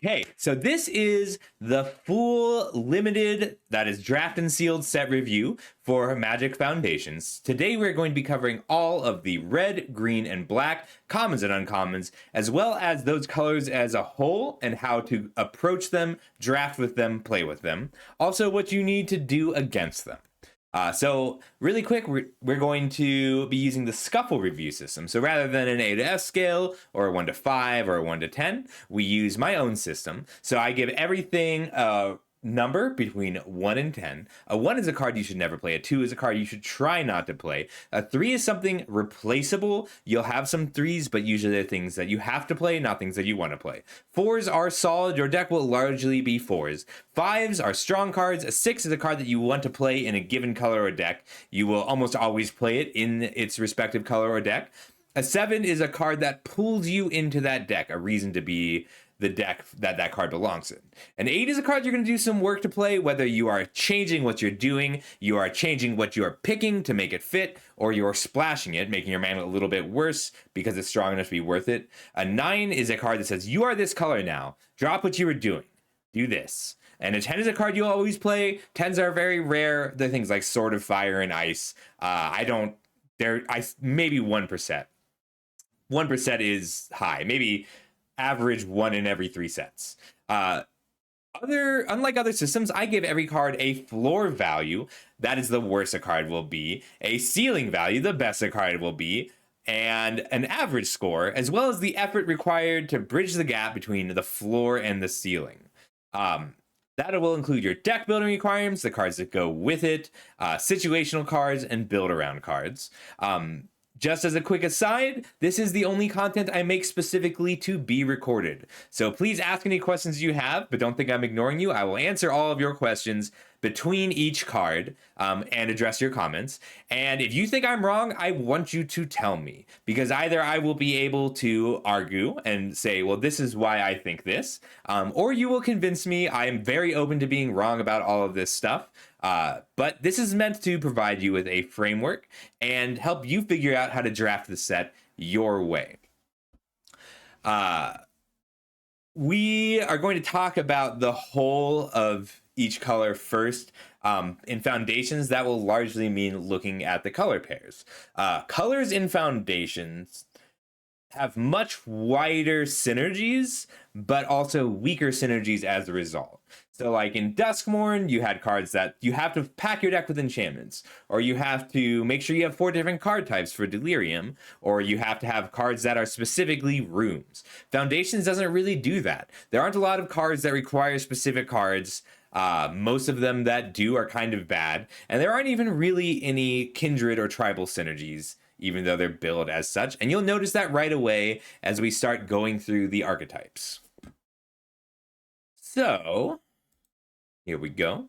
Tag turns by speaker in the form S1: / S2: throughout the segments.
S1: Okay, so this is the full limited, that is draft and sealed set review for Magic Foundations. Today we're going to be covering all of the red, green, and black commons and uncommons, as well as those colors as a whole and how to approach them, draft with them, play with them. Also, what you need to do against them. So really quick, we're going to be using the Scuffle review system. So rather than an A to F scale or a 1 to 5 or a 1 to 10, we use my own system. So I give everything a number between 1 and 10. A 1 is a card you should never play. A 2 is a card you should try not to play. A 3 is something replaceable. You'll have some 3s, but usually they're things that you have to play, not things that you want to play. 4s are solid. Your deck will largely be 4s. 5s are strong cards. A 6 is a card that you want to play in a given color or deck. You will almost always play it in its respective color or deck. A 7 is a card that pulls you into that deck, a reason to be the deck that card belongs in. An 8 is a card you're going to do some work to play, whether you are changing what you're doing, you are changing what you are picking to make it fit, or you're splashing it, making your mana a little bit worse because it's strong enough to be worth it. A 9 is a card that says, you are this color now. Drop what you were doing. Do this. And a 10 is a card you'll always play. 10s are very rare. They're things like Sword of Fire and Ice. Maybe 1%. 1% is high. Maybe average 1 in every 3 sets. Unlike other systems, I give every card a floor value. That is the worst a card will be. A ceiling value, the best a card will be. And an average score, as well as the effort required to bridge the gap between the floor and the ceiling. That will include your deck building requirements, the cards that go with it, situational cards, and build around cards. Just as a quick aside, this is the only content I make specifically to be recorded. So please ask any questions you have, but don't think I'm ignoring you. I will answer all of your questions between each card and address your comments. And if you think I'm wrong, I want you to tell me, because either I will be able to argue and say, well, this is why I think this, or you will convince me. I am very open to being wrong about all of this stuff. But this is meant to provide you with a framework and help you figure out how to draft the set your way. We are going to talk about the whole of each color first. In Foundations, that will largely mean looking at the color pairs. Colors in Foundations have much wider synergies, but also weaker synergies as a result. So like in Duskmourn, you had cards that you have to pack your deck with enchantments, or you have to make sure you have 4 different card types for Delirium, or you have to have cards that are specifically rooms. Foundations doesn't really do that. There aren't a lot of cards that require specific cards. Most of them that do are kind of bad, and there aren't even really any kindred or tribal synergies, even though they're billed as such. And you'll notice that right away as we start going through the archetypes. So here we go.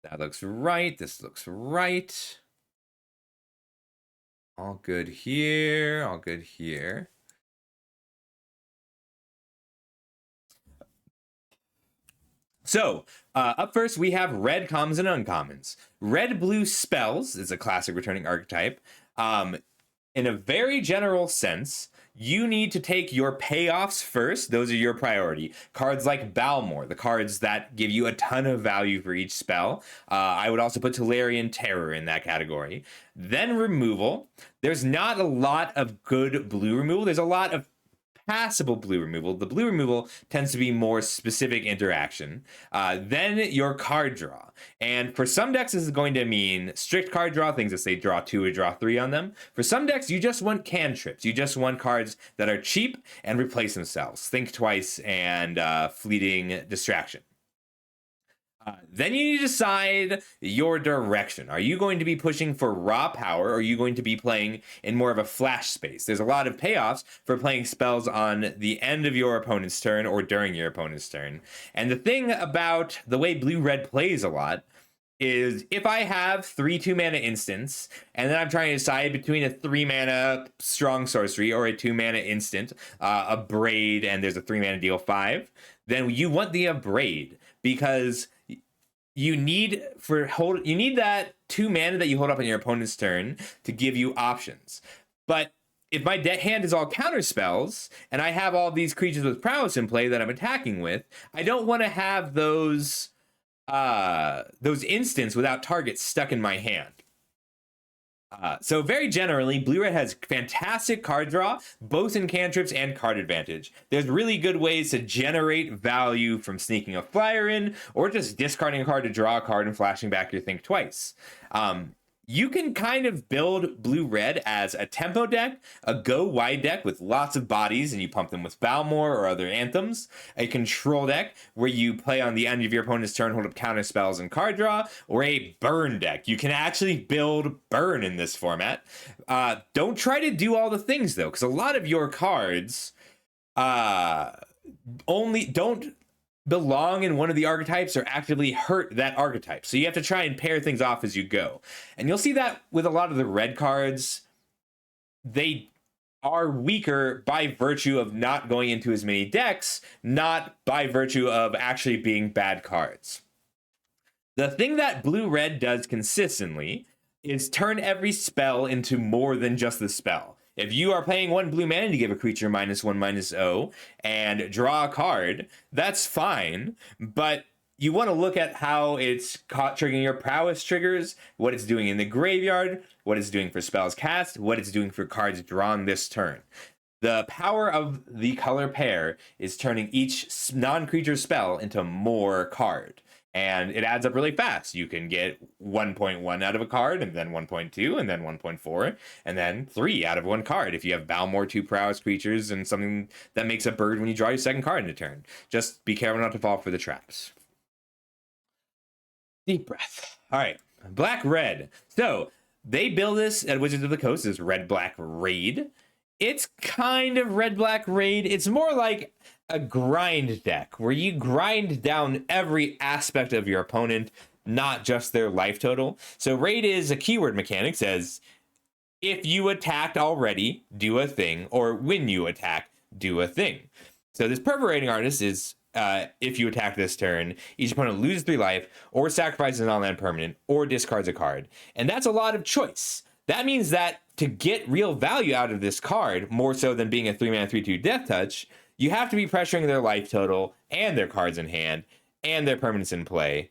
S1: That looks right. This looks right. All good here. All good here. So, up first, we have red commons and uncommons. Red-blue spells is a classic returning archetype. In a very general sense, you need to take your payoffs first. Those are your priority. Cards like Balmor, the cards that give you a ton of value for each spell. I would also put Tolarian Terror in that category. Then removal. There's not a lot of good blue removal. There's a lot of passable blue removal. The blue removal tends to be more specific interaction. Then your card draw. And for some decks, this is going to mean strict card draw, things that say draw 2 or draw 3 on them. For some decks, you just want cantrips. You just want cards that are cheap and replace themselves. Think Twice and Fleeting Distraction. Then you need to decide your direction. Are you going to be pushing for raw power, or are you going to be playing in more of a flash space? There's a lot of payoffs for playing spells on the end of your opponent's turn or during your opponent's turn. And the thing about the way blue-red plays a lot is if I have 3 2-mana instants, and then I'm trying to decide between a 3-mana strong sorcery or a 2-mana instant, a Braid, and there's a 3-mana deal 5, then you want the Abrade, because you need that 2 mana that you hold up on your opponent's turn to give you options. But if my hand is all counter spells and I have all these creatures with prowess in play that I'm attacking with, I don't want to have those instants without targets stuck in my hand. So very generally, blue-red has fantastic card draw, both in cantrips and card advantage. There's really good ways to generate value from sneaking a flyer in, or just discarding a card to draw a card and flashing back your think twice. You can kind of build blue-red as a tempo deck, a go-wide deck with lots of bodies, and you pump them with Valmore or other anthems, a control deck where you play on the end of your opponent's turn, hold up counter spells and card draw, or a burn deck. You can actually build burn in this format. Don't try to do all the things, though, because a lot of your cards only don't belong in one of the archetypes or actively hurt that archetype. So you have to try and pair things off as you go. And you'll see that with a lot of the red cards, they are weaker by virtue of not going into as many decks, not by virtue of actually being bad cards. The thing that blue-red does consistently is turn every spell into more than just the spell. If you are paying 1 blue mana to give a creature -1/-0 and draw a card, that's fine, but you want to look at how it's triggering your prowess triggers, what it's doing in the graveyard, what it's doing for spells cast, what it's doing for cards drawn this turn. The power of the color pair is turning each non-creature spell into more card. And it adds up really fast. You can get 1.1 out of a card, and then 1.2, and then 1.4, and then 3 out of one card. If you have Balmor, 2 prowess creatures, and something that makes a bird when you draw your second card in a turn. Just be careful not to fall for the traps. Deep breath. All right, black-red. So they build this at Wizards of the Coast as red-black raid. It's kind of red-black raid. It's more like a grind deck where you grind down every aspect of your opponent, not just their life total. So raid is a keyword mechanic, says if you attacked already, do a thing, or when you attack, do a thing. So this Perforating Artist is if you attack this turn, each opponent loses 3 life, or sacrifices an on-land permanent, or discards a card. And that's a lot of choice. That means that to get real value out of this card, more so than being a 3-mana 3/2 Death Touch, you have to be pressuring their life total and their cards in hand and their permanents in play.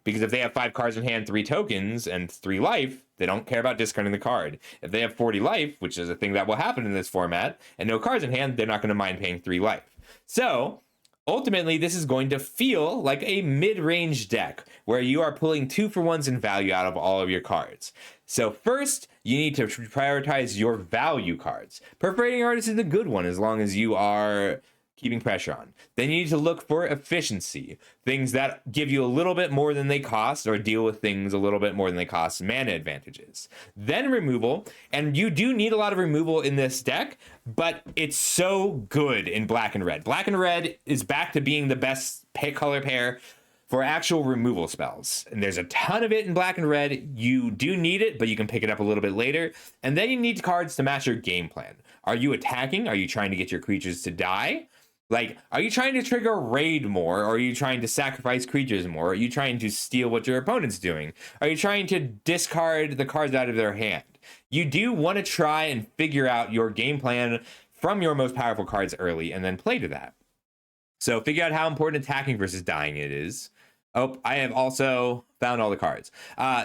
S1: Because if they have 5 cards in hand, 3 tokens, and 3 life, they don't care about discarding the card. If they have 40 life, which is a thing that will happen in this format, and no cards in hand, they're not going to mind paying 3 life. So ultimately, this is going to feel like a mid-range deck where you are pulling 2-for-1s in value out of all of your cards. So first, you need to prioritize your value cards. Perforating Artist is a good one as long as you are keeping pressure on. Then you need to look for efficiency, things that give you a little bit more than they cost or deal with things a little bit more than they cost, mana advantages. Then removal, and you do need a lot of removal in this deck, but it's so good in black and red. Black and red is back to being the best color pair for actual removal spells. And there's a ton of it in black and red. You do need it, but you can pick it up a little bit later. And then you need cards to match your game plan. Are you attacking? Are you trying to get your creatures to die? Like, are you trying to trigger raid more? Or are you trying to sacrifice creatures more? Are you trying to steal what your opponent's doing? Are you trying to discard the cards out of their hand? You do want to try and figure out your game plan from your most powerful cards early and then play to that. So figure out how important attacking versus dying it is. Oh, I have also found all the cards.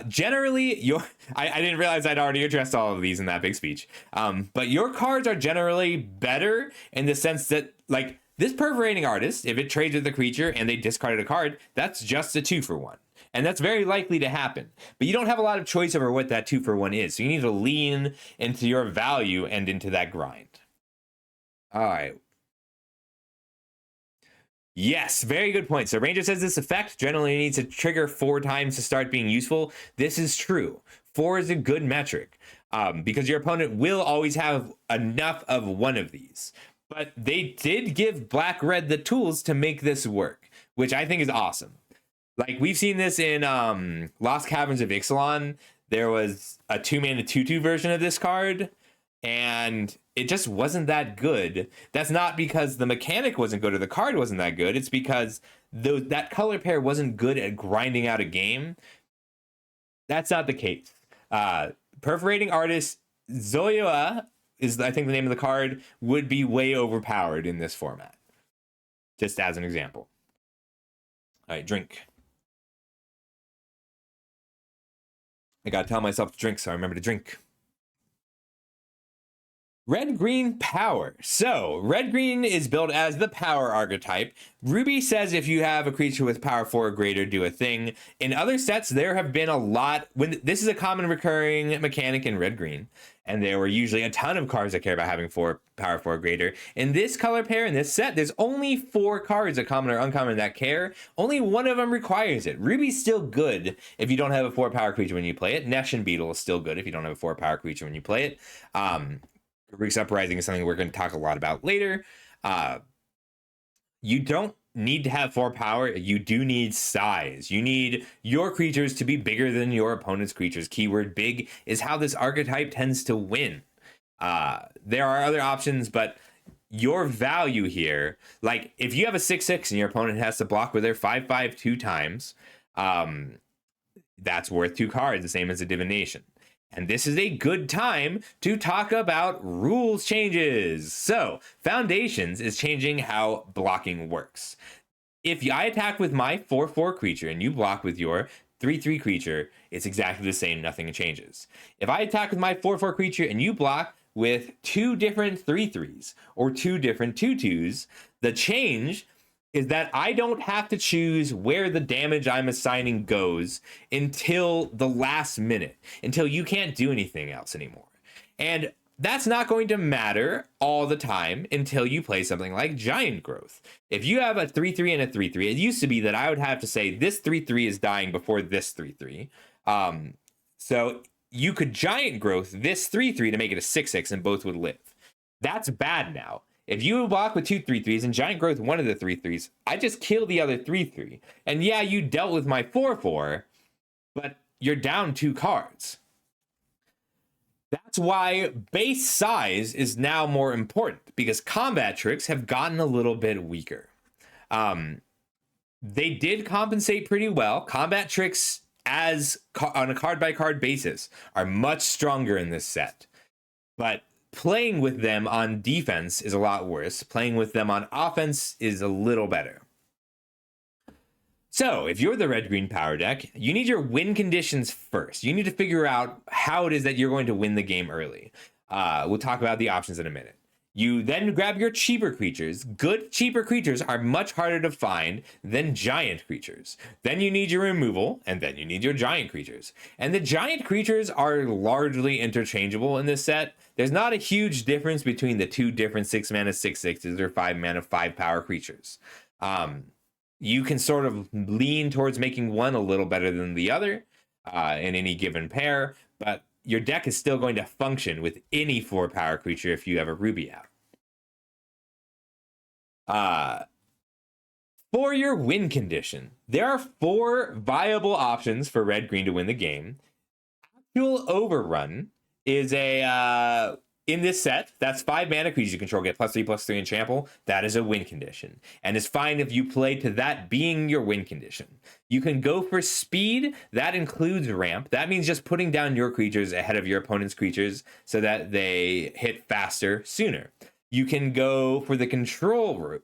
S1: Generally, I didn't realize I'd already addressed all of these in that big speech. But your cards are generally better in the sense that, like, this Perforating Artist, if it trades with the creature and they discarded a card, that's just a 2-for-1. And that's very likely to happen. But you don't have a lot of choice over what that 2-for-1 is. So you need to lean into your value and into that grind. All right. Yes, very good point. So Ranger says this effect generally needs to trigger 4 times to start being useful. This is true. 4 is a good metric because your opponent will always have enough of one of these. But they did give Black-Red the tools to make this work, which I think is awesome. Like, we've seen this in Lost Caverns of Ixalan. There was a 2-mana 2/2 version of this card, and it just wasn't that good. That's not because the mechanic wasn't good or the card wasn't that good. It's because that color pair wasn't good at grinding out a game. That's not the case. Perforating Artist Zoya is I think the name of the card, would be way overpowered in this format. Just as an example. All right, drink. I gotta tell myself to drink, so I remember to drink. Red-green power. So, red-green is built as the power archetype. Ruby says if you have a creature with power 4 or greater, do a thing. In other sets, there have been a lot. This is a common recurring mechanic in red-green, and there were usually a ton of cards that care about having power 4 or greater. In this color pair, in this set, there's only 4 cards, a common or uncommon, that care. Only one of them requires it. Ruby's still good if you don't have a 4 power creature when you play it. Nesh and Beetle is still good if you don't have a 4 power creature when you play it. Greek's Uprising is something we're going to talk a lot about later. You don't need to have 4 power. You do need size. You need your creatures to be bigger than your opponent's creatures. Keyword big is how this archetype tends to win. There are other options, but your value here, like if you have a 6/6 and your opponent has to block with their 5/5 2 times, that's worth 2 cards, the same as a divination. And this is a good time to talk about rules changes. So, Foundations is changing how blocking works. If I attack with my 4/4 creature and you block with your 3/3 creature, it's exactly the same, nothing changes. If I attack with my 4/4 creature and you block with 2 different 3/3s or 2 different 2/2s, the change is that I don't have to choose where the damage I'm assigning goes until the last minute, until you can't do anything else anymore. And that's not going to matter all the time until you play something like Giant Growth. If you have a 3/3 and a 3/3, it used to be that I would have to say this 3/3 is dying before this 3/3. So you could Giant Growth this 3/3 to make it a 6/6 and both would live. That's bad now. If you block with 2 3/3s and Giant Growth one of the 3/3s, I just kill the other 3/3. And yeah, you dealt with my 4/4, but you're down 2 cards. That's why base size is now more important, because combat tricks have gotten a little bit weaker. They did compensate pretty well. Combat tricks on a card-by-card basis are much stronger in this set. But playing with them on defense is a lot worse. Playing with them on offense is a little better. So if you're the red-green power deck, you need your win conditions first. You need to figure out how it is that you're going to win the game early. We'll talk about the options in a minute. You then grab your cheaper creatures. Good cheaper creatures are much harder to find than giant creatures. Then you need your removal, and then you need your giant creatures. And the giant creatures are largely interchangeable in this set. There's not a huge difference between the 2 different 6 mana 6/6s or 5 mana 5 power creatures. You can sort of lean towards making one a little better than the other in any given pair, but your deck is still going to function with any 4 power creature if you have a Ruby out. For your win condition, there are 4 viable options for red-green to win the game. Actual Overrun is in this set, that's 5 mana creatures you control get +3/+3 and trample. That is a win condition, and it's fine if you play to that being your win condition. You can go for speed. That includes ramp. That means just putting down your creatures ahead of your opponent's creatures so that they hit faster sooner. You can go for the control route.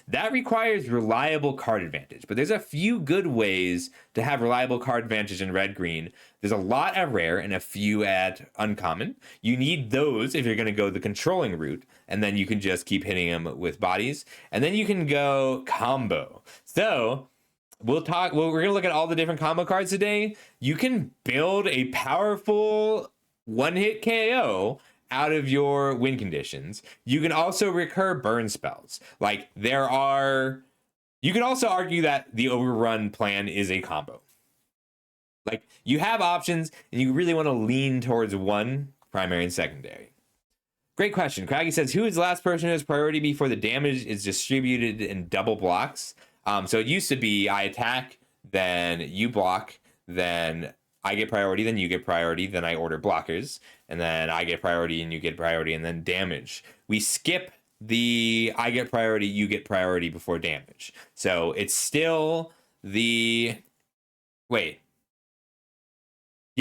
S1: That requires reliable card advantage, but there's a few good ways to have reliable card advantage in red-green. There's a lot at rare and a few at uncommon. You need those if you're going to go the controlling route, and then you can just keep hitting them with bodies. And then you can go combo. So we're going to look at all the different combo cards today. You can build a powerful one-hit KO out of your win conditions. You can also recur burn spells. You can also argue that the Overrun plan is a combo. Like, you have options and you really want to lean towards one, primary and secondary. Great question. Craggy says, who is the last person who has priority before the damage is distributed in double blocks? So it used to be I attack, then you block, then I get priority, then you get priority, then I order blockers, and then I get priority and you get priority, and then damage. We skip the I get priority, you get priority before damage. So it's still the... Wait.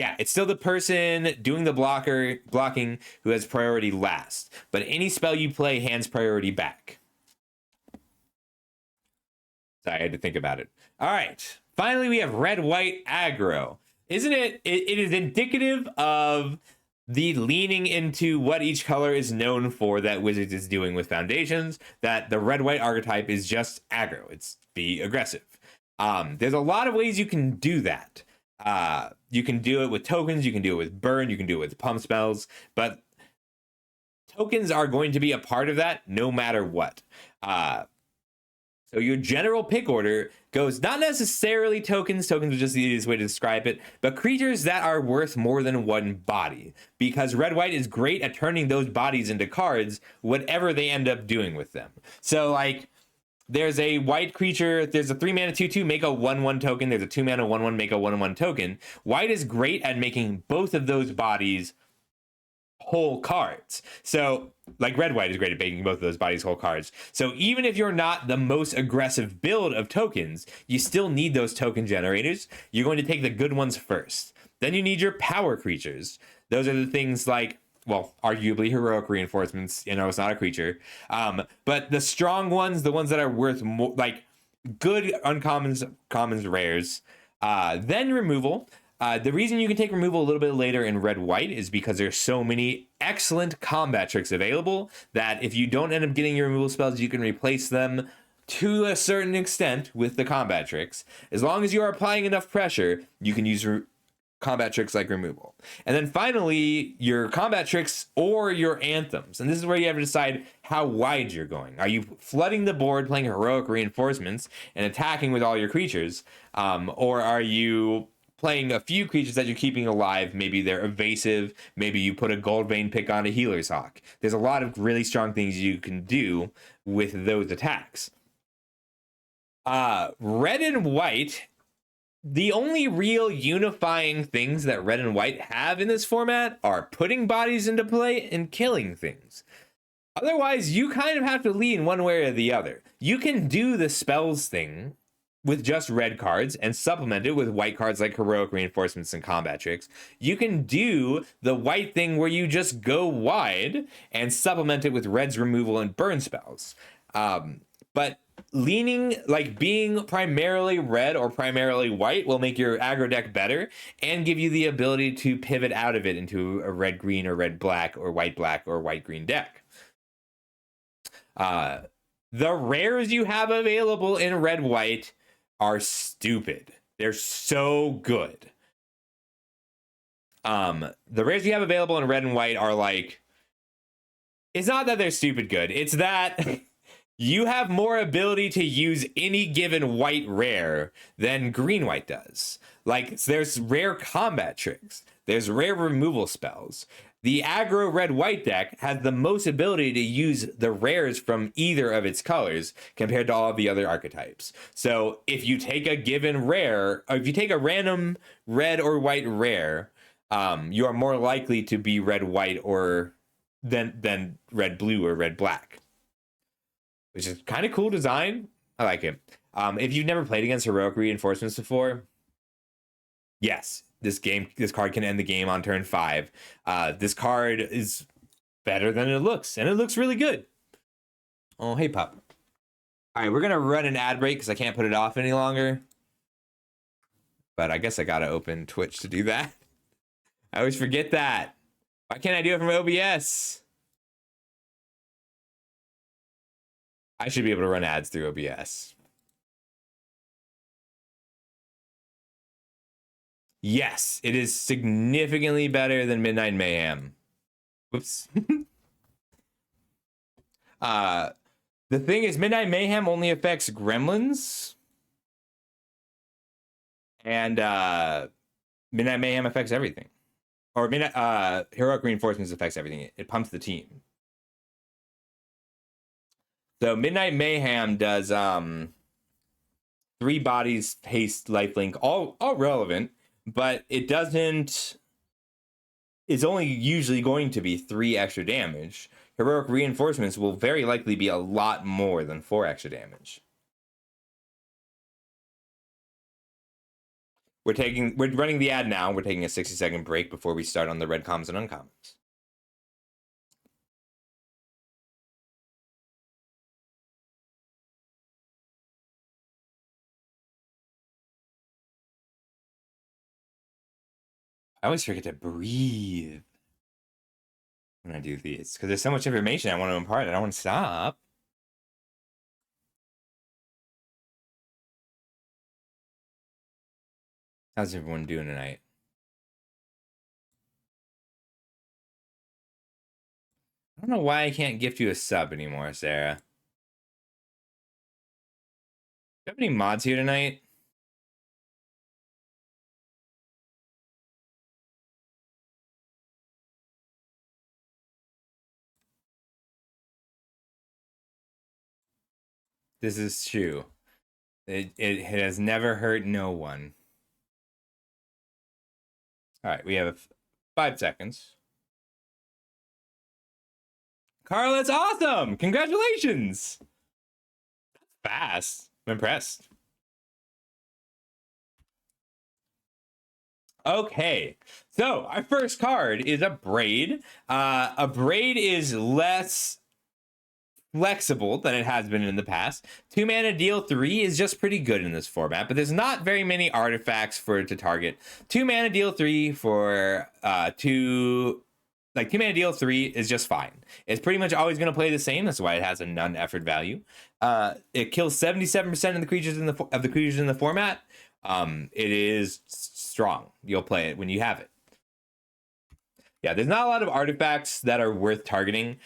S1: Yeah, it's still the person doing the blocking who has priority last. But any spell you play hands priority back. Sorry, I had to think about it. All right. Finally, we have red-white aggro. Isn't it? It is indicative of the leaning into what each color is known for that Wizards is doing with Foundations, that the red-white archetype is just aggro. It's be aggressive. There's a lot of ways you can do that. You can do it with tokens, you can do it with burn, you can do it with pump spells, but tokens are going to be a part of that no matter what. So your general pick order goes not necessarily tokens is just the easiest way to describe it, but creatures that are worth more than one body, because red-white is great at turning those bodies into cards, whatever they end up doing with them. So like, there's a white creature, there's a 3-mana 2/2, make a 1/1 token, there's a 2-mana 1/1, make a 1/1 token. White is great at making both of those bodies whole cards. So, like red-white is great at making both of those bodies whole cards. So even if you're not the most aggressive build of tokens, you still need those token generators. You're going to take the good ones first. Then you need your power creatures. Those are the things like, well, arguably heroic reinforcements. You know, it's not a creature. But the strong ones, the ones that are worth more, like good uncommons, commons, rares. Then removal. The reason you can take removal a little bit later in red-white is because there's so many excellent combat tricks available that if you don't end up getting your removal spells, you can replace them to a certain extent with the combat tricks. As long as you are applying enough pressure, you can use combat tricks like removal. And then finally, your combat tricks or your anthems. And this is where you have to decide how wide you're going. Are you flooding the board, playing heroic reinforcements, and attacking with all your creatures? Or are you playing a few creatures that you're keeping alive? Maybe they're evasive. Maybe you put a gold vein pick on a healer's hawk. There's a lot of really strong things you can do with those attacks. Red and white, the only real unifying things that red and white have in this format are putting bodies into play and killing things. Otherwise, you kind of have to lean one way or the other. You can do the spells thing with just red cards and supplement it with white cards like heroic reinforcements and combat tricks. You can do the white thing where you just go wide and supplement it with red's removal and burn spells. But leaning, like being primarily red or primarily white, will make your aggro deck better and give you the ability to pivot out of it into a red-green or red-black or white-black or white-green deck. The rares you have available in red-white are stupid. They're so good. The rares you have available in red and white are like, it's not that they're stupid good, it's that you have more ability to use any given white rare than green white does. Like, there's rare combat tricks, there's rare removal spells. The aggro red-white deck has the most ability to use the rares from either of its colors compared to all of the other archetypes. So if you take a given rare, or if you take a random red or white rare, you are more likely to be red-white or than red-blue or red-black, which is kind of cool design. I like it. If you've never played against heroic reinforcements before, yes, this card can end the game on turn 5. This card is better than it looks, and it looks really good. Oh, hey, pup. All right, we're going to run an ad break because I can't put it off any longer. But I guess I got to open Twitch to do that. I always forget that. Why can't I do it from OBS? I should be able to run ads through OBS. Yes, it is significantly better than Midnight Mayhem. Whoops. The thing is, Midnight Mayhem only affects gremlins. And Midnight Mayhem affects everything. Or Heroic Reinforcements affects everything. It pumps the team. So Midnight Mayhem does 3 bodies, haste, lifelink, all relevant. But it doesn't, it's only usually going to be 3 extra damage. Heroic Reinforcements will very likely be a lot more than 4 extra damage. We're running the ad now. We're taking a 60-second break before we start on the red commons and uncommons. I always forget to breathe when I do these because there's so much information I want to impart. I don't want to stop. How's everyone doing tonight? I don't know why I can't gift you a sub anymore, Sarah. Do you have any mods here tonight? This is true. It has never hurt no one. All right, we have 5 seconds. Carl, that's awesome! Congratulations! That's fast. I'm impressed. Okay, so our first card is a braid. A braid is less flexible than it has been in the past. 2 mana deal 3 is just pretty good in this format, but there's not very many artifacts for it to target. 2 mana deal 3 for 2 mana deal 3 is just fine. It's pretty much always going to play the same. That's why it has a none effort value. It kills 77% of the creatures in the format. It is strong. You'll play it when you have it. Yeah, there's not a lot of artifacts that are worth targeting.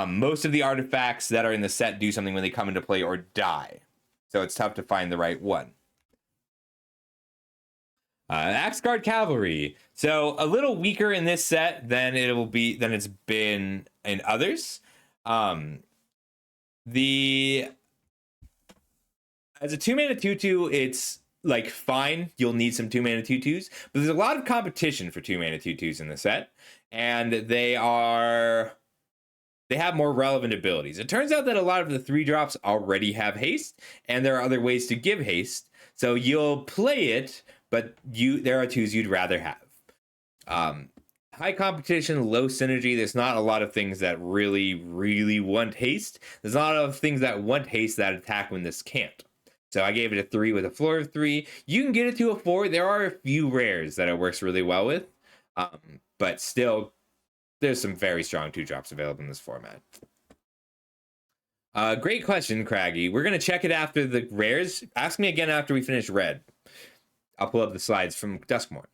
S1: Most of the artifacts that are in the set do something when they come into play or die. So it's tough to find the right one. Axe Guard Cavalry. So a little weaker in this set than it's been in others. As a 2 mana 2/2, it's like fine. You'll need some 2 mana 2/2s, but there's a lot of competition for 2 mana 2/2s in the set, and they have more relevant abilities. It turns out that a lot of the 3-drops already have haste, and there are other ways to give haste. So you'll play it, but there are 2s you'd rather have. High competition, low synergy. There's not a lot of things that really, really want haste. There's a lot of things that want haste that attack when this can't. So I gave it a 3 with a floor of 3. You can get it to a 4. There are a few rares that it works really well with, but still, there's some very strong 2-drops available in this format. Great question, Craggy. We're going to check it after the rares. Ask me again after we finish red. I'll pull up the slides from Duskmorn.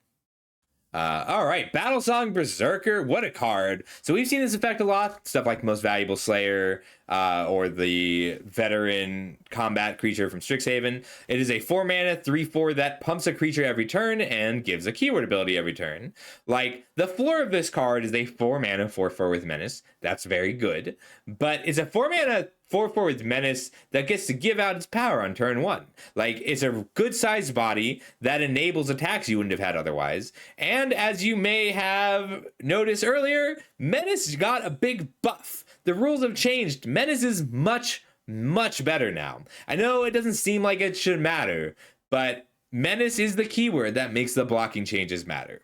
S1: All right, Battlesong Berserker, what a card. So we've seen this effect a lot, stuff like Most Valuable Slayer, or the veteran combat creature from Strixhaven. It is a 4 mana 3/4 that pumps a creature every turn and gives a keyword ability every turn. Like, the floor of this card is a 4 mana 4/4 with Menace. That's very good, but it's a 4 mana 4/4 with Menace that gets to give out its power on turn 1. Like, it's a good sized body that enables attacks you wouldn't have had otherwise. And as you may have noticed earlier, Menace got a big buff. The rules have changed. Menace is much, much better now. I know it doesn't seem like it should matter, but Menace is the keyword that makes the blocking changes matter.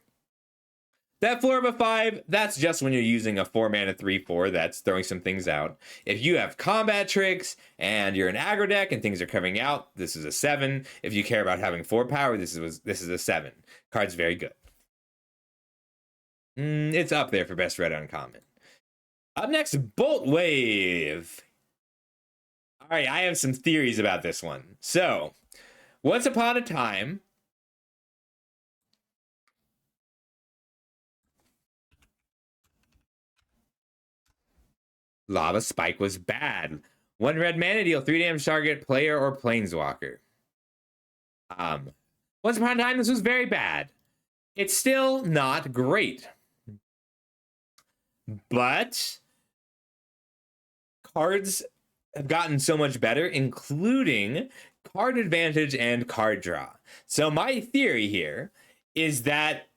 S1: That floor of a 5, that's just when you're using a 4 mana 3/4 that's throwing some things out. If you have combat tricks and you're an aggro deck and things are coming out, this is a 7. If you care about having 4 power, this is a 7. Card's very good. It's up there for best red uncommon. Up next, Bolt Wave. All right, I have some theories about this one. So, once upon a time, Lava Spike was bad. 1 red mana, deal 3 damage target player or planeswalker. Once upon a time, this was very bad. It's still not great. But cards have gotten so much better, including card advantage and card draw. So my theory here is that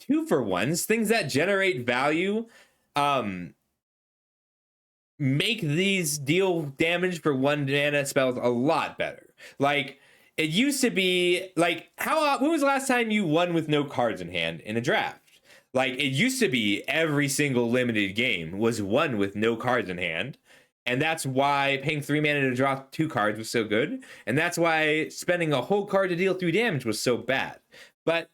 S1: 2-for-1s, things that generate value, make these deal damage for 1 mana spells a lot better. Like, it used to be like, when was the last time you won with no cards in hand in a draft? Like, it used to be every single limited game was won with no cards in hand. And that's why paying 3 mana to draw 2 cards was so good. And that's why spending a whole card to deal 3 damage was so bad. But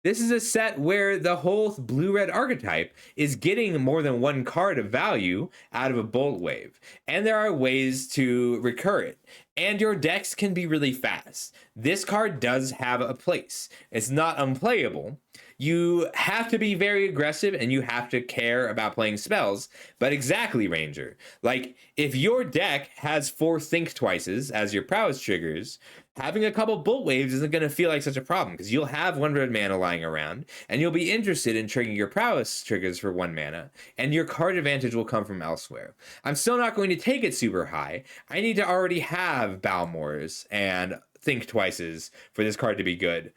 S1: this is a set where the whole blue-red archetype is getting more than 1 card of value out of a Bolt Wave. And there are ways to recur it. And your decks can be really fast. This card does have a place. It's not unplayable. You have to be very aggressive and you have to care about playing spells. But exactly, Ranger. Like, if your deck has 4 Think Twices as your prowess triggers, having a couple Bolt Waves isn't going to feel like such a problem, because you'll have 1 red mana lying around, and you'll be interested in triggering your prowess triggers for 1 mana, and your card advantage will come from elsewhere. I'm still not going to take it super high. I need to already have Balmors and Think Twices for this card to be good.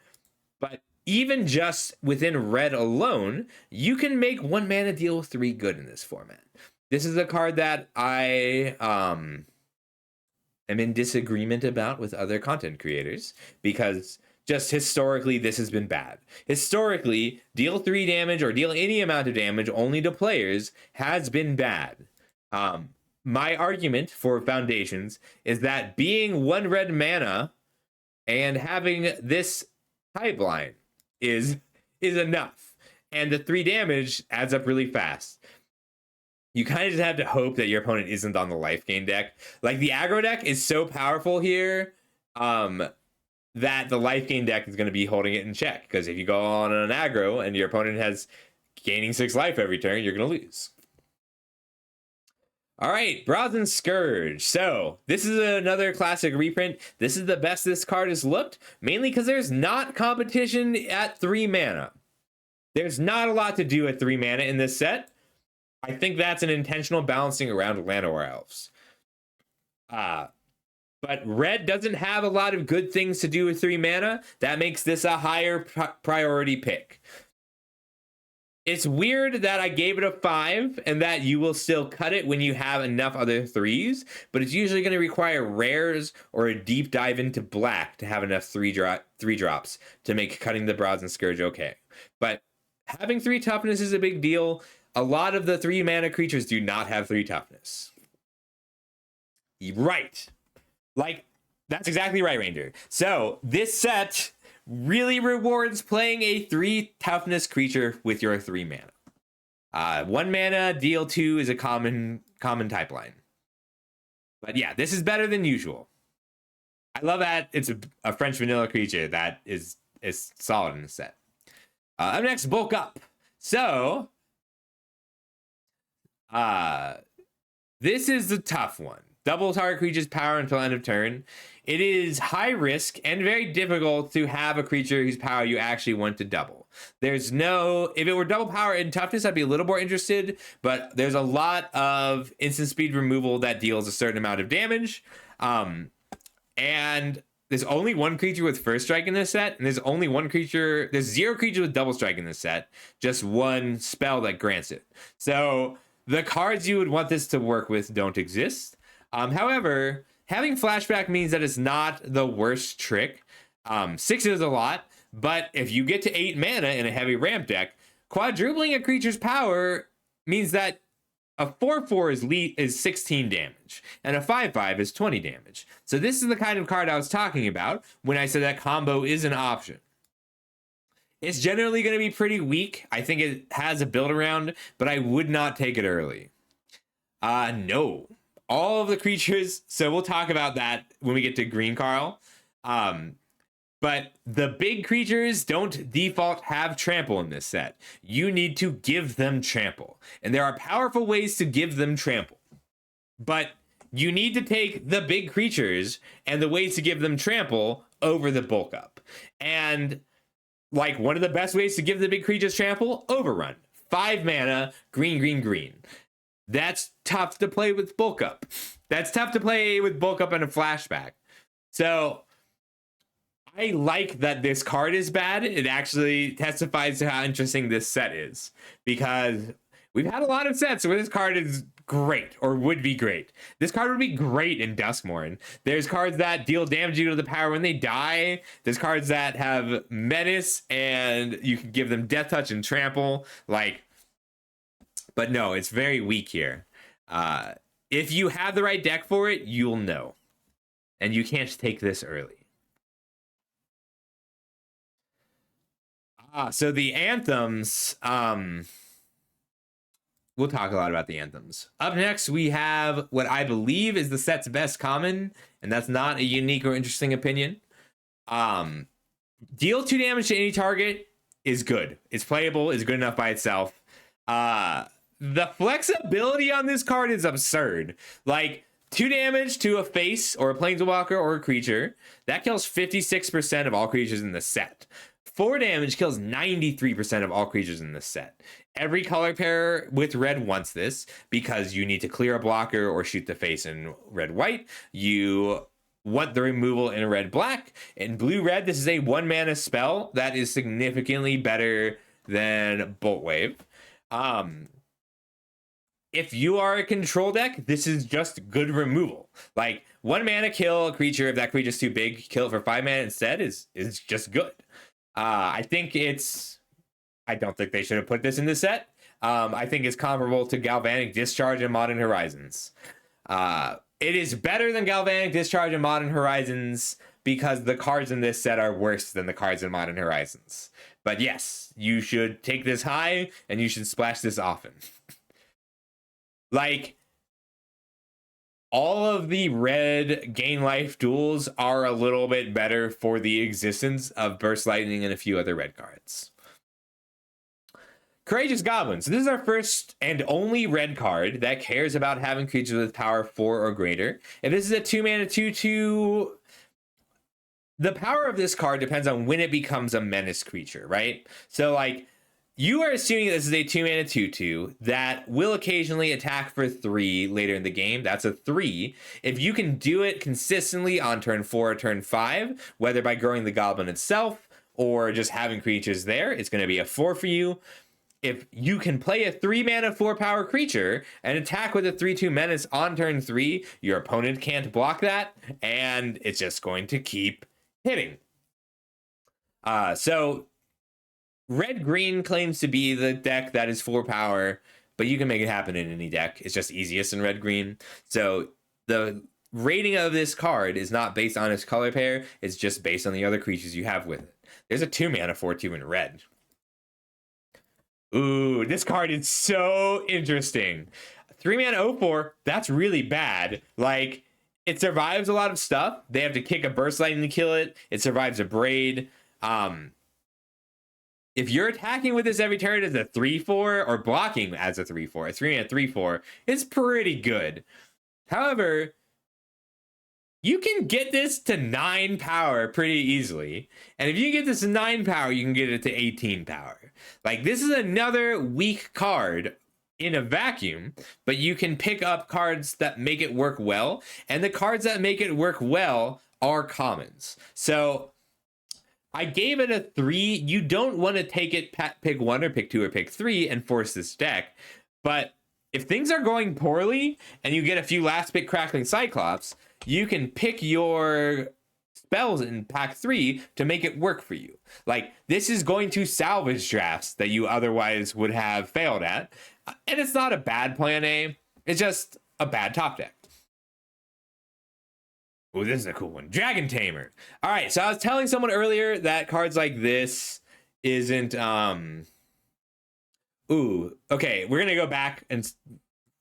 S1: But even just within red alone, you can make 1 mana deal 3 good in this format. This is a card that I am in disagreement about with other content creators, because just historically this has been bad. Historically, deal 3 damage or deal any amount of damage only to players has been bad. My argument for Foundations is that being 1 red mana and having this pipeline is enough, and the 3 damage adds up really fast. You kind of just have to hope that your opponent isn't on the life gain deck. Like, the aggro deck is so powerful here that the life gain deck is going to be holding it in check, because if you go on an aggro and your opponent has gaining 6 life every turn, you're going to lose. All right, Brazen Scourge. So this is another classic reprint. This is the best this card has looked, mainly because there's not competition at 3 mana. There's not a lot to do at 3 mana in this set. I think that's an intentional balancing around Llanowar Elves. But red doesn't have a lot of good things to do with 3 mana. That makes this a higher priority pick. It's weird that I gave it a 5 and that you will still cut it when you have enough other 3s, but it's usually going to require rares or a deep dive into black to have enough 3 drops to make cutting the Brazen Scourge okay. But having 3 toughness is a big deal. A lot of the 3 mana creatures do not have 3 toughness. Right. Like, that's exactly right, Ranger. So this set really rewards playing a 3 toughness creature with your 3 mana. 1 mana, deal 2 is a common type line. But yeah, this is better than usual. I love that it's a French vanilla creature that is solid in the set. Up next, Bulk Up. So this is the tough one. Double target creature's power until end of turn. It is high risk and very difficult to have a creature whose power you actually want to double. There's no, if it were double power and toughness, I'd be a little more interested, but there's a lot of instant speed removal that deals a certain amount of damage. And there's only 1 creature with first strike in this set, and there's 0 creatures with double strike in this set, just 1 spell that grants it. So the cards you would want this to work with don't exist. However, having flashback means that it's not the worst trick. 6 is a lot, but if you get to 8 mana in a heavy ramp deck, quadrupling a creature's power means that a 4/4 is 16 damage, and a 5/5 is 20 damage. So this is the kind of card I was talking about when I said that combo is an option. It's generally going to be pretty weak. I think it has a build around, but I would not take it early. No. All of the creatures, so we'll talk about that when we get to Green Carl. But the big creatures don't default have trample in this set. You need to give them trample. And there are powerful ways to give them trample. But you need to take the big creatures and the ways to give them trample over the bulk up. And like, one of the best ways to give the big creatures trample, Overrun. 5 mana, green. That's tough to play with bulk up. That's tough to play with bulk up and a flashback. So I like that this card is bad. It actually testifies to how interesting this set is, because We've had a lot of sets where this card is great or would be great. This card would be great in Duskmourn. There's cards that deal damage to the power when they die. There's cards that have menace and you can give them death touch and trample. Like, but no, it's very weak here. If you have the right deck for it, you'll know. And you can't take this early. So the anthems, we'll talk a lot about the anthems. Up next, we have what I believe is the set's best common, and that's not a unique or interesting opinion. Deal 2 damage to any target is good. It's playable, it's good enough by itself. The flexibility on this card is absurd. Like, 2 damage to a face or a planeswalker or a creature, that kills 56% of all creatures in the set. 4 damage kills 93% of all creatures in this set. Every color pair with red wants this because you need to clear a blocker or shoot the face in red-white. You want the removal in red-black. In blue-red, this is a 1-mana spell that is significantly better than Bolt Wave. If you are a control deck, this is just good removal. Like, 1 mana kill a creature. If that creature's too big, kill it for 5 mana instead is just good. I don't think they should have put this in the set. I think it's comparable to Galvanic Discharge in Modern Horizons. It is better than Galvanic Discharge in Modern Horizons because the cards in this set are worse than the cards in Modern Horizons. But yes, you should take this high and you should splash this often. Like, all of the red gain life duels are a little bit better for the existence of Burst Lightning and a few other red cards. Courageous Goblin. So this is our first and only red card that cares about having creatures with power 4 or greater. If this is a 2-mana 2/2, the power of this card depends on when it becomes a menace creature, right? So, like, you are assuming this is a 2-mana 2/2 that will occasionally attack for 3 later in the game. That's a 3. If you can do it consistently on turn 4 or turn 5, whether by growing the goblin itself or just having creatures there, it's going to be a 4 for you. If you can play a 3-mana 4-power creature and attack with a 3/2 menace on turn 3, your opponent can't block that, and it's just going to keep hitting. So red-green claims to be the deck that is 4 power, but you can make it happen in any deck. It's just easiest in red-green. So the rating of this card is not based on its color pair. It's just based on the other creatures you have with it. There's a 2-mana 4/2 in red. Ooh, this card is so interesting. 3-mana 0/4, that's really bad. Like, it survives a lot of stuff. They have to kick a Burst Lightning to kill it. It survives a Braid. If you're attacking with this every turn as a 3/4 or blocking as a 3/4, a 3-mana 3/4, it's pretty good. However, you can get this to 9 power pretty easily. And if you get this to 9 power, you can get it to 18 power. Like, this is another weak card in a vacuum, but you can pick up cards that make it work well. And the cards that make it work well are commons. So I gave it a 3. You don't want to take it, pick 1 or pick 2 or pick 3 and force this deck. But if things are going poorly and you get a few last pick Crackling Cyclops, you can pick your spells in pack 3 to make it work for you. Like, this is going to salvage drafts that you otherwise would have failed at. And it's not a bad plan A. It's just a bad top deck. Oh, this is a cool one. Dragon Tamer. All right, so I was telling someone earlier that cards like this isn't... Ooh, okay, we're going to go back and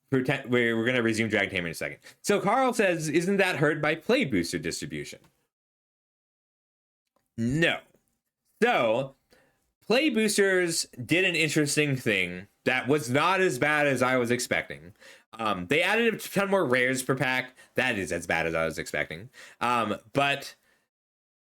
S1: pretend we're going to resume Dragon Tamer in a second. So Carl says, isn't that hurt by play booster distribution? No. So, play boosters did an interesting thing that was not as bad as I was expecting. They added a ton more rares per pack. That is as bad as I was expecting. But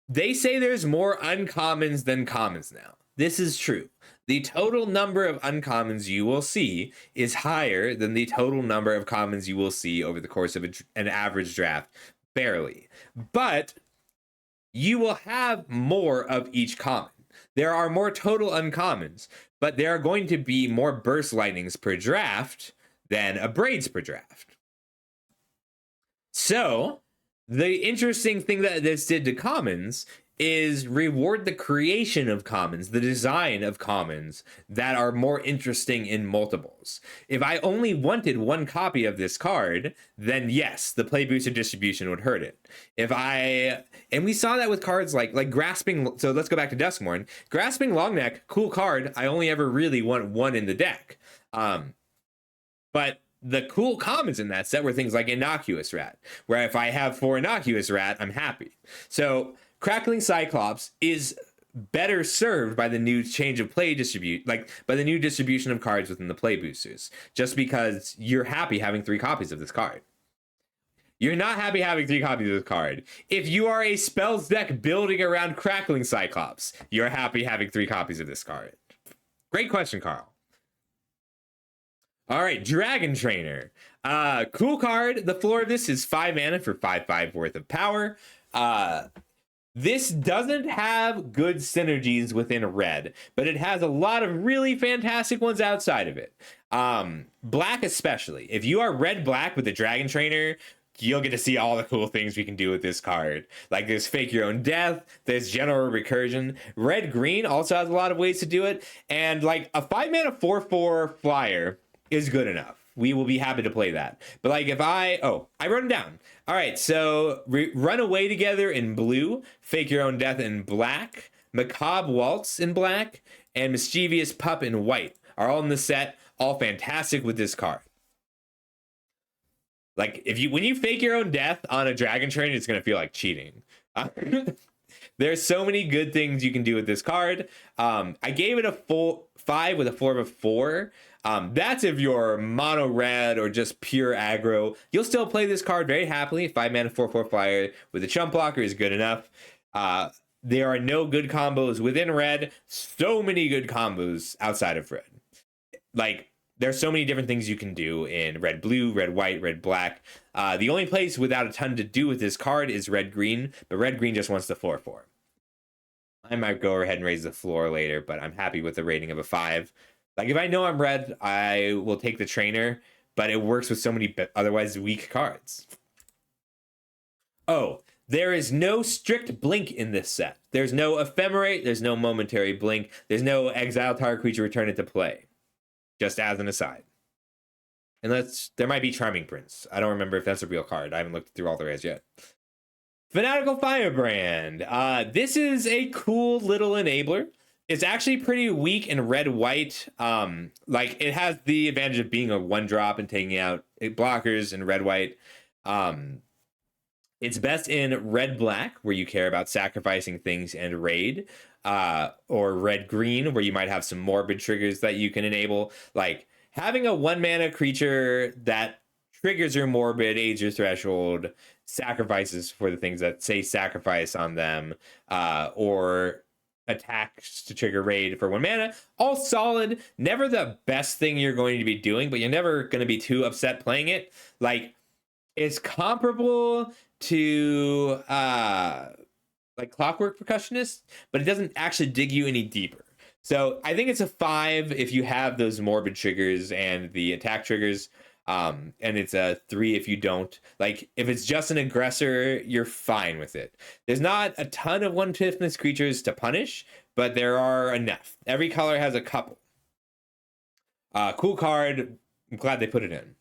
S1: they say there's more uncommons than commons now. This is true. The total number of uncommons you will see is higher than the total number of commons you will see over the course of an average draft. Barely. But you will have more of each common. There are more total uncommons, but there are going to be more burst lightnings per draft than abrades per draft. So the interesting thing that this did to commons is reward the creation of commons, the design of commons that are more interesting in multiples. If I only wanted one copy of this card, then yes, the play booster distribution would hurt it. And we saw that with cards like Grasping, so let's go back to Duskmorn. Grasping Longneck, cool card, I only ever really want one in the deck. But the cool commons in that set were things like Innocuous Rat, where if I have 4 Innocuous Rat, I'm happy. So Crackling Cyclops is better served by the new change of play by the new distribution of cards within the play boosters, just because you're happy having 3 copies of this card. You're not happy having 3 copies of this card. If you are a spells deck building around Crackling Cyclops, you're happy having 3 copies of this card. Great question, Carl. All right, Dragon Trainer. Cool card. The floor of this is 5 mana for 5/5 worth of power. This doesn't have good synergies within red, but it has a lot of really fantastic ones outside of it. Black especially. If you are red-black with the Dragon Trainer, you'll get to see all the cool things we can do with this card. Like there's Fake Your Own Death, there's General Recursion. Red-green also has a lot of ways to do it. And like a 5 mana 4/4 flyer is good enough. We will be happy to play that. But like if I wrote them down. All right, so Run Away Together in blue, Fake Your Own Death in black, Macabre Waltz in black, and Mischievous Pup in white are all in the set, all fantastic with this card. Like when you Fake Your Own Death on a Dragon Train, it's gonna feel like cheating. There's so many good things you can do with this card. I gave it a full 5 with a floor of a 4. That's if you're mono red or just pure aggro. You'll still play this card very happily. 5 mana 4/4 flyer with a chump blocker is good enough. There are no good combos within red. So many good combos outside of red. Like there's so many different things you can do in red blue, red white, red black. The only place without a ton to do with this card is red green, but red green just wants the 4/4. I might go ahead and raise the floor later, but I'm happy with the rating of a 5. Like if I know I'm red, I will take the trainer, but it works with so many otherwise weak cards. Oh, there is no strict blink in this set. There's no ephemerate, there's no momentary blink, there's no exile target creature return it to play. Just as an aside. And there might be Charming Prince. I don't remember if that's a real card. I haven't looked through all the rares yet. Fanatical Firebrand. This is a cool little enabler. It's actually pretty weak in red-white. Like it has the advantage of being a 1-drop and taking out blockers in red-white. It's best in red-black, where you care about sacrificing things and raid. Or red-green, where you might have some morbid triggers that you can enable. Like having a 1-mana creature that triggers your morbid, aids your threshold, sacrifices for the things that say sacrifice on them, or attacks to trigger raid for 1 mana. All solid. Never the best thing you're going to be doing, but you're never going to be too upset playing it. Like it's comparable to like Clockwork Percussionist, but it doesn't actually dig you any deeper. So I think it's a 5 if you have those morbid triggers and the attack triggers. And it's a 3 if you don't. Like if it's just an aggressor, you're fine with it. There's not a ton of 1/5ness creatures to punish, but there are enough. Every color has a couple. Cool card. I'm glad they put it in.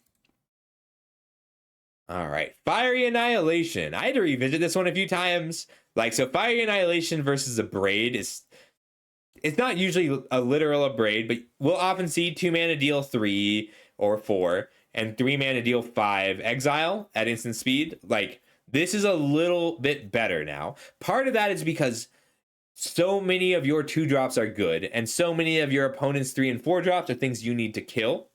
S1: All right, Fiery Annihilation. I had to revisit this one a few times. Like, so Fiery Annihilation versus a Braid it's not usually a literal Braid, but we'll often see 2 mana deal 3 or 4, and 3 mana deal 5 exile at instant speed. Like, this is a little bit better now. Part of that is because so many of your 2-drops are good, and so many of your opponent's 3 and 4 drops are things you need to kill.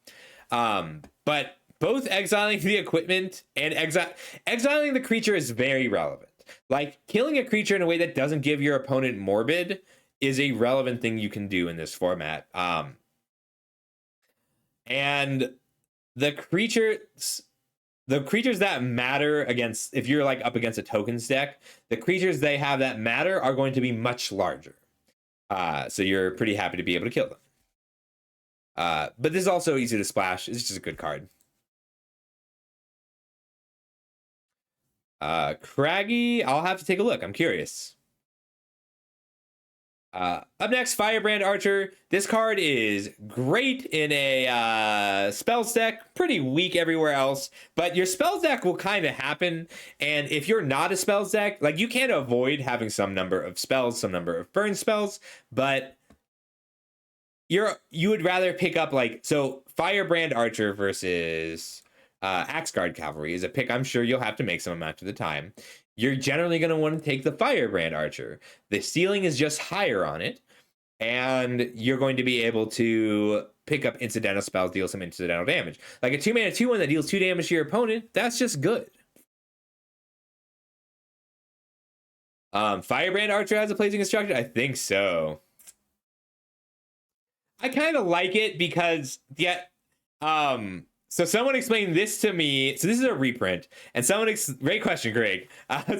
S1: But both exiling the equipment and exiling the creature is very relevant. Like, killing a creature in a way that doesn't give your opponent morbid is a relevant thing you can do in this format. And the creatures that matter against, if you're like up against a tokens deck, the creatures they have that matter are going to be much larger. So you're pretty happy to be able to kill them. But this is also easy to splash. It's just a good card. Craggy, I'll have to take a look. I'm curious. Up next, Firebrand Archer. This card is great in a spells deck, pretty weak everywhere else, but your spells deck will kind of happen. And if you're not a spells deck, like you can't avoid having some number of spells, some number of burn spells, but you would rather pick up so Firebrand Archer versus Axeguard Cavalry is a pick I'm sure you'll have to make some amount of the time. You're generally going to want to take the Firebrand Archer. The ceiling is just higher on it, and you're going to be able to pick up incidental spells, deal some incidental damage. Like a 2-mana 2/1 that deals 2 damage to your opponent, that's just good. Firebrand Archer has a placing instruction? I think so. I kind of like it because, so someone explained this to me. So this is a reprint, and great question, Greg.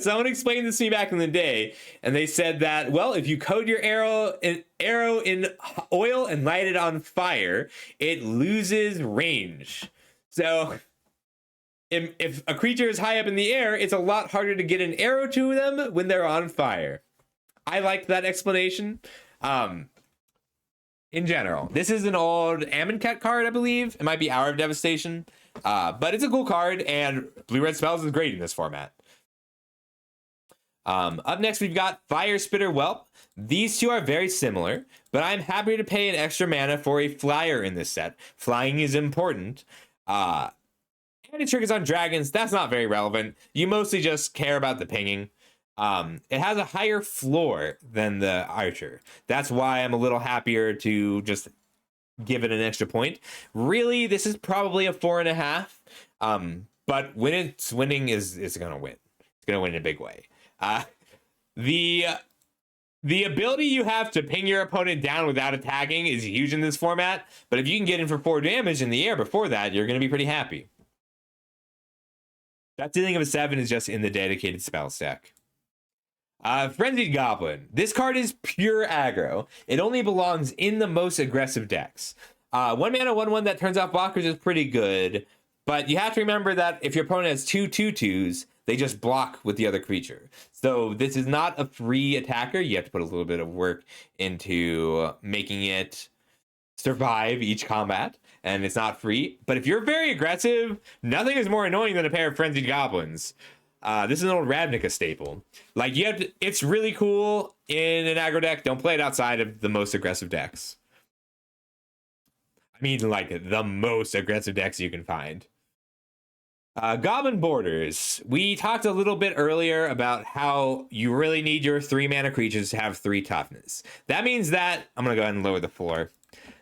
S1: Someone explained this to me back in the day, and they said that, well, if you coat your arrow in oil and light it on fire, it loses range. So if a creature is high up in the air, it's a lot harder to get an arrow to them when they're on fire. I liked that explanation. In general, this is an old Amonkhet card, I believe. It might be Hour of Devastation, but it's a cool card, and Blue-Red Spells is great in this format. Up next, we've got Fire Spitter Whelp. These two are very similar, but I'm happy to pay an extra mana for a flyer in this set. Flying is important. And it triggers on dragons. That's not very relevant. You mostly just care about the pinging. It has a higher floor than the Archer. That's why I'm a little happier to just give it an extra point. Really, this is probably a 4.5. But when it's winning, it's gonna win. It's gonna win in a big way. The ability you have to ping your opponent down without attacking is huge in this format. But if you can get in for 4 damage in the air before that, you're gonna be pretty happy. That ceiling of a 7 is just in the dedicated spell stack. Frenzied Goblin. This card is pure aggro. It only belongs in the most aggressive decks. 1 mana, 1/1 that turns off blockers is pretty good, but you have to remember that if your opponent has 2/2/2s, they just block with the other creature. So this is not a free attacker. You have to put a little bit of work into making it survive each combat, and it's not free. But if you're very aggressive, nothing is more annoying than a pair of Frenzied Goblins. This is an old Ravnica staple. Like, it's really cool in an aggro deck. Don't play it outside of the most aggressive decks. I mean, like, the most aggressive decks you can find. Goblin Borders. We talked a little bit earlier about how you really need your 3-mana creatures to have 3 toughness. That means that, I'm going to go ahead and lower the floor.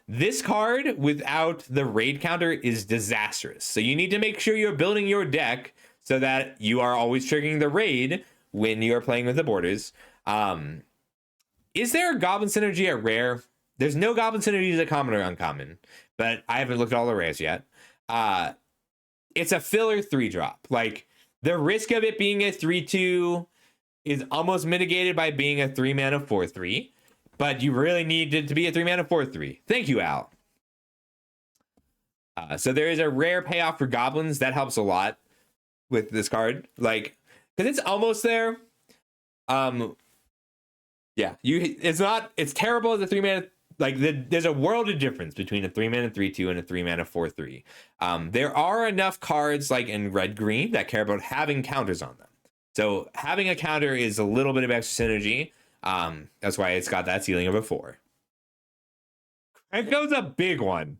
S1: This card without the raid counter is disastrous. So you need to make sure you're building your deck so that you are always triggering the raid when you are playing with the borders. Is there a Goblin Synergy at rare? There's no Goblin Synergies at common or uncommon, but I haven't looked at all the rares yet. It's a filler 3-drop. Like, the risk of it being a 3/2 is almost mitigated by being a 3-mana 4/3, but you really need it to be a 3-mana 4/3. Thank you, Al. So there is a rare payoff for goblins. That helps a lot with this card, like, because it's almost there. Yeah, it's terrible as a 3-mana. Like, there's a world of difference between a 3-mana 3/2 and a 3-mana 4/3. There are enough cards like in red green that care about having counters on them. So having a counter is a little bit of extra synergy. That's why it's got that ceiling of a 4. Krenko's a big one.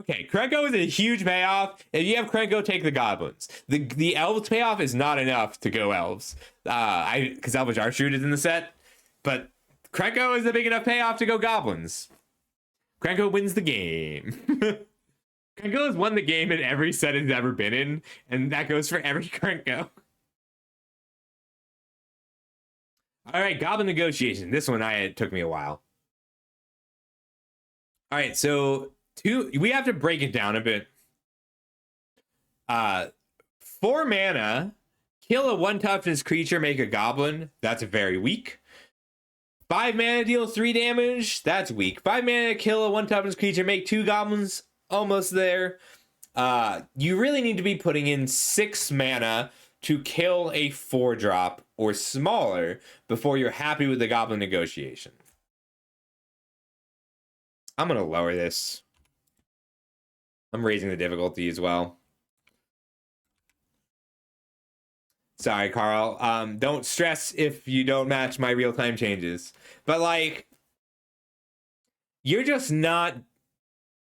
S1: Okay, Krenko is a huge payoff. If you have Krenko, take the goblins. The elves payoff is not enough to go elves. Because Elvish Archroot is in the set, but Krenko is a big enough payoff to go goblins. Krenko wins the game. Krenko has won the game in every set it's ever been in, and that goes for every Krenko. All right, Goblin Negotiation. This one it took me a while. All right, so we have to break it down a bit. 4 mana, kill a 1 toughness creature, make a goblin. That's very weak. 5 mana deals 3 damage. That's weak. 5 mana kill a 1 toughness creature, make 2 goblins. Almost there. You really need to be putting in 6 mana to kill a 4-drop or smaller before you're happy with the goblin negotiation. I'm going to lower this. I'm raising the difficulty as well. Sorry, Carl. Don't stress if you don't match my real-time changes. But, like, you're just not...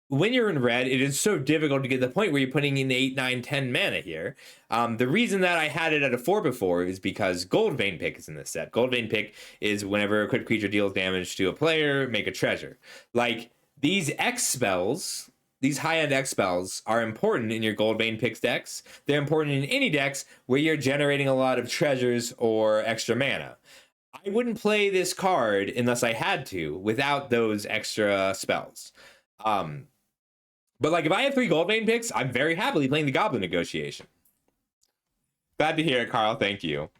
S1: When you're in red, it is so difficult to get to the point where you're putting in 8, 9, 10 mana here. The reason that I had it at a 4 before is because Gold Vein Pick is in this set. Gold Vein Pick is whenever a equipped creature deals damage to a player, make a treasure. Like, these X spells... These high-end X spells are important in your Gold Vein Picks decks. They're important in any decks where you're generating a lot of treasures or extra mana. I wouldn't play this card unless I had to without those extra spells. But like if I have 3 Gold Vein Picks, I'm very happily playing the Goblin Negotiation. Glad to hear it, Carl. Thank you.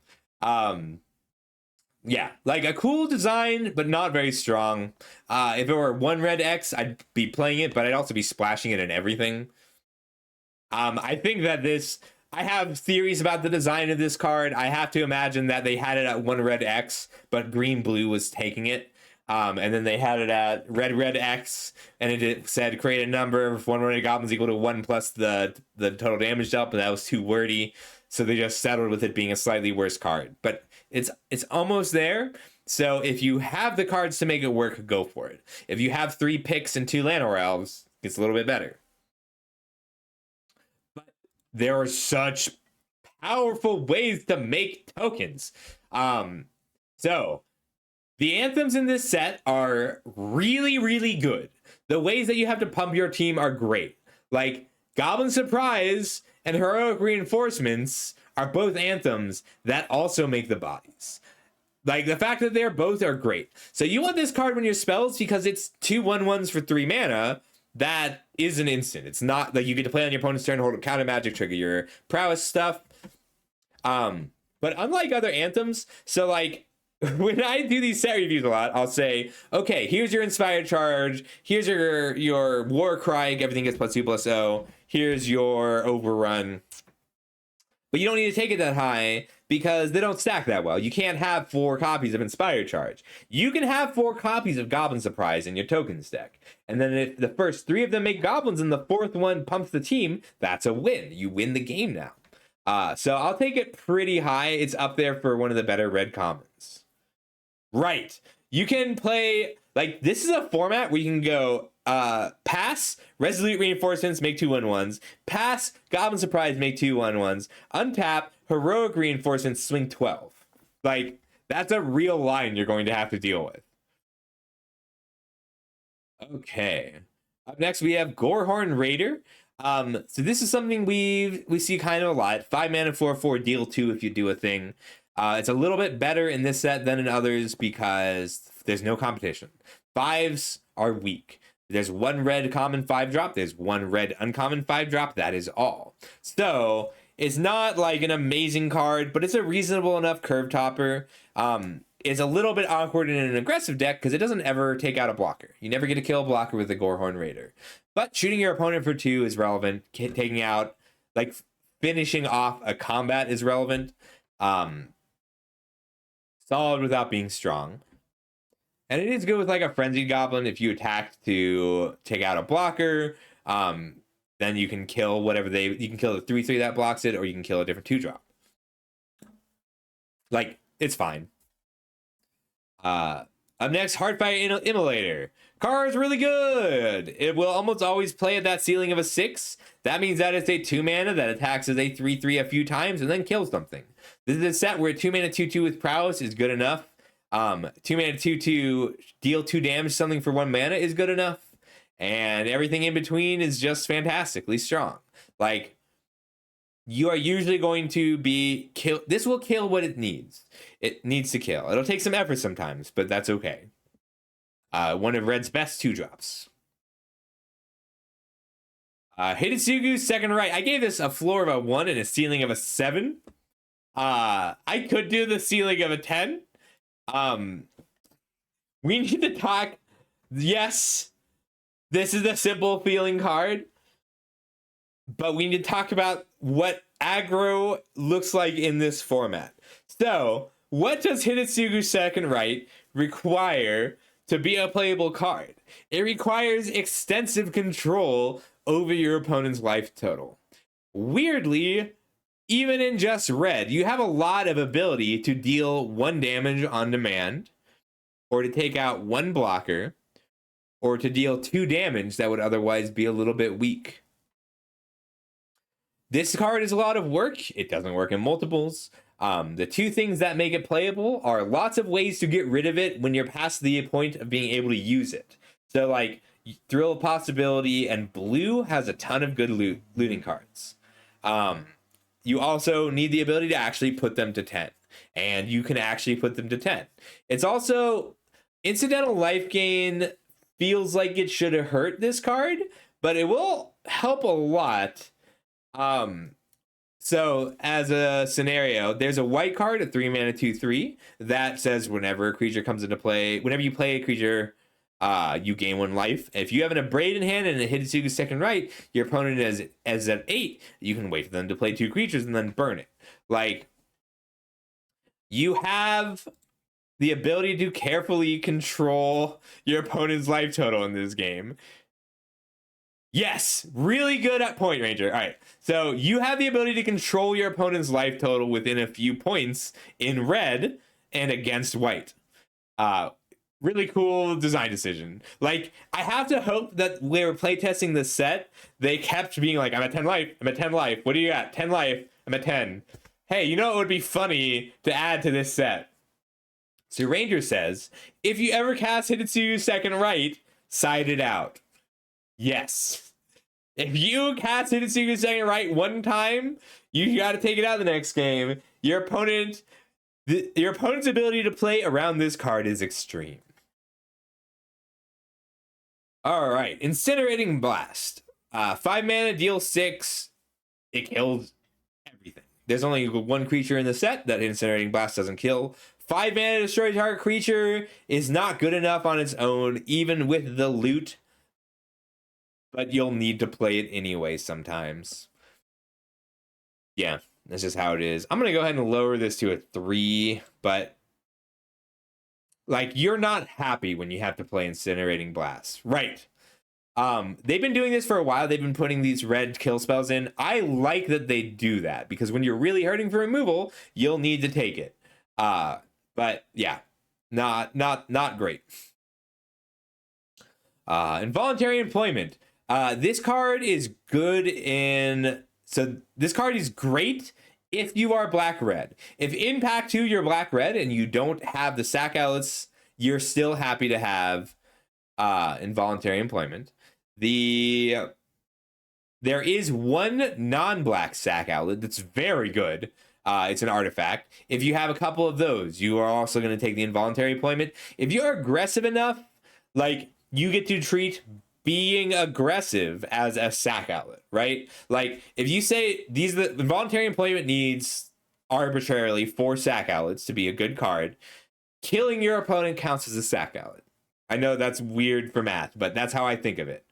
S1: Yeah, like a cool design, but not very strong. If it were 1 red X, I'd be playing it, but I'd also be splashing it in everything. I think that this... I have theories about the design of this card. I have to imagine that they had it at 1 red X, but green-blue was taking it. And then they had it at red X, and it said create a number of 1 red goblins equal to 1 plus the total damage dealt, and that was too wordy. So they just settled with it being a slightly worse card. But it's almost there. So if you have the cards to make it work, go for it. If you have 3 picks and 2 Llanowar Elves, it's a little bit better. But there are such powerful ways to make tokens. So the anthems in this set are really, really good. The ways that you have to pump your team are great. Like Goblin Surprise and Heroic Reinforcements are both anthems that also make the bodies. Like, the fact that they're both are great. So you want this card when your spells because it's 2 1/1s for 3 mana. That is an instant. It's not like you get to play on your opponent's turn, hold a counter magic, trigger your prowess stuff. But unlike other anthems, so like when I do these set reviews a lot, I'll say, okay, here's your Inspired Charge, here's your War Cry, everything gets +2/+0, here's your Overrun. But you don't need to take it that high because they don't stack that well. You can't have 4 copies of Inspired Charge. You can have 4 copies of Goblin Surprise in your tokens deck. And then if the first 3 of them make goblins and the 4th one pumps the team, that's a win. You win the game now. So I'll take it pretty high. It's up there for one of the better red commons. Right. You can play, like, this is a format where you can go pass Resolute Reinforcements, make 2 1/1s, pass Goblin Surprise, make 2 1/1s, untap Heroic Reinforcements, swing 12. Like, that's a real line you're going to have to deal with. Okay. Up next we have Gorehorn Raider. So this is something we see kind of a lot. 5 mana 4/4, deal 2 if you do a thing. It's a little bit better in this set than in others because there's no competition. 5s are weak. There's 1 red common 5-drop. There's 1 red uncommon 5-drop. That is all. So it's not like an amazing card, but it's a reasonable enough curve topper. It's a little bit awkward in an aggressive deck because it doesn't ever take out a blocker. You never get to kill a blocker with the Gorehorn Raider. But shooting your opponent for 2 is relevant. Taking out, like, finishing off a combat is relevant. Solid without being strong. And it is good with like a Frenzied Goblin if you attack to take out a blocker. Then you can kill whatever you can kill the 3/3 that blocks it, or you can kill a different 2-drop. Like, it's fine. Up next, Heartfire Immolator. Card's really good. It will almost always play at that ceiling of a 6. That means that it's a 2 mana that attacks as a 3/3 a few times and then kills something. This is a set where 2 mana 2/2 with prowess is good enough. 2 mana 2/2 deal 2 damage something for 1 mana is good enough. And everything in between is just fantastically strong. Like, you are usually going to be kill. This will kill what it needs. It needs to kill. It'll take some effort sometimes, but that's okay. One of Red's best 2-drops. Hidetsugu's Second Right. I gave this a floor of a 1 and a ceiling of a 7. I could do the ceiling of a 10. we need to talk. Yes, this is a simple feeling card, but we need to talk about what aggro looks like in this format. So, what does Hitotsugu Second Right require to be a playable card? It requires extensive control over your opponent's life total. Weirdly, even in just red, you have a lot of ability to deal 1 damage on demand, or to take out 1 blocker, or to deal 2 damage that would otherwise be a little bit weak. This card is a lot of work. It doesn't work in multiples. The 2 things that make it playable are lots of ways to get rid of it when you're past the point of being able to use it. So like Thrill of Possibility and blue has a ton of good looting cards. You also need the ability to actually put them to 10, and you can actually put them to 10. It's also incidental life gain feels like it should have hurt this card, but it will help a lot. So as a scenario, there's a white card, a 3 mana 2/3 that says whenever a creature comes into play, whenever you play a creature, you gain 1 life. If you have an Abrade in hand and a Hitotsugu Second Right, your opponent is at 8. You can wait for them to play 2 creatures and then burn it. Like, you have the ability to carefully control your opponent's life total in this game. Yes, really good at Point Ranger. All right, so you have the ability to control your opponent's life total within a few points in red and against white. Really cool design decision. Like, I have to hope that when we were playtesting this set, they kept being like, I'm at 10 life, I'm at 10 life. What are you at? 10 life, I'm at 10. Hey, you know what would be funny to add to this set? So Ranger says, if you ever cast Hitotsugu Second Right, side it out. Yes. If you cast Hitotsugu Second Right 1 time, you got to take it out the next game. Your opponent's ability to play around this card is extreme. All right, Incinerating Blast. 5 mana, deal 6. It kills everything. There's only 1 creature in the set that Incinerating Blast doesn't kill. 5 mana, destroy target creature is not good enough on its own, even with the loot. But you'll need to play it anyway sometimes. Yeah, that's just how it is. I'm going to go ahead and lower this to a 3, but like, you're not happy when you have to play Incinerating Blast. Right. They've been doing this for a while. They've been putting these red kill spells in. I like that they do that, because when you're really hurting for removal, you'll need to take it. But yeah, not great. Involuntary Employment. This card is good so this card is great if you are black-red. If impact 2 you're black-red and you don't have the sack outlets, you're still happy to have Involuntary Employment. There is 1 non-black sack outlet that's very good. It's an artifact. If you have a couple of those, you are also going to take the Involuntary Employment. If you're aggressive enough, like, you get to treat being aggressive as a sack outlet, right? Like, if you say the Involuntary Employment needs arbitrarily 4 sack outlets to be a good card, killing your opponent counts as a sack outlet. I know that's weird for math, but that's how I think of it.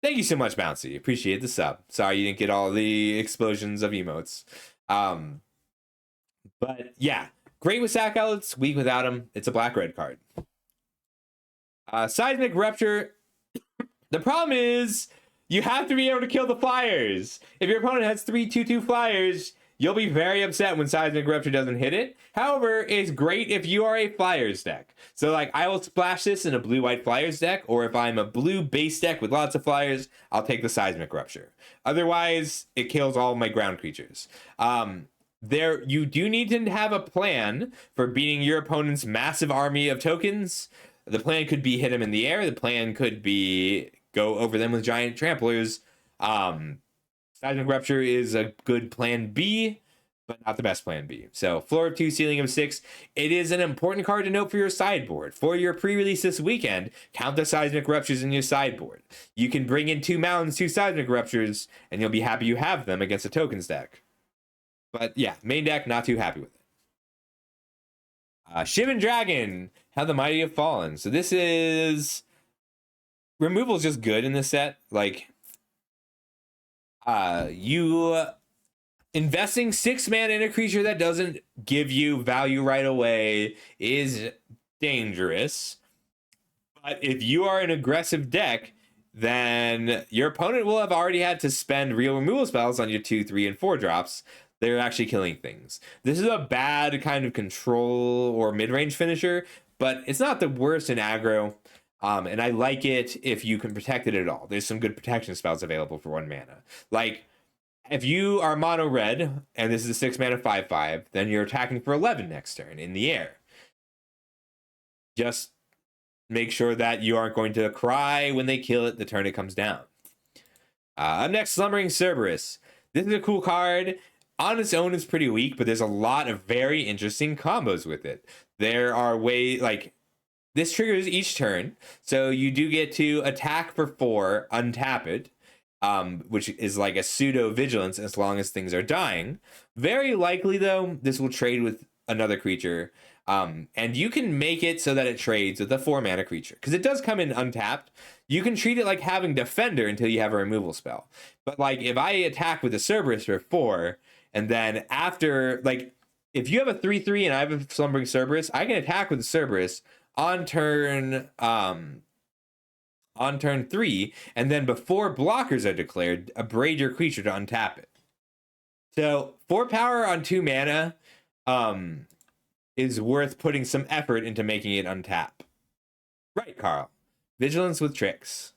S1: Thank you so much, Bouncy. Appreciate the sub. Sorry you didn't get all the explosions of emotes. But yeah, great with sack outlets, weak without them. It's a black-red card. Seismic Rupture. The problem is you have to be able to kill the flyers. If your opponent has 3 2/2 flyers, you'll be very upset when Seismic Rupture doesn't hit it. However, it's great if you are a flyers deck. So like, I will splash this in a blue-white flyers deck, or if I'm a blue base deck with lots of flyers, I'll take the Seismic Rupture. Otherwise, it kills all my ground creatures. You do need to have a plan for beating your opponent's massive army of tokens. The plan could be hit them in the air. The plan could be go over them with giant tramplers. Seismic Rupture is a good plan B, but not the best plan B. So floor of 2, ceiling of 6. It is an important card to note for your sideboard. For your pre-release this weekend, count the Seismic Ruptures in your sideboard. You can bring in 2 mountains, 2 Seismic Ruptures, and you'll be happy you have them against a tokens deck. But yeah, main deck, not too happy with it. Shivan Dragon, How the Mighty Have Fallen. So this is removal is just good in this set. Like, you investing 6 mana in a creature that doesn't give you value right away is dangerous. But if you are an aggressive deck, then your opponent will have already had to spend real removal spells on your 2, 3, and 4 drops. They're actually killing things. This is a bad kind of control or mid-range finisher, but it's not the worst in aggro. And I like it if you can protect it at all. There's some good protection spells available for 1 mana. Like, if you are mono red, and this is a 6 mana 5/5, then you're attacking for 11 next turn in the air. Just make sure that you aren't going to cry when they kill it the turn it comes down. Up next, Slumbering Cerberus. This is a cool card. On its own, it's pretty weak, but there's a lot of very interesting combos with it. There are ways, like, this triggers each turn, so you do get to attack for 4, untap it, which is like a pseudo vigilance as long as things are dying. Very likely, though, this will trade with another creature. And you can make it so that it trades with a 4 mana creature, because it does come in untapped. You can treat it like having Defender until you have a removal spell. But like, if I attack with a Cerberus for 4, and then after, like, if you have a 3/3 and I have a Slumbering Cerberus, I can attack with the Cerberus on turn 3, and then before blockers are declared, abrade your creature to untap it. So 4 power on 2 mana is worth putting some effort into making it untap. Right, Carl. Vigilance with tricks.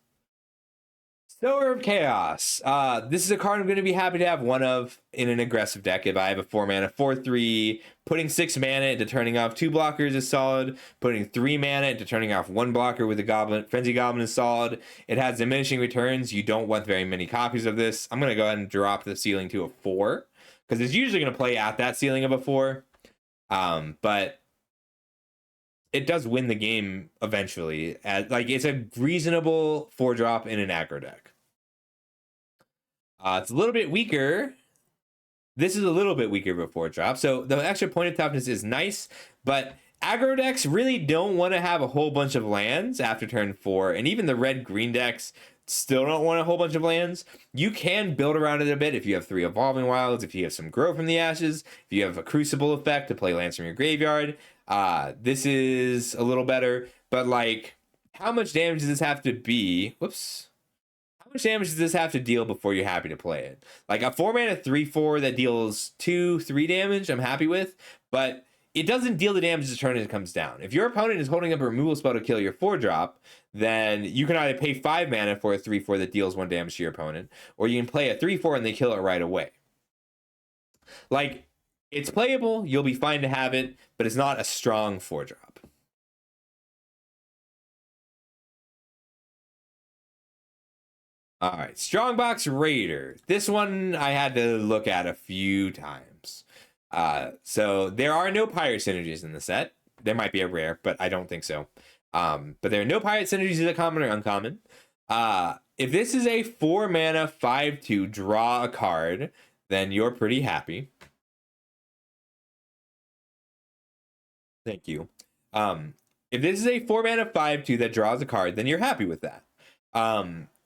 S1: Sower of Chaos. This is a card I'm going to be happy to have one of in an aggressive deck. If I have a 4 mana 4/3, putting 6 mana into turning off 2 blockers is solid. Putting 3 mana into turning off 1 blocker with a Frenzy Goblin is solid. It has diminishing returns. You don't want very many copies of this. I'm going to go ahead and drop the ceiling to a 4, because it's usually going to play at that ceiling of a 4. But it does win the game eventually. Like, it's a reasonable 4-drop in an aggro deck. It's a little bit weaker. This is a little bit weaker of a 4-drop. So the extra point of toughness is nice, but aggro decks really don't want to have a whole bunch of lands after turn 4. And even the red-green decks still don't want a whole bunch of lands. You can build around it a bit if you have 3 Evolving Wilds, if you have some Grow from the Ashes, if you have a Crucible effect to play lands from your graveyard. This is a little better, but like, how much damage does this have to be? Whoops. How much damage does this have to deal before you're happy to play it? Like a 4 mana 3/4 that deals 2-3 damage, I'm happy with, but it doesn't deal the damage the turn it comes down. If your opponent is holding up a removal spell to kill your 4-drop, then you can either pay 5 mana for a 3/4 that deals 1 damage to your opponent, or you can play a 3/4 and they kill it right away. Like, it's playable, you'll be fine to have it, but it's not a strong 4-drop. All right, Strongbox Raider. This one I had to look at a few times. So there are no pirate synergies in the set. There might be a rare, but I don't think so. But there are no pirate synergies either common or uncommon. If this is a 4 mana 5/2 draw a card, then you're pretty happy. Thank you. If this is a 4 mana 5/2 that draws a card, then you're happy with that.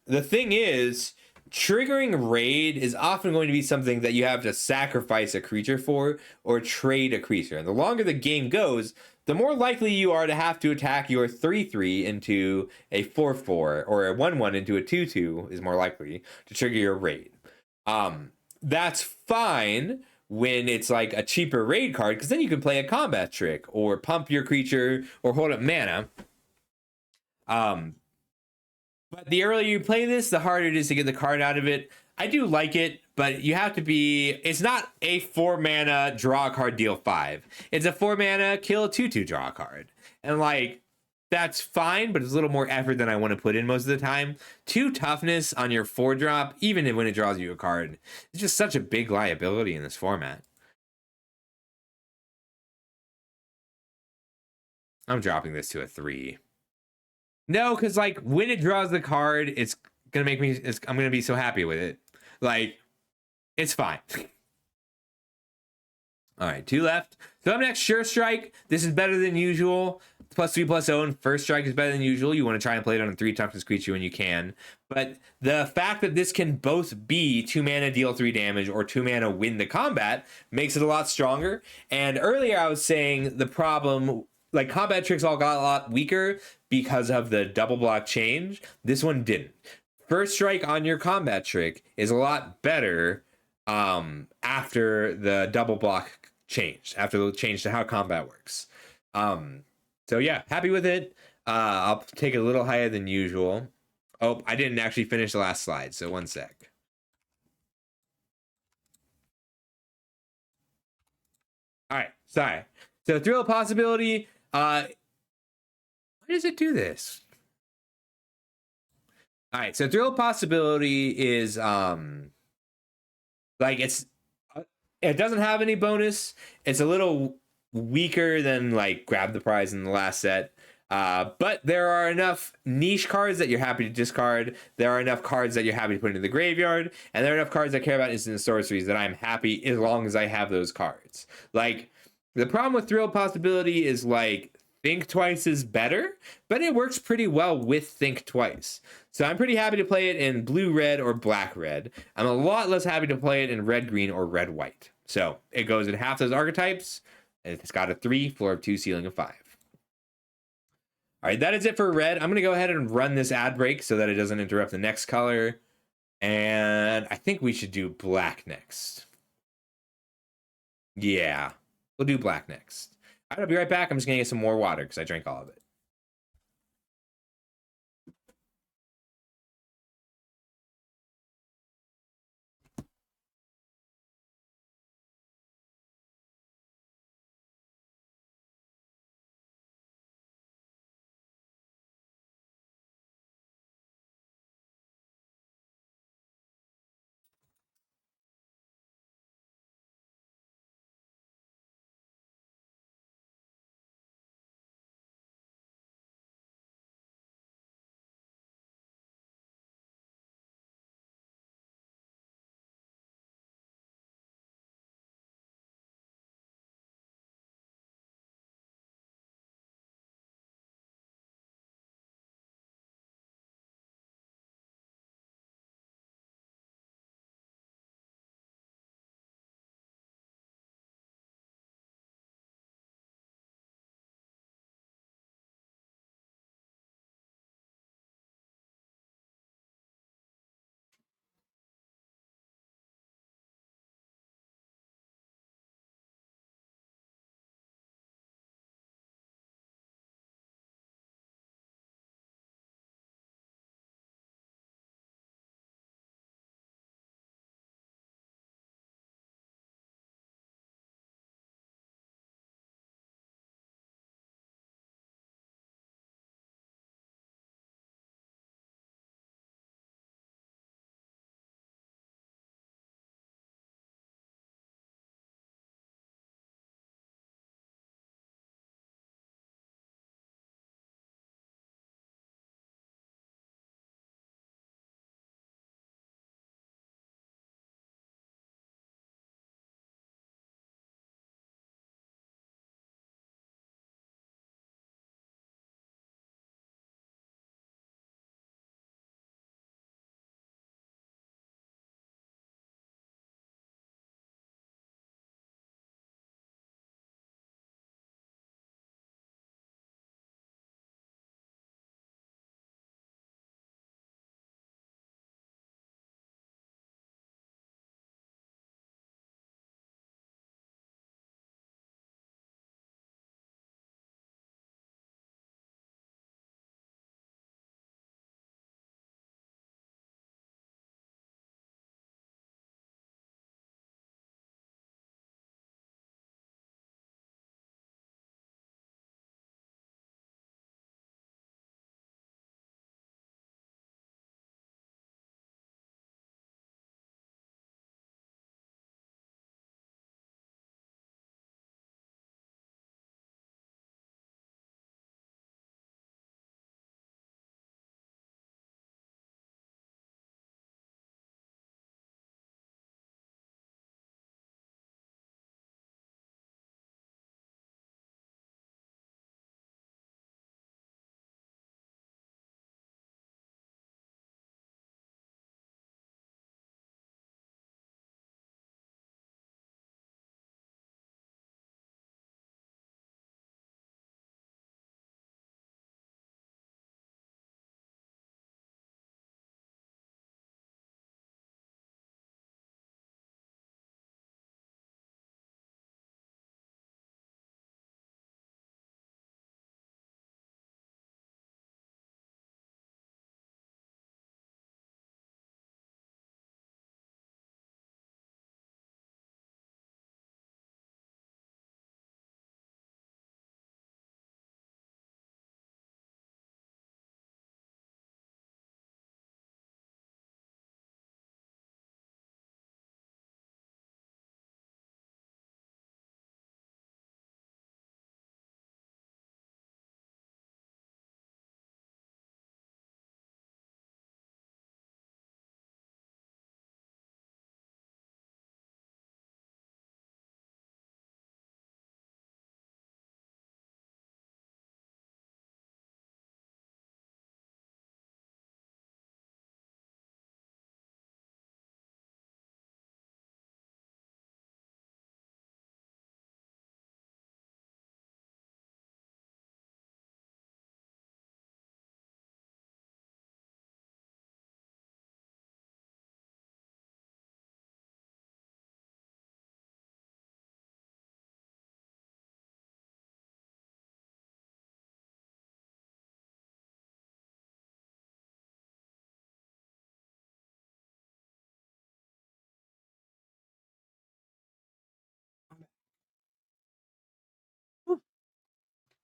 S1: The thing is, triggering raid is often going to be something that you have to sacrifice a creature for or trade a creature. And the longer the game goes, the more likely you are to have to attack your 3/3 into a 4/4, or a 1/1 into a 2/2 is more likely to trigger your raid. That's fine when it's like a cheaper raid card, because then you can play a combat trick or pump your creature or hold up mana. But the earlier you play this, the harder it is to get the card out of it. I do like it, but you have to be... It's not a 4 mana draw a card, deal 5. It's a 4 mana kill a 2/2 draw a card. And like, that's fine, but it's a little more effort than I want to put in most of the time. 2 toughness on your 4-drop, even when it draws you a card, it's just such a big liability in this format. I'm dropping this to a 3. No, because like, when it draws the card, it's gonna make me... I'm gonna be so happy with it. Like, it's fine. All right, 2 left. So up next, Sure Strike. This is better than usual. +3/+0, and First Strike is better than usual. You want to try and play it on a 3 toughness creature when you can. But the fact that this can both be 2 mana deal 3 damage or 2 mana win the combat makes it a lot stronger. And earlier I was saying the problem, like combat tricks all got a lot weaker because of the double block change. This one didn't. First Strike on your combat trick is a lot better after the double block changed, after the change to how combat works. So yeah, happy with it. I'll take it a little higher than usual. Oh, I didn't actually finish the last slide, so one sec. All right, sorry. So Thrill of Possibility, why does it do this? All right, so Thrill of Possibility is like it doesn't have any bonus. It's a little weaker than like Grab the Prize in the last set. But there are enough niche cards that you're happy to discard. There are enough cards that you're happy to put into the graveyard. And there are enough cards that care about instant sorceries that I'm happy as long as I have those cards. Like, the problem with Thrill Possibility is like, Think Twice is better, but it works pretty well with Think Twice. So I'm pretty happy to play it in blue-red or black-red. I'm a lot less happy to play it in red-green or red-white. So it goes in half those archetypes. And it's got a 3, floor of 2, ceiling of 5. All right, that is it for red. I'm going to go ahead and run this ad break so that it doesn't interrupt the next color. And I think we should do black next. Yeah, we'll do black next. All right, I'll be right back. I'm just going to get some more water because I drank all of it.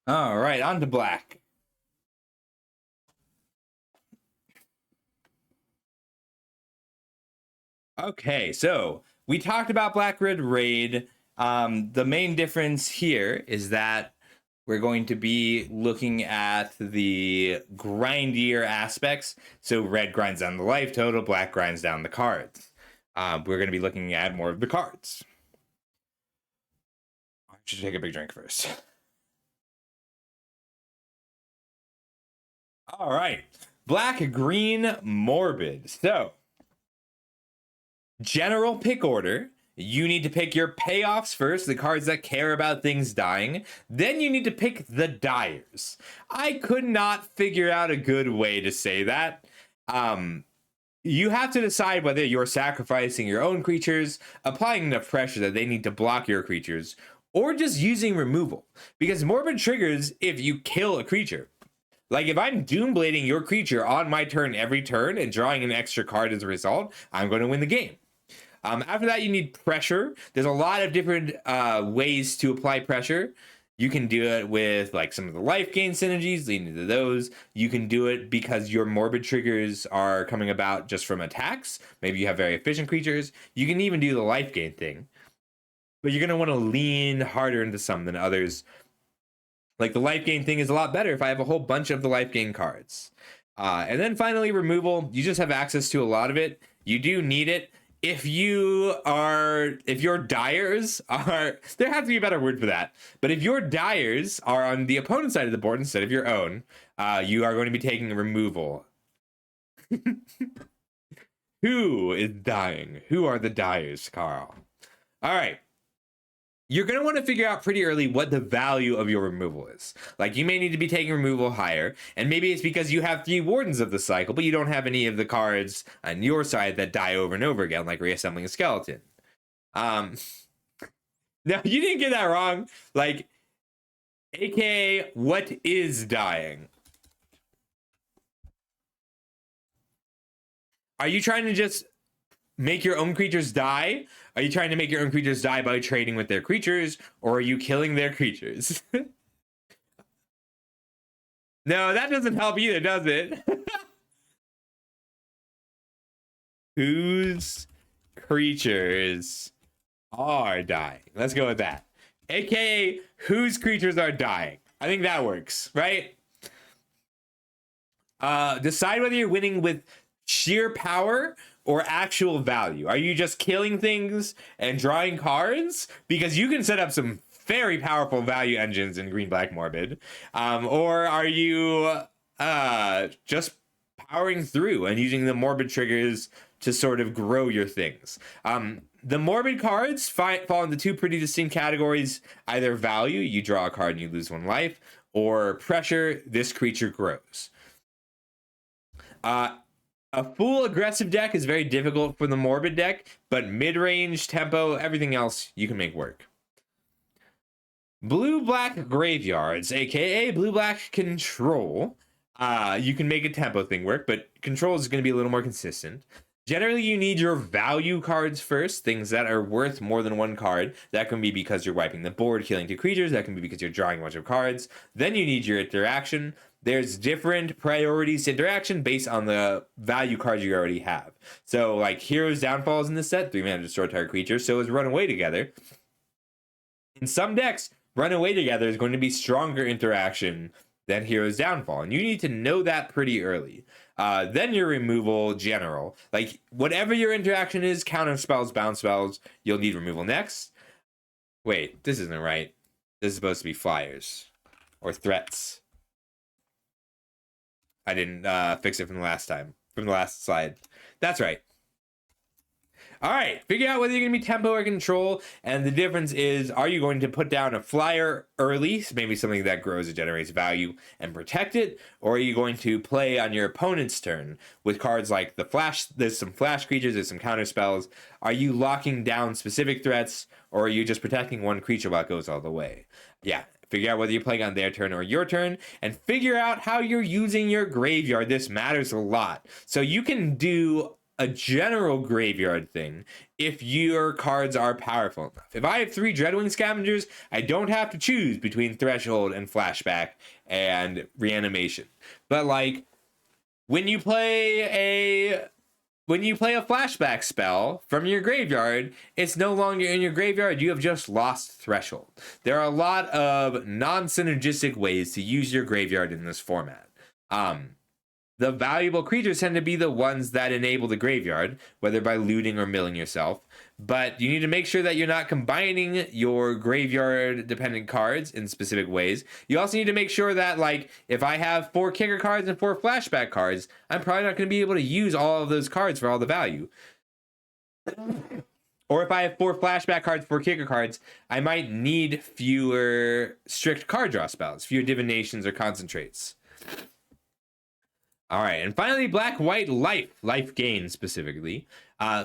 S1: All right, on to black. Okay, so we talked about Black Red Raid. The main difference here is that we're going to be looking at the grindier aspects. So red grinds down the life total, black grinds down the cards. We're going to be looking at more of the cards. I should take a big drink first. All right, black, green, morbid. So general pick order. You need to pick your payoffs first, the cards that care about things dying. Then you need to pick the dyers. I could not figure out a good way to say that. You have to decide whether you're sacrificing your own creatures, applying enough pressure that they need to block your creatures, or just using removal. Because morbid triggers if you kill a creature. Like if I'm doomblading your creature on my turn every turn and drawing an extra card as a result, I'm going to win the game. After that, you need pressure. There's a lot of different ways to apply pressure. You can do it with like some of the life gain synergies, leading to those. You can do it because your morbid triggers are coming about just from attacks. Maybe you have very efficient creatures. You can even do the life gain thing. But you're going to want to lean harder into some than others. Like the life gain thing is a lot better if I have a whole bunch of the life gain cards. And then finally, removal. You just have access to a lot of it. You do need it. If your dyers are, there has to be a better word for that, but if your dyers are on the opponent's side of the board instead of your own, you are going to be taking removal. Who is dying? Who are the dyers, Carl? All right. You're going to want to figure out pretty early what the value of your removal is. Like, you may need to be taking removal higher, and maybe it's because you have 3 Wardens of the Cycle, but you don't have any of the cards on your side that die over and over again, like Reassembling a Skeleton. No, you didn't get that wrong. Like, aka, what is dying? Are you trying to just make your own creatures die? Are you trying to make your own creatures die by trading with their creatures, or are you killing their creatures? No, that doesn't help either, does it? Whose creatures are dying? Let's go with that. AKA, whose creatures are dying? I think that works, right? Decide whether you're winning with sheer power or actual value. Are you just killing things and drawing cards? Because you can set up some very powerful value engines in Green Black Morbid. Or are you just powering through and using the morbid triggers to sort of grow your things? The morbid cards fall into 2 pretty distinct categories. Either value, you draw a card and you lose 1 life, or pressure, this creature grows. A full aggressive deck is very difficult for the morbid deck, but mid-range, tempo, everything else you can make work. Blue-black graveyards, aka blue-black control. You can make a tempo thing work, but control is going to be a little more consistent. Generally, you need your value cards first, things that are worth more than 1 card. That can be because you're wiping the board, killing 2 creatures. That can be because you're drawing a bunch of cards. Then you need your interaction. There's different priorities to interaction based on the value cards you already have. So, like, Hero's Downfall is in this set, 3 mana to destroy target creature, so is Runaway Together. In some decks, Runaway Together is going to be stronger interaction than Hero's Downfall, and you need to know that pretty early. Then your removal general. Like, whatever your interaction is, counter spells, bounce spells, you'll need removal next. Wait, this isn't right. This is supposed to be flyers. Or threats. I didn't fix it from the last slide. That's right. All right, figure out whether you're going to be tempo or control, and the difference is, are you going to put down a flyer early, maybe something that grows and generates value, and protect it, or are you going to play on your opponent's turn with cards like the flash, there's some flash creatures, there's some counter spells. Are you locking down specific threats, or are you just protecting 1 creature while it goes all the way? Yeah, figure out whether you're playing on their turn or your turn, and figure out how you're using your graveyard. This matters a lot. So you can do a general graveyard thing if your cards are powerful enough. If I have 3 Dreadwing Scavengers, I don't have to choose between Threshold and Flashback and Reanimation. But like when you play a flashback spell from your graveyard, it's no longer in your graveyard. You have just lost Threshold. There are a lot of non-synergistic ways to use your graveyard in this format. The valuable creatures tend to be the ones that enable the graveyard, whether by looting or milling yourself. But you need to make sure that you're not combining your graveyard-dependent cards in specific ways. You also need to make sure that, like, if I have 4 kicker cards and 4 flashback cards, I'm probably not going to be able to use all of those cards for all the value. Or if I have 4 flashback cards, 4 kicker cards, I might need fewer strict card draw spells, fewer divinations or concentrates. All right, and finally, black-white life gain specifically.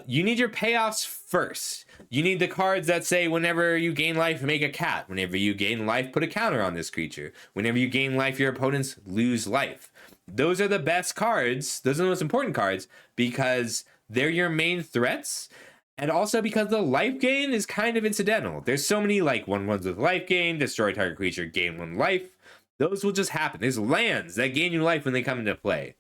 S1: You need your payoffs first. You need the cards that say whenever you gain life, make a cat. Whenever you gain life, put a counter on this creature. Whenever you gain life, your opponents lose life. Those are the best cards. Those are the most important cards because they're your main threats. And also because the life gain is kind of incidental. There's so many like 1/1s with life gain, destroy target creature, gain 1 life. Those will just happen. There's lands that gain you life when they come into play.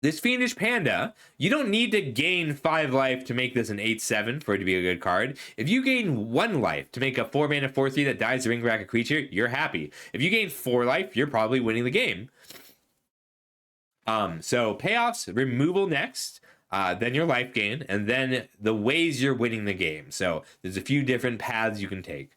S1: This Fiendish Panda, you don't need to gain 5 life to make this an 8/7 for it to be a good card. If you gain 1 life to make a 4-mana 4/3 that dies to ring back a creature, you're happy. If you gain 4 life, you're probably winning the game. So payoffs, removal next, then your life gain, and then the ways you're winning the game. So there's a few different paths you can take.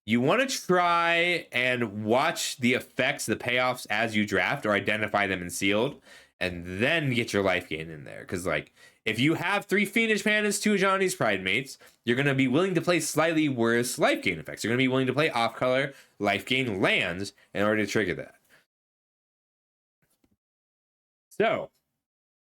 S1: You want to try and watch the effects, the payoffs as you draft or identify them in sealed, and then get your life gain in there. Because, like, if you have 3 Fiendish Pandas, 2 Ajani's Pridemates, you're going to be willing to play slightly worse life gain effects. You're going to be willing to play off-color life gain lands in order to trigger that. So,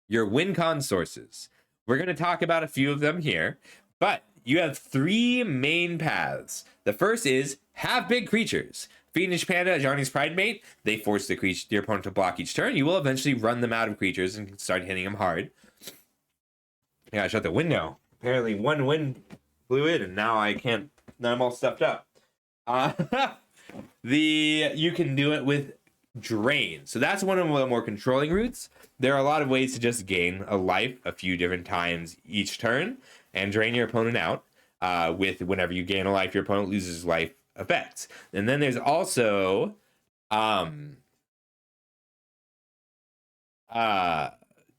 S1: your win-con sources. We're going to talk about a few of them here, but you have 3 main paths. The first is have big creatures. Fiendish Panda, Ajani's Pridemate, they force your opponent to block each turn. You will eventually run them out of creatures and start hitting them hard. I gotta shut the window. Apparently 1 wind blew in and now I'm all stuffed up. You can do it with drain. So that's one of the more controlling routes. There are a lot of ways to just gain a life a few different times each turn and drain your opponent out. With whenever you gain a life, your opponent loses life effects. And then there's also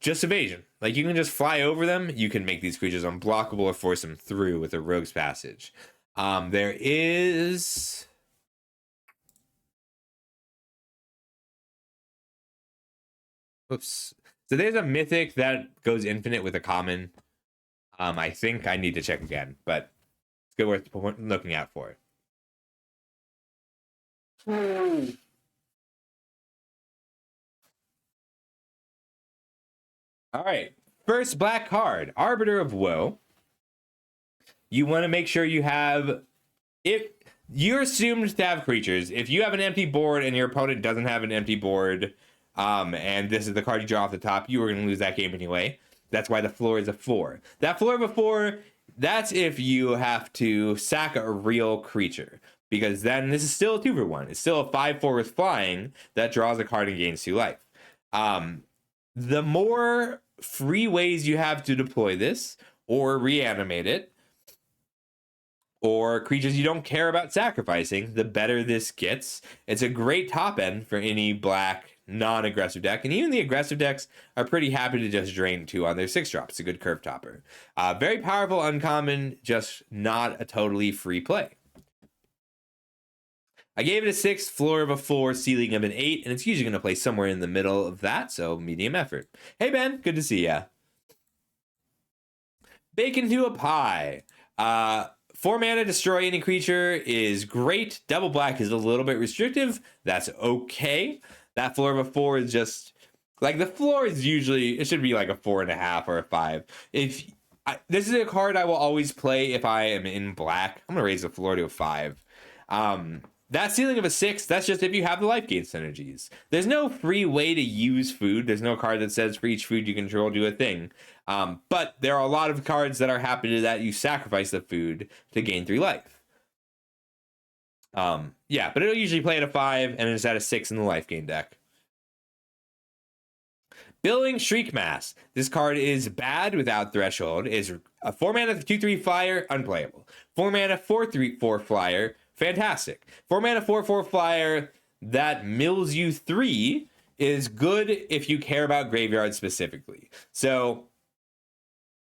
S1: just evasion. Like, you can just fly over them. You can make these creatures unblockable or force them through with a Rogue's Passage. There is... Oops. So there's a mythic that goes infinite with a common. I think I need to check again, but it's good worth looking out for it. All right. First black card, Arbiter of Woe. You want to make sure you have... If you're assumed to have creatures, if you have an empty board and your opponent doesn't have an empty board, and this is the card you draw off the top, you are going to lose that game anyway. That's why the floor is a 4. That floor of a 4, that's if you have to sack a real creature. Because then this is still a 2-for-1. It's still a 5/4 with flying that draws a card and gains 2 life. The more free ways you have to deploy this, or reanimate it, or creatures you don't care about sacrificing, the better this gets. It's a great top end for any black non-aggressive deck, and even the aggressive decks are pretty happy to just drain 2 on their 6-drop. It's a good curve topper. Very powerful, uncommon, just not a totally free play. I gave it a 6, floor of a 4, ceiling of an 8, and it's usually going to play somewhere in the middle of that, so medium effort. Hey Ben, good to see ya. Bacon to a Pie. 4 mana, destroy any creature is great. Double black is a little bit restrictive. That's okay. That floor of a 4 is just... Like, the floor is usually... It should be like a 4.5 or a 5. This is a card I will always play if I am in black. I'm going to raise the floor to a 5. that ceiling of a 6, that's just if you have the life gain synergies. There's no free way to use food. There's no card that says for each food you control, do a thing. But there are a lot of cards that are happy to that you sacrifice the food to gain 3 life. Yeah, but it'll usually play at a 5 and it's at a 6 in the life gain deck. Billowing Shriek Mass. This card is bad without Threshold. Is a 4 mana 2/3 flyer, unplayable. 4 mana 4/4 flyer, fantastic. 4 mana 4/4 flyer that mills you 3 is good if you care about graveyard specifically. So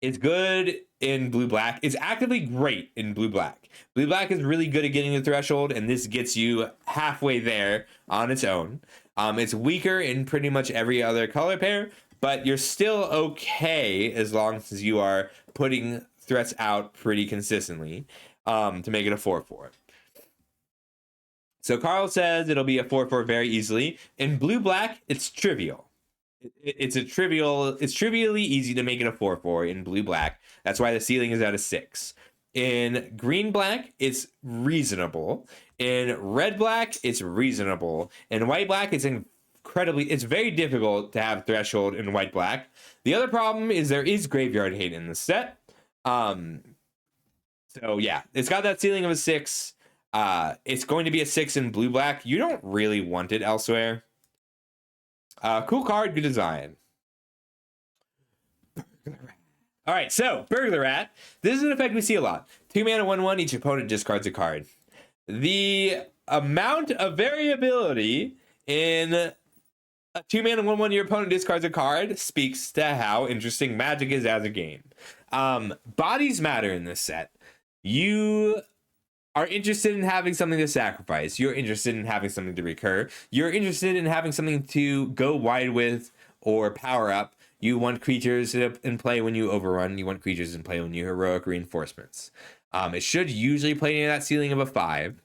S1: it's good in blue-black. It's actively great in blue-black. Blue-black is really good at getting the threshold, and this gets you halfway there on its own. It's weaker in pretty much every other color pair, but you're still okay as long as you are putting threats out pretty consistently to make it a 4/4. So Carl says it'll be a 4/4 very easily. In blue-black, it's trivial. It's trivially easy to make it a 4/4 in blue-black. That's why the ceiling is at a 6. In green-black, it's reasonable. In red-black, it's reasonable. In white-black, it's very difficult to have threshold in white-black. The other problem is there is graveyard hate in the set. So yeah, it's got that ceiling of a 6. It's going to be a 6 in blue-black. You don't really want it elsewhere. Cool card, good design. All right, so Burglar Rat. This is an effect we see a lot. 2 mana 1/1, each opponent discards a card. The amount of variability in a 2 mana 1/1, your opponent discards a card speaks to how interesting Magic is as a game. Bodies matter in this set. You are interested in having something to sacrifice. You're interested in having something to recur. You're interested in having something to go wide with or power up. You want creatures in play when you overrun. You want creatures in play when you heroic reinforcements. It should usually play near that ceiling of a 5.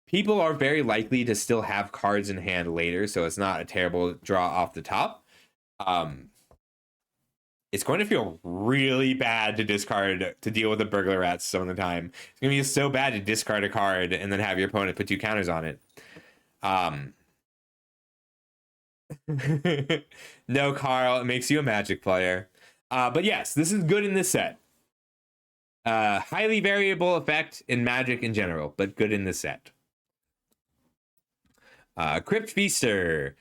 S1: People are very likely to still have cards in hand later, so it's not a terrible draw off the top. It's going to feel really bad to deal with the Burglar Rats some of the time. It's going to be so bad to discard a card and then have your opponent put 2 counters on it. No, Carl, it makes you a Magic player. But yes, this is good in this set. Highly variable effect in Magic in general, but good in this set. Crypt Feaster.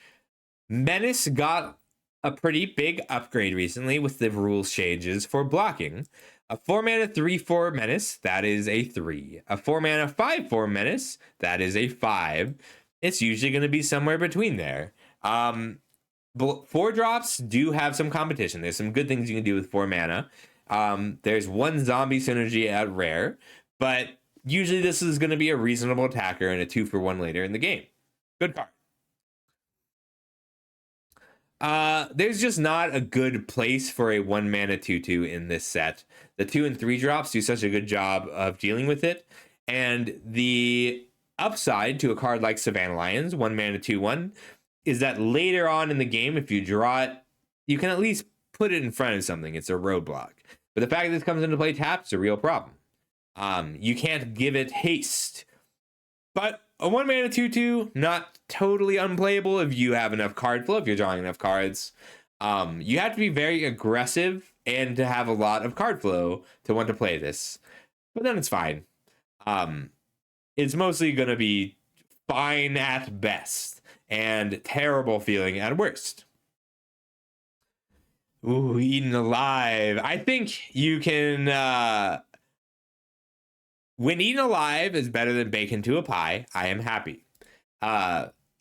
S1: Menace got a pretty big upgrade recently with the rules changes for blocking. A 4 mana 3/4 Menace, that is a 3. A 4 mana 5/4 Menace, that is a 5. It's usually going to be somewhere between there. 4 drops do have some competition. There's some good things you can do with 4 mana. There's 1 zombie synergy at rare, but usually this is going to be a reasonable attacker and a 2-for-1 later in the game. Good card. There's just not a good place for a 1 mana 2/2 in this set. The 2 and 3 drops do such a good job of dealing with it. And the upside to a card like Savannah Lions, 1 mana 2/1, is that later on in the game, if you draw it, you can at least put it in front of something. It's a roadblock. But the fact that this comes into play tapped is a real problem. You can't give it haste. But a 1 mana 2/2, not totally unplayable if you have enough card flow, if you're drawing enough cards. You have to be very aggressive and to have a lot of card flow to want to play this. But then it's fine. It's mostly going to be fine at best and terrible feeling at worst. Ooh, Eaten Alive. I think you can... when Eaten Alive is better than bacon to a pie, I am happy.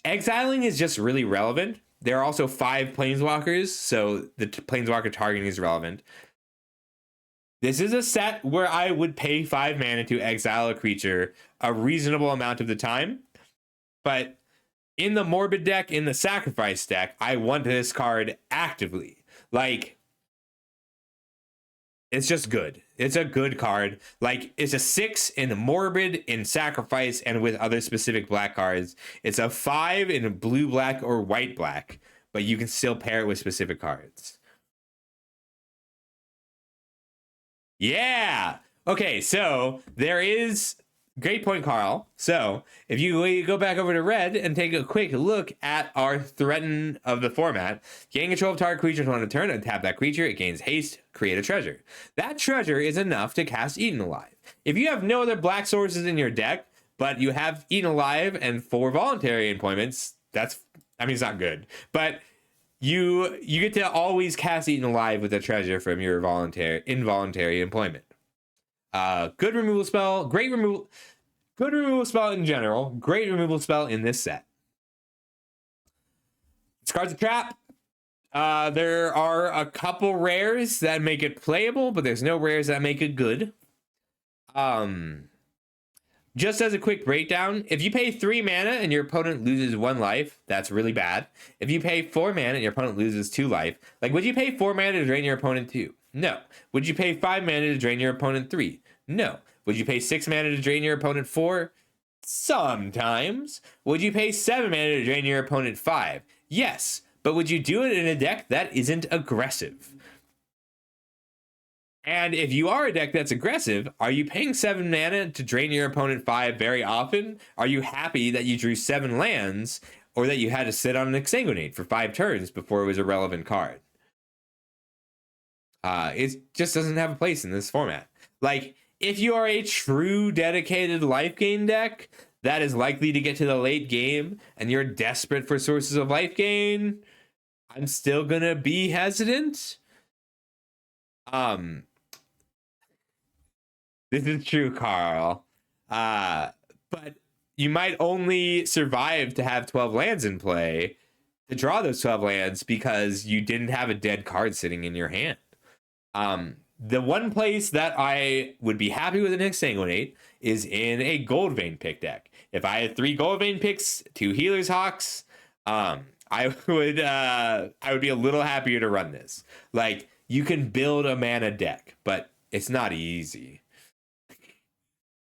S1: Exiling is just really relevant. There are also 5 planeswalkers, so the planeswalker targeting is relevant. This is a set where I would pay 5 mana to exile a creature a reasonable amount of the time. But in the Morbid deck, in the Sacrifice deck, I want this card actively. Like, it's just good. It's a good card. Like, it's a 6 in Morbid, in Sacrifice, and with other specific black cards. It's a 5 in blue, black, or white, black. But you can still pair it with specific cards. Yeah! Okay, so there is Great point, Carl. So if you go back over to red and take a quick look at our threaten of the format, gain control of target creatures on a turn and tap that creature. It gains haste, create a treasure. That treasure is enough to cast Eaten Alive. If you have no other black sources in your deck, but you have Eaten Alive and 4 voluntary employments, it's not good. But you get to always cast Eaten Alive with a treasure from your involuntary employment. Good removal spell, good removal spell in general, great removal spell in this set. This card's a trap. There are a couple rares that make it playable, but there's no rares that make it good. Just as a quick breakdown, if you pay 3 mana and your opponent loses 1 life, that's really bad. If you pay 4 mana and your opponent loses 2 life, like would you pay 4 mana to drain your opponent 2? No. Would you pay 5 mana to drain your opponent 3? No. Would you pay 6 mana to drain your opponent 4? Sometimes. Would you pay 7 mana to drain your opponent 5? Yes. But would you do it in a deck that isn't aggressive? And if you are a deck that's aggressive, are you paying 7 mana to drain your opponent 5 very often? Are you happy that you drew 7 lands, or that you had to sit on an Exsanguinate for 5 turns before it was a relevant card? It just doesn't have a place in this format. Like, if you are a true dedicated life gain deck that is likely to get to the late game and you're desperate for sources of life gain, I'm still gonna be hesitant. This is true, Carl. But you might only survive to have 12 lands in play to draw those 12 lands because you didn't have a dead card sitting in your hand. The one place that I would be happy with an Exsanguinate is in a Goldvein pick deck. If I had 3 Goldvein picks, 2 Healer's Hawks, I would be a little happier to run this. Like, you can build a mana deck, but it's not easy.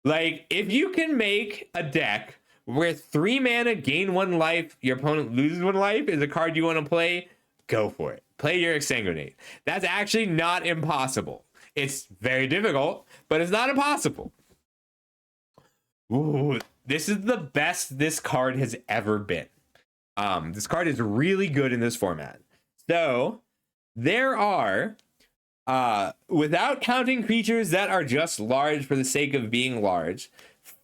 S1: Like, if you can make a deck where 3 mana gain 1 life, your opponent loses 1 life is a card you want to play, go for it. Play your Exsanguinate. That's actually not impossible. It's very difficult, but it's not impossible. Ooh, this is the best this card has ever been. This card is really good in this format. So, there are, without counting creatures that are just large for the sake of being large,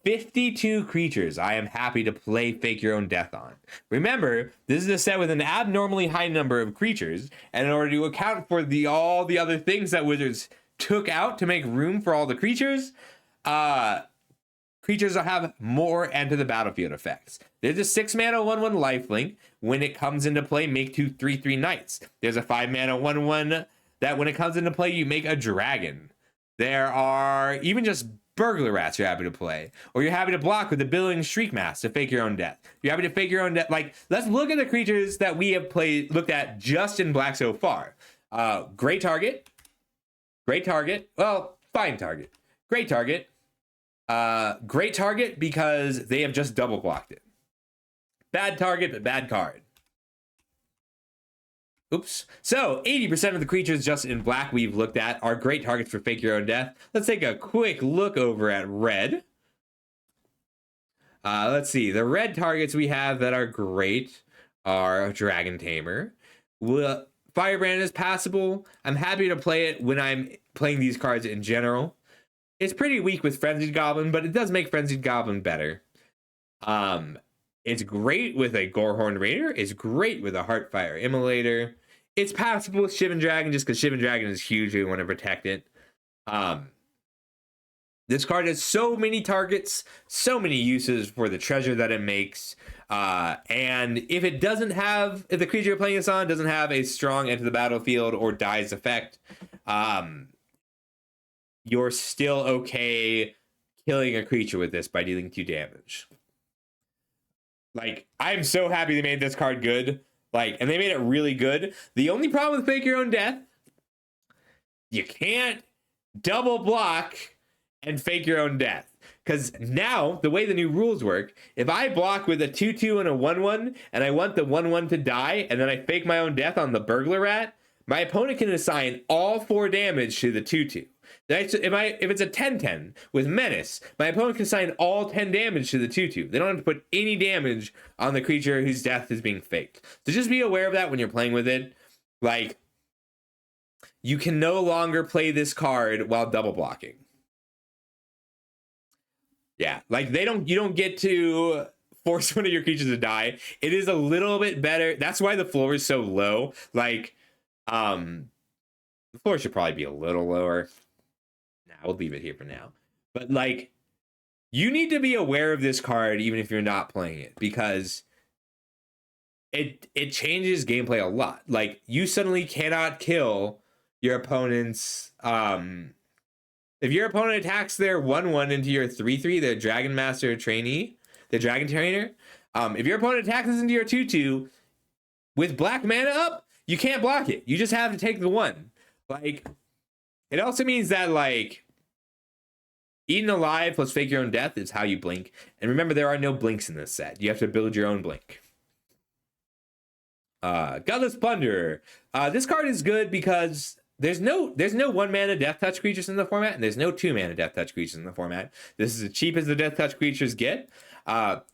S1: 52 creatures I am happy to play Fake Your Own Death on. Remember, this is a set with an abnormally high number of creatures, and in order to account for all the other things that Wizards took out to make room for all the creatures, creatures will have more enter the battlefield effects. There's a 6 mana 1/1 lifelink. When it comes into play, make 2 3/3 knights. There's a 5 mana 1/1 that when it comes into play, you make a dragon. There are even just burglar rats you're happy to play, or you're happy to block with the billowing shriek mask to fake your own death. You're happy to fake your own death. Like, let's look at the creatures that we have looked at just in black so far. Great target. Well, fine target. Great target. Great target because they have just double blocked it. Bad target, but bad card. Oops. So 80% of the creatures just in black we've looked at are great targets for Fake Your Own Death. Let's take a quick look over at red. Let's see. The red targets we have that are great are Dragon Tamer. Firebrand is passable. I'm happy to play it when I'm playing these cards in general. It's pretty weak with Frenzied Goblin, but it does make Frenzied Goblin better. It's great with a Gorehorn Raider. It's great with a Heartfire Immolator. It's passable with Shivan Dragon just because Shivan Dragon is huge. We want to protect it. This card has so many targets, so many uses for the treasure that it makes. And if the creature you're playing this on doesn't have a strong enter the battlefield or dies effect, you're still okay killing a creature with this by dealing 2 damage. Like, I'm so happy they made this card good. Like, and they made it really good. The only problem with Fake Your Own Death, you can't double block and Fake Your Own Death. Because now, the way the new rules work, if I block with a 2/2 and a 1/1, and I want the 1/1 to die, and then I fake my own death on the Burglar Rat, my opponent can assign all 4 damage to the 2/2. If it's a 10-10 with Menace, my opponent can assign all 10 damage to the 2/2. They don't have to put any damage on the creature whose death is being faked. So just be aware of that when you're playing with it. Like, you can no longer play this card while double blocking. Yeah, like you don't get to force one of your creatures to die. It is a little bit better. That's why the floor is so low. Like, the floor should probably be a little lower. Nah, we'll leave it here for now. But like, you need to be aware of this card even if you're not playing it, because it changes gameplay a lot. Like, you suddenly cannot kill your opponent's if your opponent attacks their 1/1 into your 3/3, their Dragon Master trainee, the Dragon Trainer, if your opponent attacks this into your 2/2 with black mana up, you can't block it. You just have to take the 1. Like, it also means that, like, Eaten Alive plus Fake Your Own Death is how you blink. And remember, there are no blinks in this set. You have to build your own blink. Godless Plunderer. This card is good because there's no 1 mana Death Touch creatures in the format, and there's no 2 mana Death Touch creatures in the format. This is as cheap as the Death Touch creatures get.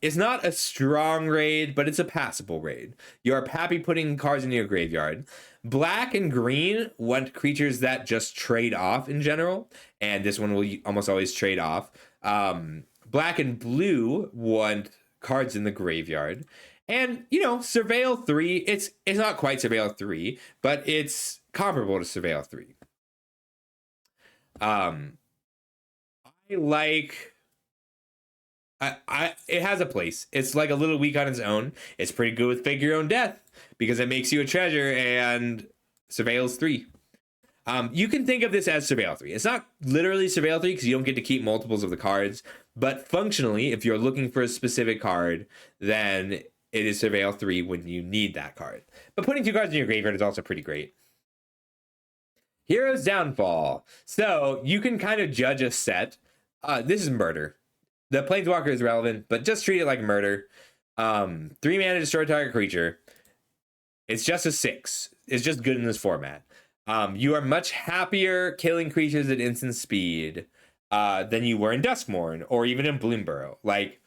S1: It's not a strong raid, but it's a passable raid. You're happy putting cards in your graveyard. Black and green want creatures that just trade off in general, and this one will almost always trade off. Black and blue want cards in the graveyard. And, you know, Surveil 3, it's not quite Surveil 3, but it's comparable to Surveil 3. It has a place. It's like a little weak on its own. It's pretty good with Fake Your Own Death because it makes you a treasure, and Surveil's 3. You can think of this as Surveil 3. It's not literally Surveil 3 because you don't get to keep multiples of the cards, but functionally, if you're looking for a specific card, then it is Surveil 3 when you need that card. But putting 2 cards in your graveyard is also pretty great. Hero's Downfall. So you can kind of judge a set. This is murder. The Planeswalker is relevant, but just treat it like murder. 3 mana, destroy target creature. It's just a 6. It's just good in this format. You are much happier killing creatures at instant speed than you were in Duskmourn or even in Bloomburrow. Like,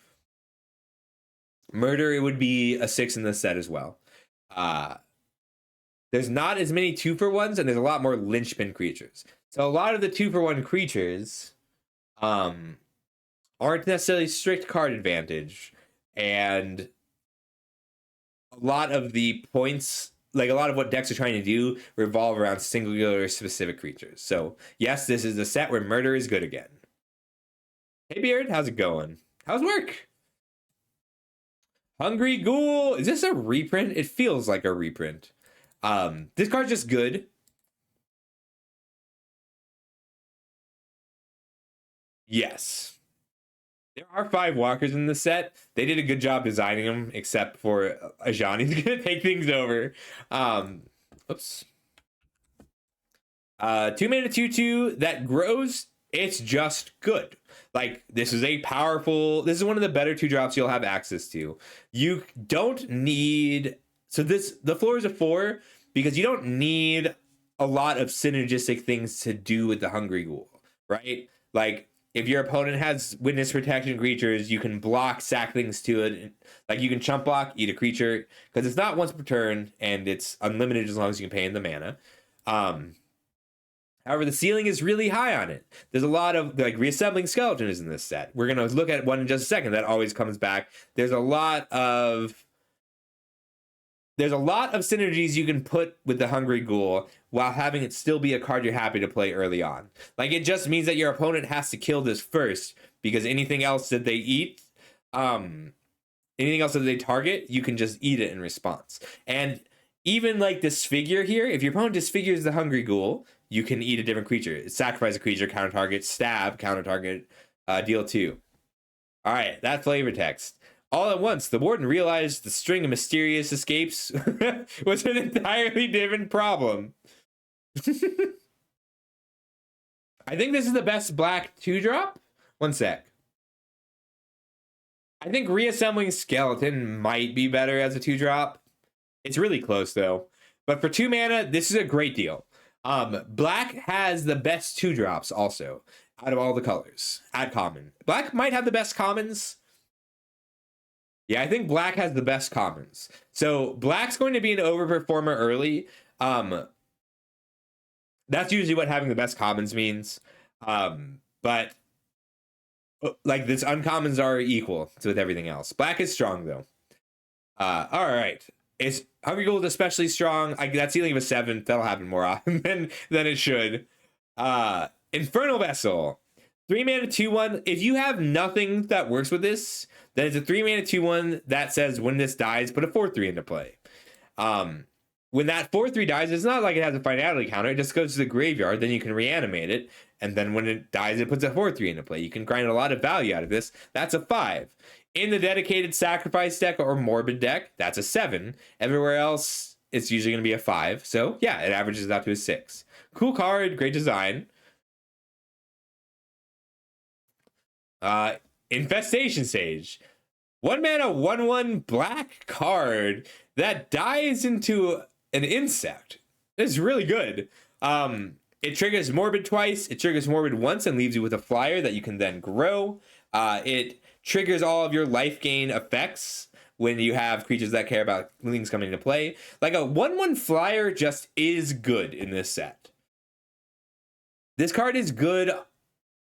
S1: murder, it would be a 6 in this set as well. There's not as many 2-for-1s, and there's a lot more linchpin creatures. So a lot of the 2-for-1 creatures aren't necessarily strict card advantage, and a lot of the points, like a lot of what decks are trying to do, revolve around singular specific creatures. So yes, this is a set where murder is good again. Hey Beard, how's it going? How's work? Hungry Ghoul. Is this a reprint? It feels like a reprint. This card's just good. Yes. There are 5 walkers in the set. They did a good job designing them, except for Ajani's gonna take things over. Oops. 2 mana 2/2 that grows. It's just good. Like, this is one of the better 2-drops you'll have access to. You don't need, the floor is a 4 because you don't need a lot of synergistic things to do with the Hungry Ghoul, right? Like, if your opponent has witness protection creatures, you can block, sack things to it. Like, you can chump block, eat a creature, because it's not once per turn, and it's unlimited as long as you can pay in the mana. However, the ceiling is really high on it. There's a lot of, like, reassembling skeletons in this set. We're going to look at one in just a second. That always comes back. There's a lot of synergies you can put with the Hungry Ghoul while having it still be a card you're happy to play early on. Like, it just means that your opponent has to kill this first, because anything else that they eat, anything else that they target, you can just eat it in response. And even like this figure here, if your opponent disfigures the Hungry Ghoul, you can eat a different creature. Sacrifice a creature, counter target, stab, counter target, deal 2. All right, that flavor text. All at once, the warden realized the string of mysterious escapes was an entirely different problem. I think this is the best black 2-drop. One sec. I think Reassembling Skeleton might be better as a 2-drop. It's really close, though. But for 2 mana, this is a great deal. Black has the best 2-drops also out of all the colors at common. Black might have the best commons. Yeah, I think black has the best commons. So black's going to be an overperformer early. That's usually what having the best commons means. But like this uncommons are equal to with everything else. Black is strong though. All right. Is Hungry Gold especially strong? That ceiling of a 7, that'll happen more often than it should. Infernal Vessel. 3 mana 2/1. If you have nothing that works with this, then it's a 3 mana 2/1 that says when this dies, put a 4/3 into play. When that 4/3 dies, it's not like it has a finality counter. It just goes to the graveyard, then you can reanimate it. And then when it dies, it puts a 4/3 into play. You can grind a lot of value out of this. That's a 5. In the dedicated sacrifice deck or morbid deck, that's a 7. Everywhere else, it's usually going to be a 5. So yeah, it averages out to a 6. Cool card, great design. Infestation Sage. 1 mana 1/1 black card that dies into an insect. It's really good. It triggers Morbid twice. It triggers Morbid once and leaves you with a flyer that you can then grow. It triggers all of your life gain effects when you have creatures that care about things coming into play. Like a 1/1 flyer just is good in this set. This card is good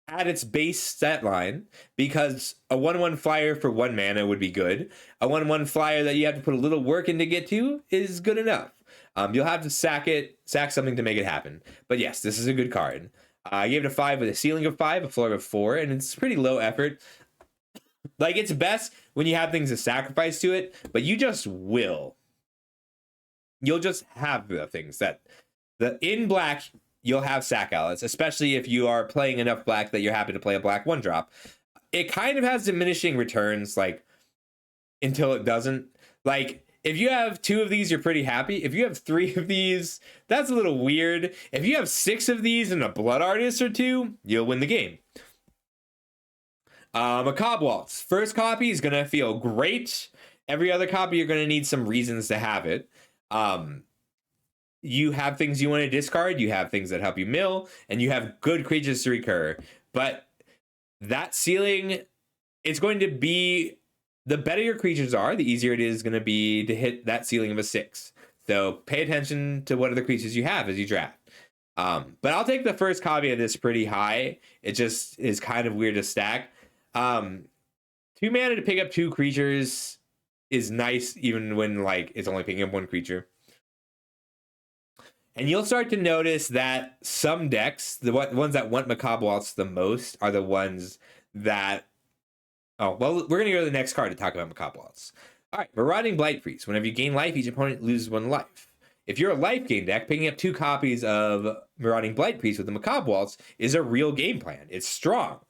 S1: at its base set line because a 1/1 flyer for 1 mana would be good. A 1/1 flyer that you have to put a little work in to get to is good enough. You'll have to sack something to make it happen. But yes, this is a good card. I gave it a 5 with a ceiling of 5, a floor of 4, and it's pretty low effort. Like, it's best when you have things to sacrifice to it, but you just will. You'll just have the things in black, you'll have sack outlets, especially if you are playing enough black that you're happy to play a black 1-drop. It kind of has diminishing returns, like, until it doesn't. Like, if you have 2 of these, you're pretty happy. If you have 3 of these, that's a little weird. If you have 6 of these and a Blood Artist or 2, you'll win the game. Macabre Waltz. First copy is going to feel great. Every other copy, you're going to need some reasons to have it. You have things you want to discard, you have things that help you mill, and you have good creatures to recur. But that ceiling, it's going to be, the better your creatures are, the easier it is going to be to hit that ceiling of a 6. So pay attention to what other creatures you have as you draft. But I'll take the first copy of this pretty high. It just is kind of weird to stack. 2 mana to pick up 2 creatures is nice, even when like it's only picking up 1 creature. And you'll start to notice that some decks, the ones that want Macabre Waltz the most, are the ones that... Oh, well, we're going to go to the next card to talk about Macabre Waltz. All right, Marauding Blightpriest. Whenever you gain life, each opponent loses 1 life. If you're a life gain deck, picking up 2 copies of Marauding Blightpriest with the Macabre Waltz is a real game plan. It's strong.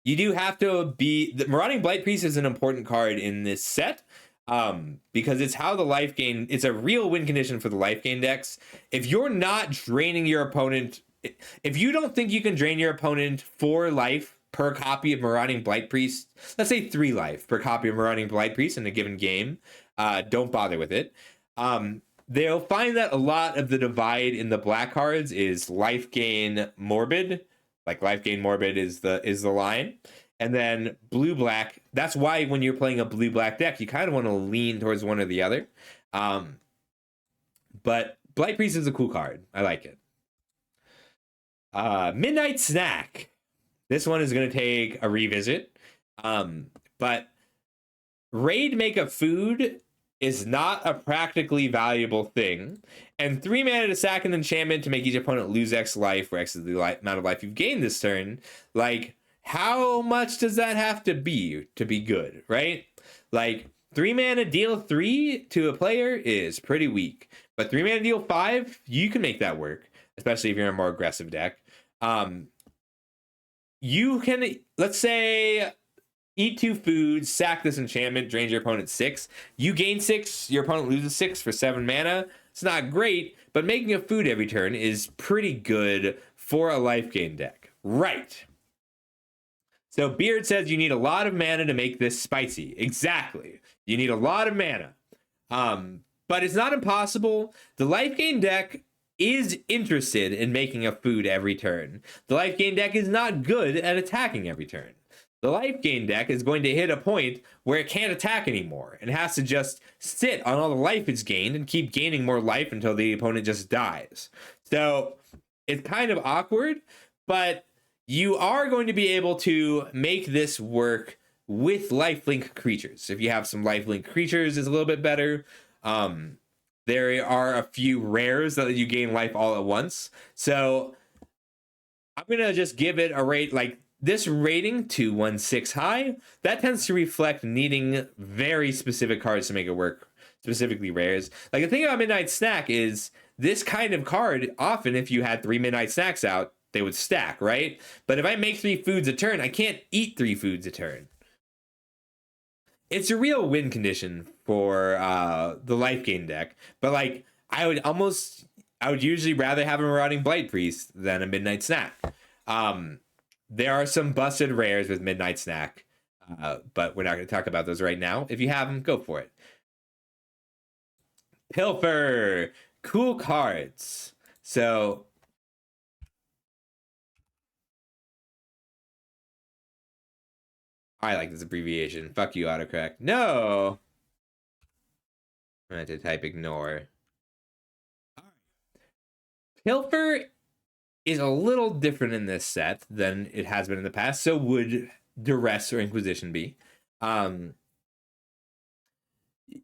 S1: You do have to be... The Marauding Blightpriest is an important card in this set. Because it's how the life gain, it's a real win condition for the life gain decks. If you're not draining your opponent, if you don't think you can drain your opponent 4 life per copy of Marauding Blightpriest, let's say 3 life per copy of Marauding Blightpriest in a given game, don't bother with it. They'll find that a lot of the divide in the black cards is life gain morbid, like life gain morbid is the line. And then blue-black, that's why when you're playing a blue-black deck, you kind of want to lean towards one or the other. But Blightpriest is a cool card. I like it. Midnight Snack. This one is going to take a revisit. But Raid Make a Food is not a practically valuable thing. And 3 mana to sack an enchantment to make each opponent lose X life, where X is the amount of life you've gained this turn. Like... How much does that have to be good, right? Like, 3 mana deal 3 to a player is pretty weak. But 3 mana deal 5, you can make that work, especially if you're in a more aggressive deck. You can, let's say, eat 2 food, sack this enchantment, drains your opponent 6. You gain 6, your opponent loses 6 for 7 mana. It's not great, but making a food every turn is pretty good for a life gain deck. Right. So Beard says you need a lot of mana to make this spicy. Exactly. You need a lot of mana. But it's not impossible. The life gain deck is interested in making a food every turn. The life gain deck is not good at attacking every turn. The life gain deck is going to hit a point where it can't attack anymore and has to just sit on all the life it's gained and keep gaining more life until the opponent just dies. So it's kind of awkward, but you are going to be able to make this work with lifelink creatures. If you have some lifelink creatures, it's a little bit better. There are a few rares that you gain life all at once. So I'm going to just give it a rate like this rating, 216 high. That tends to reflect needing very specific cards to make it work, specifically rares. Like the thing about Midnight Snack is this kind of card, often if you had 3 Midnight Snacks out, they would stack, right? But if I make 3 foods a turn, I can't eat 3 foods a turn. It's a real win condition for the life gain deck, but like I would usually rather have a Marauding Blight Priest than a Midnight Snack. There are some busted rares with Midnight Snack, but we're not going to talk about those right now. If you have them, go for it. Pilfer, cool cards. So I like this abbreviation. Fuck you, autocorrect. No! I had to type ignore. Pilfer is a little different in this set than it has been in the past. So would Duress or Inquisition be.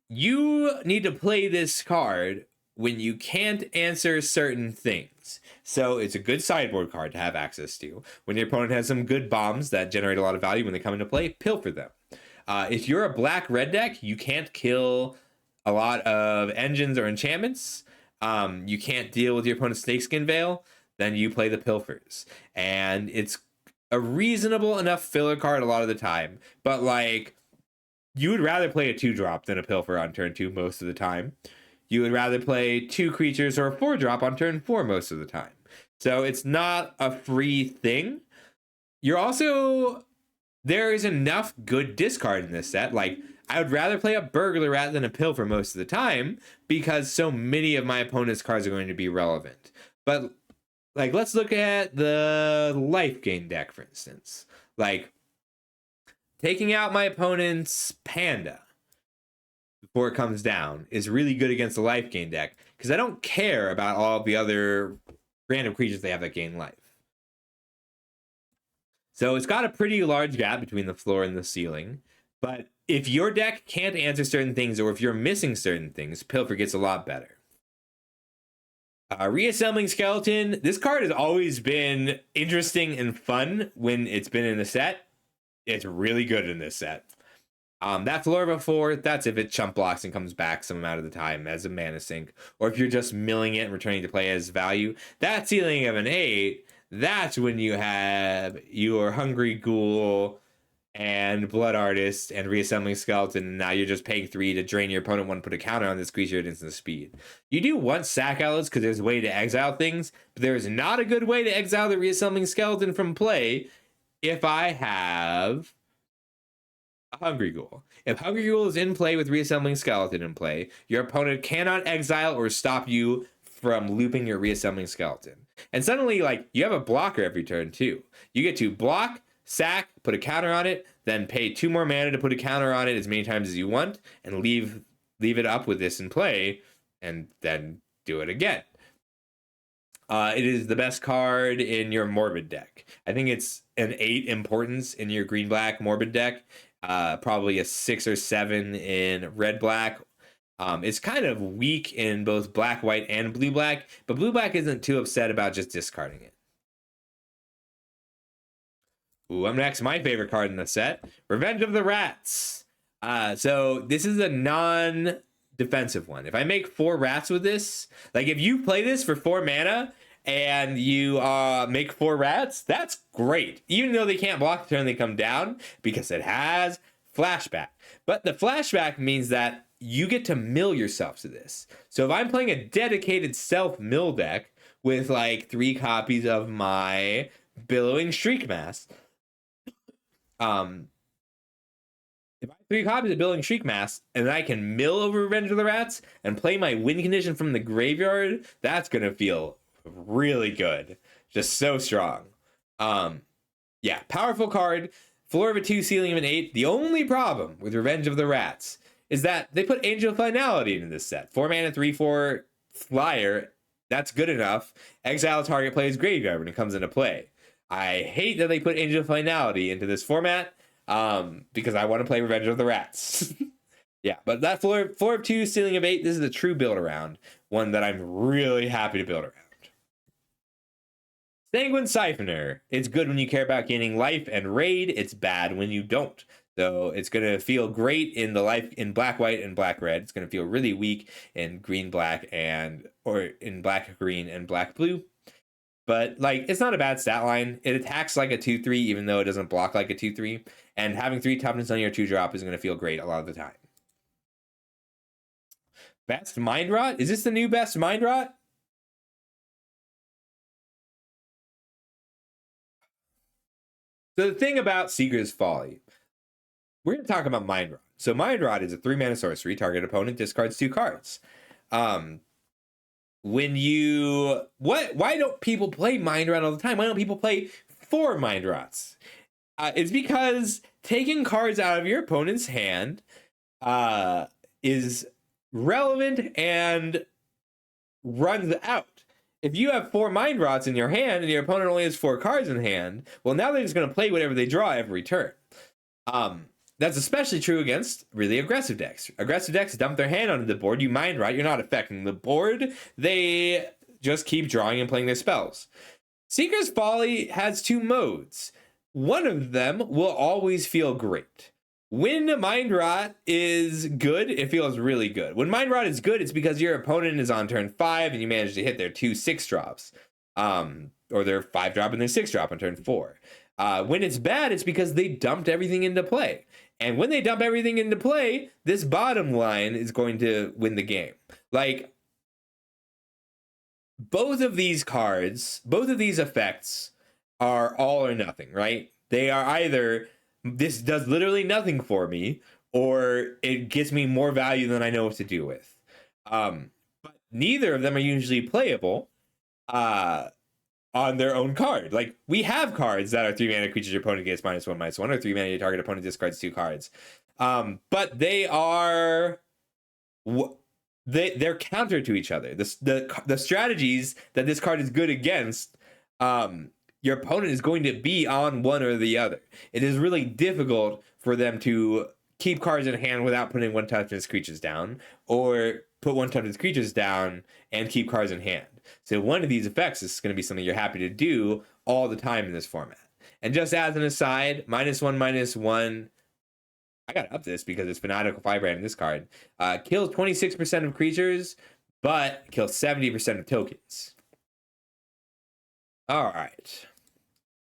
S1: You need to play this card when you can't answer certain things. So it's a good sideboard card to have access to. When your opponent has some good bombs that generate a lot of value when they come into play, pilfer them. If you're a black-red deck, you can't kill a lot of engines or enchantments. You can't deal with your opponent's Snakeskin Veil, then you play the pilfers. And it's a reasonable enough filler card a lot of the time. But like, you would rather play a 2-drop than a pilfer on turn 2 most of the time. You would rather play 2 creatures or a 4-drop on turn 4 most of the time. So it's not a free thing. You're also... There is enough good discard in this set. Like, I would rather play a Burglar Rat than a Pilfer most of the time because so many of my opponent's cards are going to be relevant. But, like, let's look at the Life Gain deck, for instance. Like, taking out my opponent's Panda before it comes down is really good against the Life Gain deck because I don't care about all the other random creatures they have that gain life. So it's got a pretty large gap between the floor and the ceiling. But if your deck can't answer certain things or if you're missing certain things, Pilfer gets a lot better. Reassembling Skeleton. This card has always been interesting and fun when it's been in the set. It's really good in this set. That floor before, that's if it chump blocks and comes back some amount of the time as a mana sink. Or if you're just milling it and returning to play as value. That ceiling of an 8... That's when you have your Hungry Ghoul and Blood Artist and Reassembling Skeleton. And now you're just paying 3 to drain your opponent 1, put a counter on this creature at instant speed. You do want sack outlets because there's a way to exile things, but there is not a good way to exile the Reassembling Skeleton from play if I have a Hungry Ghoul. If Hungry Ghoul is in play with Reassembling Skeleton in play, your opponent cannot exile or stop you from looping your Reassembling Skeleton. And suddenly, like, you have a blocker every turn, too. You get to block, sack, put a counter on it, then pay 2 more mana to put a counter on it as many times as you want, and leave it up with this in play, and then do it again. It is the best card in your Morbid deck. I think it's an 8 importance in your green-black Morbid deck, probably a 6 or 7 in red-black. It's kind of weak in both black-white and blue-black, but blue-black isn't too upset about just discarding it. Ooh, up next, my favorite card in the set, Revenge of the Rats. So this is a non-defensive one. If I make 4 rats with this, like if you play this for 4 mana and you make 4 rats, that's great. Even though they can't block the turn they come down because it has flashback. But the flashback means that you get to mill yourself to this. So if I'm playing a dedicated self-mill deck with like 3 copies of my Billowing Shriek Mask, If I have 3 copies of Building Shriek Mass and I can mill over Revenge of the Rats and play my win condition from the graveyard, that's gonna feel really good. Just so strong. Yeah, powerful card. Floor of a 2, ceiling of an 8. The only problem with Revenge of the Rats is that they put Angel Finality into this set. 4 mana, 3/4 flyer. That's good enough. Exile target player's graveyard when it comes into play. I hate that they put Angel Finality into this format because I want to play Revenge of the Rats. Yeah, but that floor of 2, ceiling of 8, this is a true build around. One that I'm really happy to build around. Sanguine Siphoner. It's good when you care about gaining life and raid. It's bad when you don't. So it's going to feel great in the life in black, white, and black, red. It's going to feel really weak in green, black, or in black, green, and black, blue. But like, it's not a bad stat line. It attacks like a 2/3, even though it doesn't block like a 2/3. And having 3 toughness on your 2-drop is going to feel great a lot of the time. Best Mind Rot? Is this the new best Mind Rot? So the thing about Seeker's Folly, we're going to talk about Mind Rot. So Mind Rot is a 3-mana sorcery. Target opponent discards 2 cards. When you... Why don't people play Mind Rot all the time? Why don't people play 4 Mind Rots? It's because taking cards out of your opponent's hand is relevant and runs out. If you have 4 Mind Rots in your hand and your opponent only has 4 cards in hand, well, now they're just going to play whatever they draw every turn. That's especially true against really aggressive decks. Aggressive decks dump their hand onto the board. You Mind Rot, you're not affecting the board. They just keep drawing and playing their spells. Seeker's Folly has 2 modes. One of them will always feel great. When Mind Rot is good, it feels really good. When Mind Rot is good, it's because your opponent is on turn 5 and you manage to hit their 2 6-drops. Or their 5-drop and their 6-drop on turn 4. When it's bad, it's because they dumped everything into play. And when they dump everything into play, this bottom line is going to win the game. Like, both of these cards, both of these effects are all or nothing, right? They are either, this does literally nothing for me, or it gets me more value than I know what to do with. But neither of them are usually playable on their own card. Like, we have cards that are 3-mana creatures your opponent gets -1/-1, or 3-mana your target opponent discards 2 cards. But they are... They're counter to each other. The strategies that this card is good against, your opponent is going to be on one or the other. It is really difficult for them to keep cards in hand without putting 1-toughness creatures down, or put 1-toughness creatures down and keep cards in hand. So one of these effects is going to be something you're happy to do all the time in this format. And just as an aside, -1/-1, I gotta up this because it's Fanatical Firebrand in this card. Kills 26% of creatures, but kills 70% of tokens. Alright.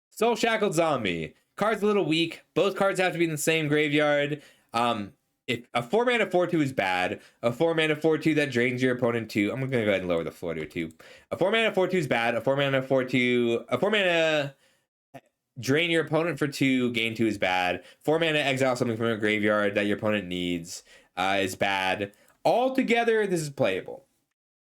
S1: Soul Shackled Zombie. Card's a little weak. Both cards have to be in the same graveyard. If a 4-mana 4/2 is bad, a 4-mana 4/2 that drains your opponent 2. I'm gonna go ahead and lower the floor to a 2. A 4-mana 4/2 is bad. A 4-mana 4/2, a 4-mana drain your opponent for 2, gain 2 is bad. 4-mana exile something from your graveyard that your opponent needs is bad. Altogether, this is playable.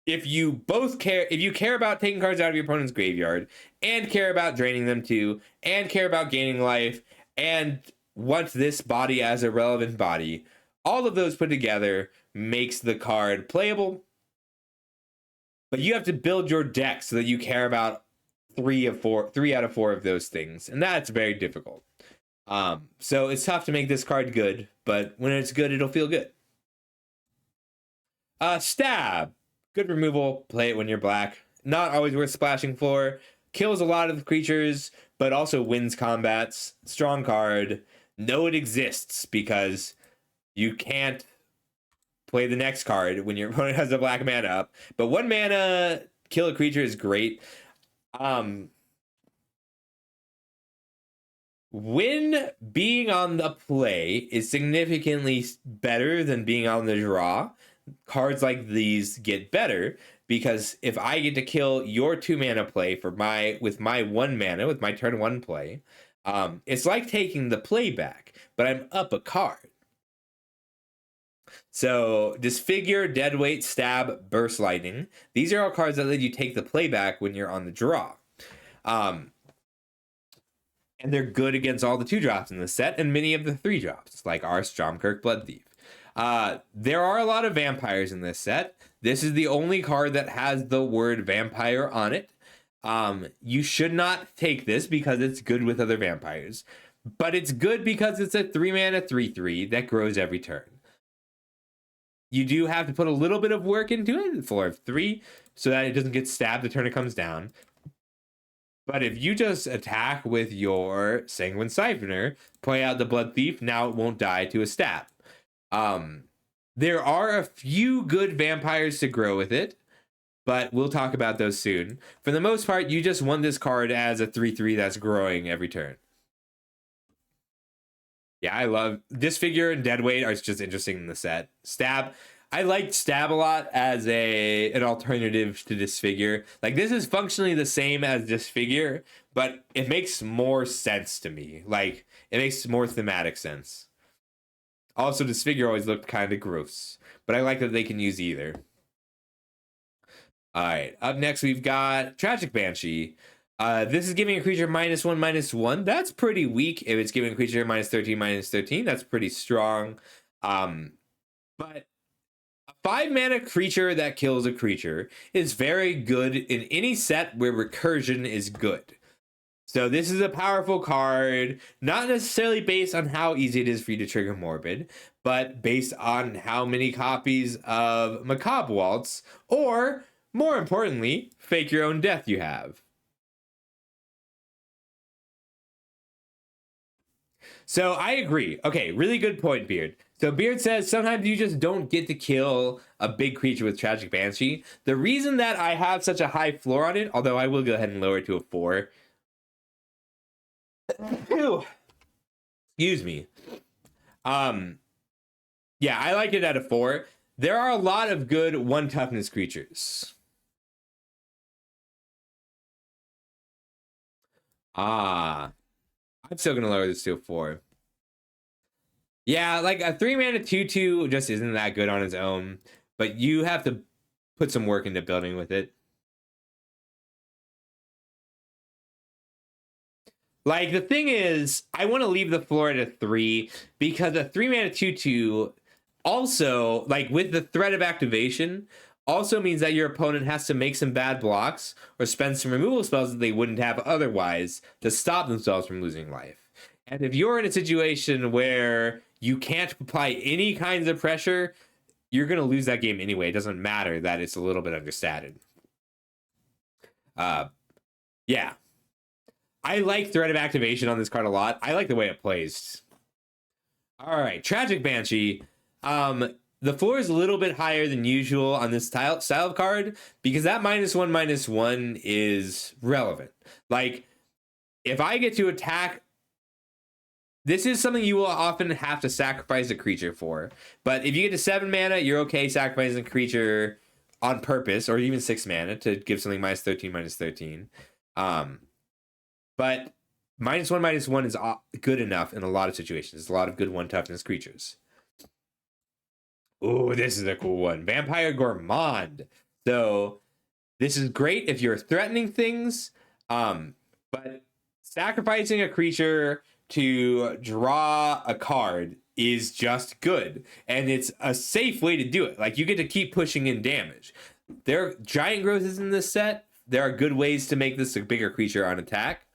S1: If you care about taking cards out of your opponent's graveyard, and care about draining them too, and care about gaining life, and want this body as a relevant body, all of those put together makes the card playable. But you have to build your deck so that you care about 3 out of 4 of those things, and that's very difficult. So it's tough to make this card good, but when it's good, it'll feel good. Stab. Good removal. Play it when you're black. Not always worth splashing for. Kills a lot of the creatures, but also wins combats. Strong card. Know it exists because you can't play the next card when your opponent has a black mana up. But 1 mana kill a creature is great. When being on the play is significantly better than being on the draw, cards like these get better, because if I get to kill your 2-mana play with my 1 mana, with my turn 1 play, it's like taking the play back, but I'm up a card. So Disfigure, Deadweight, Stab, Burst Lightning. These are all cards that let you take the playback when you're on the draw. And they're good against all the 2-drops in the set and many of the 3-drops, like our Stromkirk Blood Thief. There are a lot of vampires in this set. This is the only card that has the word vampire on it. You should not take this because it's good with other vampires. But it's good because it's a 3-mana 3/3 that grows every turn. You do have to put a little bit of work into it, floor of 3, so that it doesn't get stabbed the turn it comes down. But if you just attack with your Sanguine Siphoner, play out the Blood Thief, now it won't die to a stab. There are a few good vampires to grow with it, but we'll talk about those soon. For the most part, you just want this card as a 3/3 that's growing every turn. Yeah, I love Disfigure and Deadweight are just interesting in the set. Stab, I liked Stab a lot as an alternative to Disfigure. Like, this is functionally the same as Disfigure, but it makes more sense to me. Like, it makes more thematic sense. Also, Disfigure always looked kind of gross, but I like that they can use either. All right, up next we've got Tragic Banshee. This is giving a creature -1/-1. That's pretty weak. If it's giving a creature -13/-13, that's pretty strong. But a 5-mana creature that kills a creature is very good in any set where recursion is good. So this is a powerful card, not necessarily based on how easy it is for you to trigger Morbid, but based on how many copies of Macabre Waltz, or more importantly, Fake Your Own Death you have. So I agree. Okay, really good point, Beard. So Beard says sometimes you just don't get to kill a big creature with Tragic Banshee. The reason that I have such a high floor on it, although I will go ahead and lower it to a 4. Excuse me. Yeah, I like it at a 4. There are a lot of good 1 toughness creatures. I'm still gonna lower this to a 4. Yeah, like a 3-mana 2/2 just isn't that good on its own, but you have to put some work into building with it. Like, the thing is, I want to leave the floor at a 3 because a 3-mana 2/2 also, like, with the threat of activation, also means that your opponent has to make some bad blocks or spend some removal spells that they wouldn't have otherwise to stop themselves from losing life. And if you're in a situation where you can't apply any kinds of pressure, you're going to lose that game anyway. It doesn't matter that it's a little bit understated. Yeah. I like Threat of Activation on this card a lot. I like the way it plays. All right, Tragic Banshee. The floor is a little bit higher than usual on this style of card because that -1/-1 is relevant. Like, if I get to attack, this is something you will often have to sacrifice a creature for. But if you get to 7 mana, you're okay sacrificing a creature on purpose, or even 6 mana to give something -13/-13. But -1/-1 is good enough in a lot of situations. There's a lot of good 1 toughness creatures. Oh, this is a cool one. Vampire Gourmand. So this is great if you're threatening things, but sacrificing a creature to draw a card is just good. And it's a safe way to do it. Like, you get to keep pushing in damage. There are giant growths in this set. There are good ways to make this a bigger creature on attack.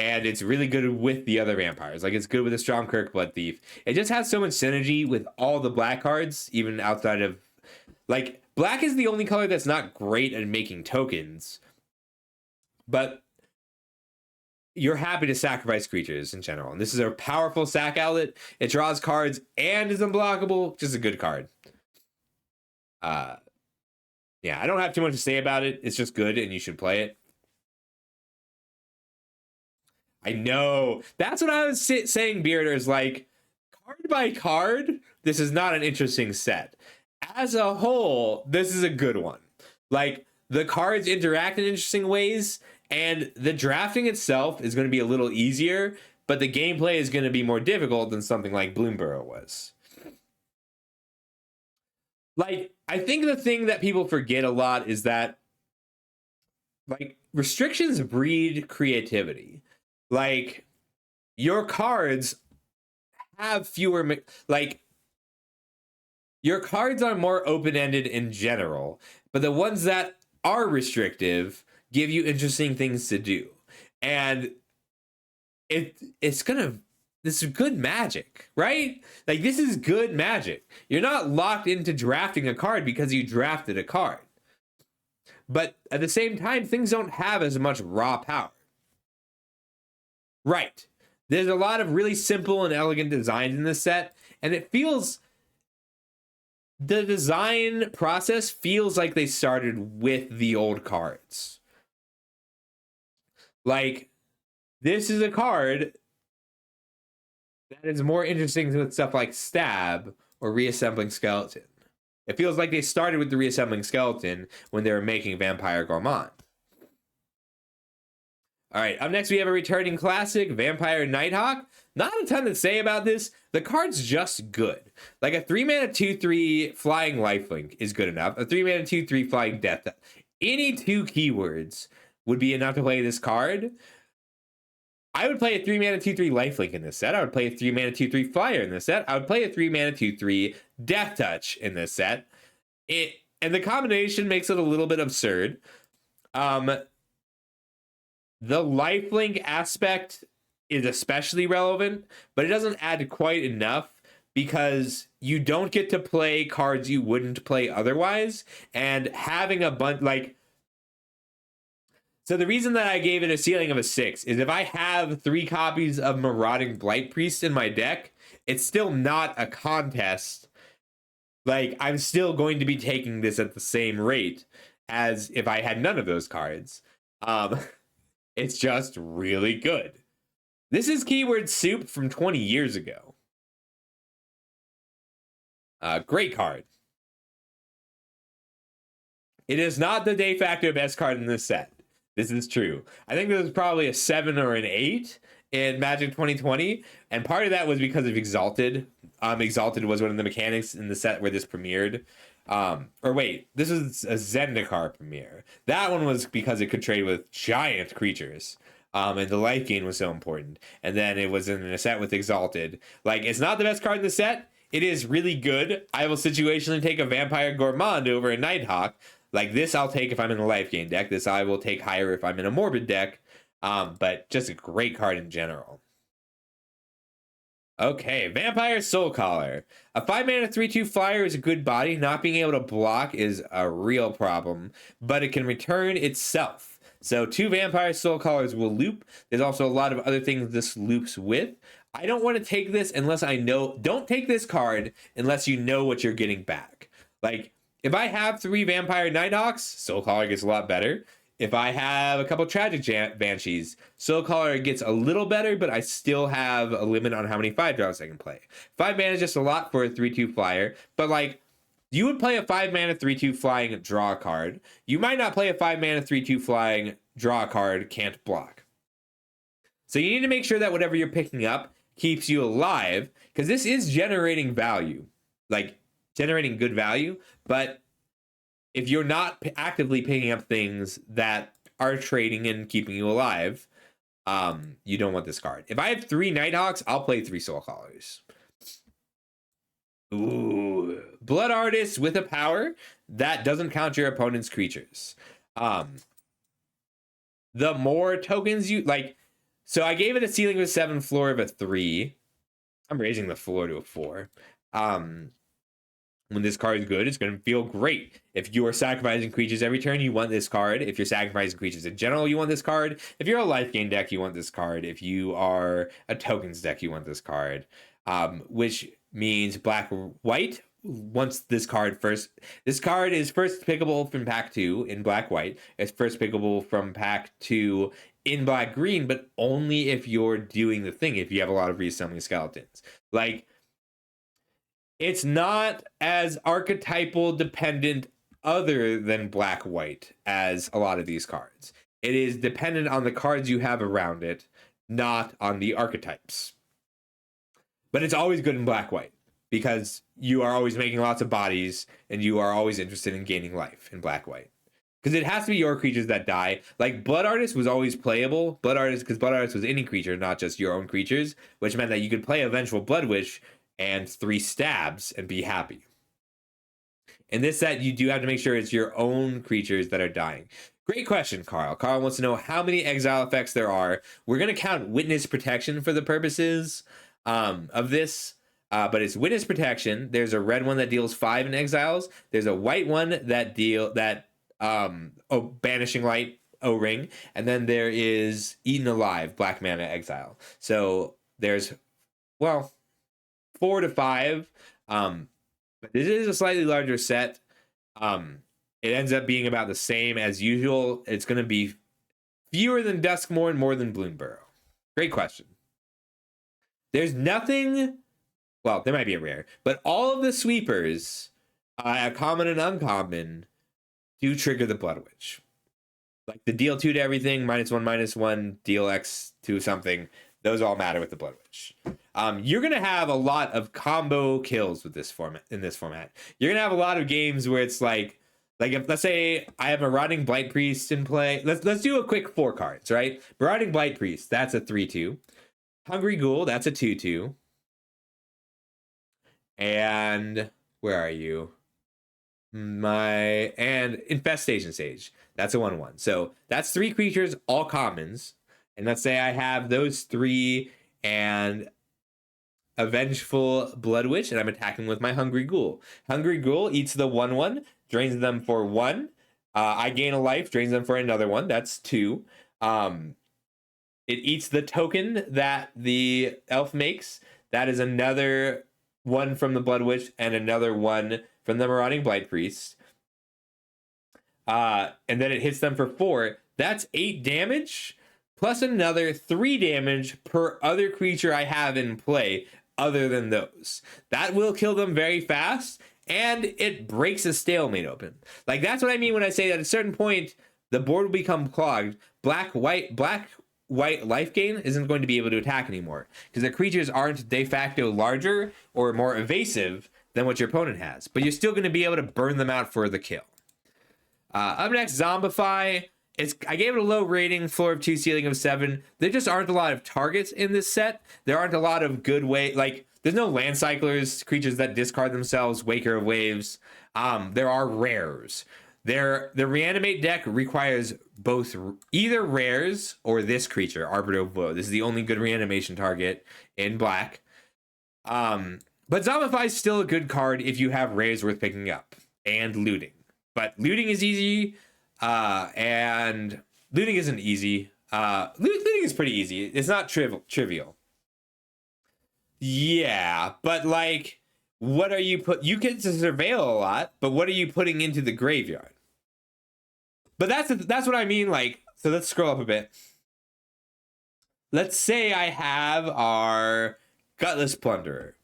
S1: And it's really good with the other vampires. Like, it's good with the Stromkirk Blood Thief. It just has so much synergy with all the black cards, even outside of... Like, black is the only color that's not great at making tokens. But you're happy to sacrifice creatures in general. And this is a powerful sack outlet. It draws cards and is unblockable. Just a good card. Yeah, I don't have too much to say about it. It's just good and you should play it. I know. That's what I was saying, Bearders. Like, card by card, this is not an interesting set. As a whole, this is a good one. Like, the cards interact in interesting ways, and the drafting itself is going to be a little easier, but the gameplay is going to be more difficult than something like Bloomburrow was. Like, I think the thing that people forget a lot is that, like, restrictions breed creativity. Like, your cards have fewer, like, your cards are more open-ended in general, but the ones that are restrictive give you interesting things to do. And it's gonna, this is good Magic, right? Like, this is good Magic. You're not locked into drafting a card because you drafted a card. But at the same time, things don't have as much raw power. Right. There's a lot of really simple and elegant designs in this set, and it feels, the design process feels like they started with the old cards. Like, this is a card that is more interesting with stuff like Stab or Reassembling Skeleton. It feels like they started with the Reassembling Skeleton when they were making Vampire Gourmand. All right, up next we have a returning classic, Vampire Nighthawk. Not a ton to say about this. The card's just good. Like, a 3-mana 2/3 flying lifelink is good enough. A 3-mana 2/3 flying death. Any 2 keywords would be enough to play this card. I would play a 3-mana 2/3 lifelink in this set. I would play a 3-mana 2/3 flyer in this set. I would play a 3-mana 2/3 death touch in this set. And the combination makes it a little bit absurd. The lifelink aspect is especially relevant, but it doesn't add quite enough because you don't get to play cards you wouldn't play otherwise. And having a bunch, like, so the reason that I gave it a ceiling of a 6 is if I have 3 copies of Marauding Blight Priest in my deck, it's still not a contest. Like, I'm still going to be taking this at the same rate as if I had none of those cards. It's just really good. This is keyword soup from 20 years ago. Great card. It is not the de facto best card in this set. This is true. I think this was probably a 7 or an 8 in Magic 2020, and part of that was because of Exalted. Exalted was one of the mechanics in the set where this premiered. Or wait, this is a Zendikar premiere. That one was because it could trade with giant creatures. And the life gain was so important. And then it was in a set with Exalted. Like, it's not the best card in the set. It is really good. I will situationally take a Vampire Gourmand over a Nighthawk. Like, this I'll take if I'm in a life gain deck. This I will take higher if I'm in a Morbid deck. But just a great card in general. Okay, Vampire Soulcaller. A 5-mana 3/2 flyer is a good body. Not being able to block is a real problem, but it can return itself. So 2 Vampire Soulcallers will loop. There's also a lot of other things this loops with. I don't want to take this unless I know. Don't take this card unless you know what you're getting back. Like, if I have 3 Vampire Nighthawks, Soulcaller gets a lot better. If I have a couple Tragic Banshees, Soulcaller gets a little better, but I still have a limit on how many 5-drops I can play. 5 mana is just a lot for a 3/2 flyer, but, like, you would play a 5-mana 3/2 flying draw card. You might not play a 5-mana 3/2 flying draw card can't block. So you need to make sure that whatever you're picking up keeps you alive, because this is generating value, like generating good value, but if you're not actively picking up things that are trading and keeping you alive, you don't want this card. If I have 3 Nighthawks, I'll play 3 Soulcallers. Ooh, Blood Artist with a power that doesn't count your opponent's creatures. The more tokens you like, so I gave it a ceiling of a 7, floor of a 3. I'm raising the floor to a 4. When this card is good, it's going to feel great. If you are sacrificing creatures every turn, you want this card. If you're sacrificing creatures in general, you want this card. If you're a life gain deck, you want this card. If you are a tokens deck, you want this card. Which means black-white wants this card first. This card is first pickable from pack 2 in black-white. It's first pickable from pack 2 in black-green, but only if you're doing the thing, if you have a lot of reassembling skeletons. Like, it's not as archetypal dependent other than black-white as a lot of these cards. It is dependent on the cards you have around it not on the archetypes. But it's always good in black-white because you are always making lots of bodies and you are always interested in gaining life in black-white. Because it has to be your creatures that die. Like, Blood Artist was always playable. Because Blood Artist was any creature, not just your own creatures, which meant that you could play a Vengeful Blood Witch and 3 stabs and be happy. In this set, you do have to make sure it's your own creatures that are dying. Great question, Carl. Carl wants to know how many exile effects there are. We're going to count Witness Protection for the purposes of this. But it's Witness Protection. There's a red one that deals 5 in exiles. There's a white one that Banishing Light O-Ring, and then there is Eaten Alive, black mana exile. So there's 4 to 5. But this is a slightly larger set. It ends up being about the same as usual. It's going to be fewer than Duskmourn, more than Bloomburrow. Great question. There's nothing. Well, there might be a rare, but all of the sweepers, common and uncommon, do trigger the Blood Witch. Like the deal 2 to everything, -1/-1, deal X to something. Those all matter with the Blood Witch. You're gonna have a lot of combo kills with this format. In this format, you're gonna have a lot of games where it's like if, let's say I have a Marauding Blight Priest in play. Let's do a quick 4 cards, right? Marauding Blight Priest, that's a 3/2. Hungry Ghoul, that's a 2/2. And where are you? And Infestation Sage, that's a 1/1. So that's 3 creatures, all commons. And let's say I have those 3 and a Vengeful Blood Witch, and I'm attacking with my Hungry Ghoul. Hungry Ghoul eats the 1/1, drains them for 1. I gain a life, drains them for another 1. That's 2. It eats the token that the elf makes. That is another 1 from the Blood Witch and another 1 from the Marauding Blight Priest. And then it hits them for 4. That's 8 damage, plus another 3 damage per other creature I have in play other than those. That will kill them very fast, and it breaks a stalemate open. Like, that's what I mean when I say that at a certain point, the board will become clogged. Black-white life gain isn't going to be able to attack anymore, because the creatures aren't de facto larger or more evasive than what your opponent has. But you're still going to be able to burn them out for the kill. Up next, Zombify. I gave it a low rating, floor of 2, ceiling of 7. There just aren't a lot of targets in this set. There aren't a lot of good there's no land cyclers, creatures that discard themselves, Waker of Waves. There are rares. The Reanimate deck requires both either rares or this creature, Arbiter of Woe. This is the only good reanimation target in black. But Zombify is still a good card if you have rares worth picking up and looting. But looting is easy. And looting isn't easy. Looting is pretty easy. It's not trivial. Yeah, but what are you you can surveil a lot, but what are you putting into the graveyard? But that's what I mean. So let's scroll up a bit. Let's say I have our Gutless Plunderer.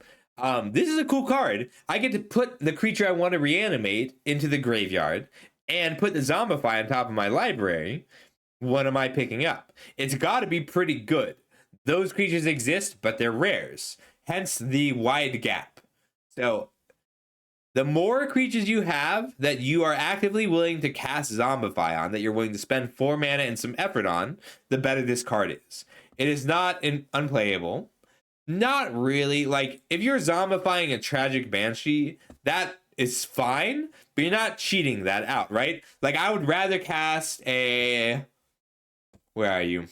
S1: This is a cool card. I get to put the creature I want to reanimate into the graveyard and put the Zombify on top of my library. What am I picking up? It's got to be pretty good. Those creatures exist, but they're rares. Hence the wide gap. So the more creatures you have that you are actively willing to cast Zombify on, that you're willing to spend 4 mana and some effort on, the better this card is. It is not unplayable. Not really. If you're Zombifying a Tragic Banshee, that is fine, but you're not cheating that out, right? I would rather cast where are you?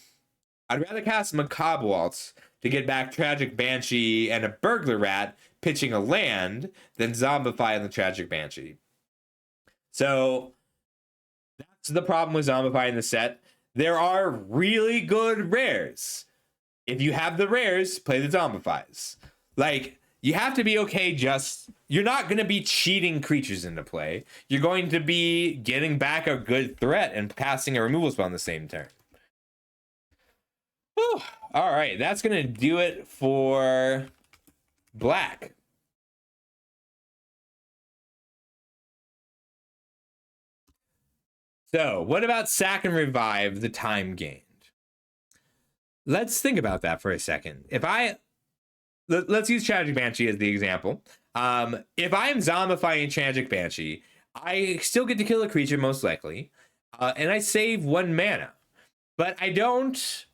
S1: I'd rather cast Macabre Waltz to get back Tragic Banshee and a Burglar Rat pitching a land than Zombify on the Tragic Banshee. So that's the problem with Zombify in the set. There are really good rares. If you have the rares, play the Zombifies. You have to be okay you're not going to be cheating creatures into play. You're going to be getting back a good threat and casting a removal spell on the same turn. Whew. All right, that's going to do it for black. So, what about sack and revive the time gained? let's think about that for a second. If let's use Tragic Banshee as the example. If I am zombifying Tragic Banshee, I still get to kill a creature most likely, and I save 1 mana, but I don't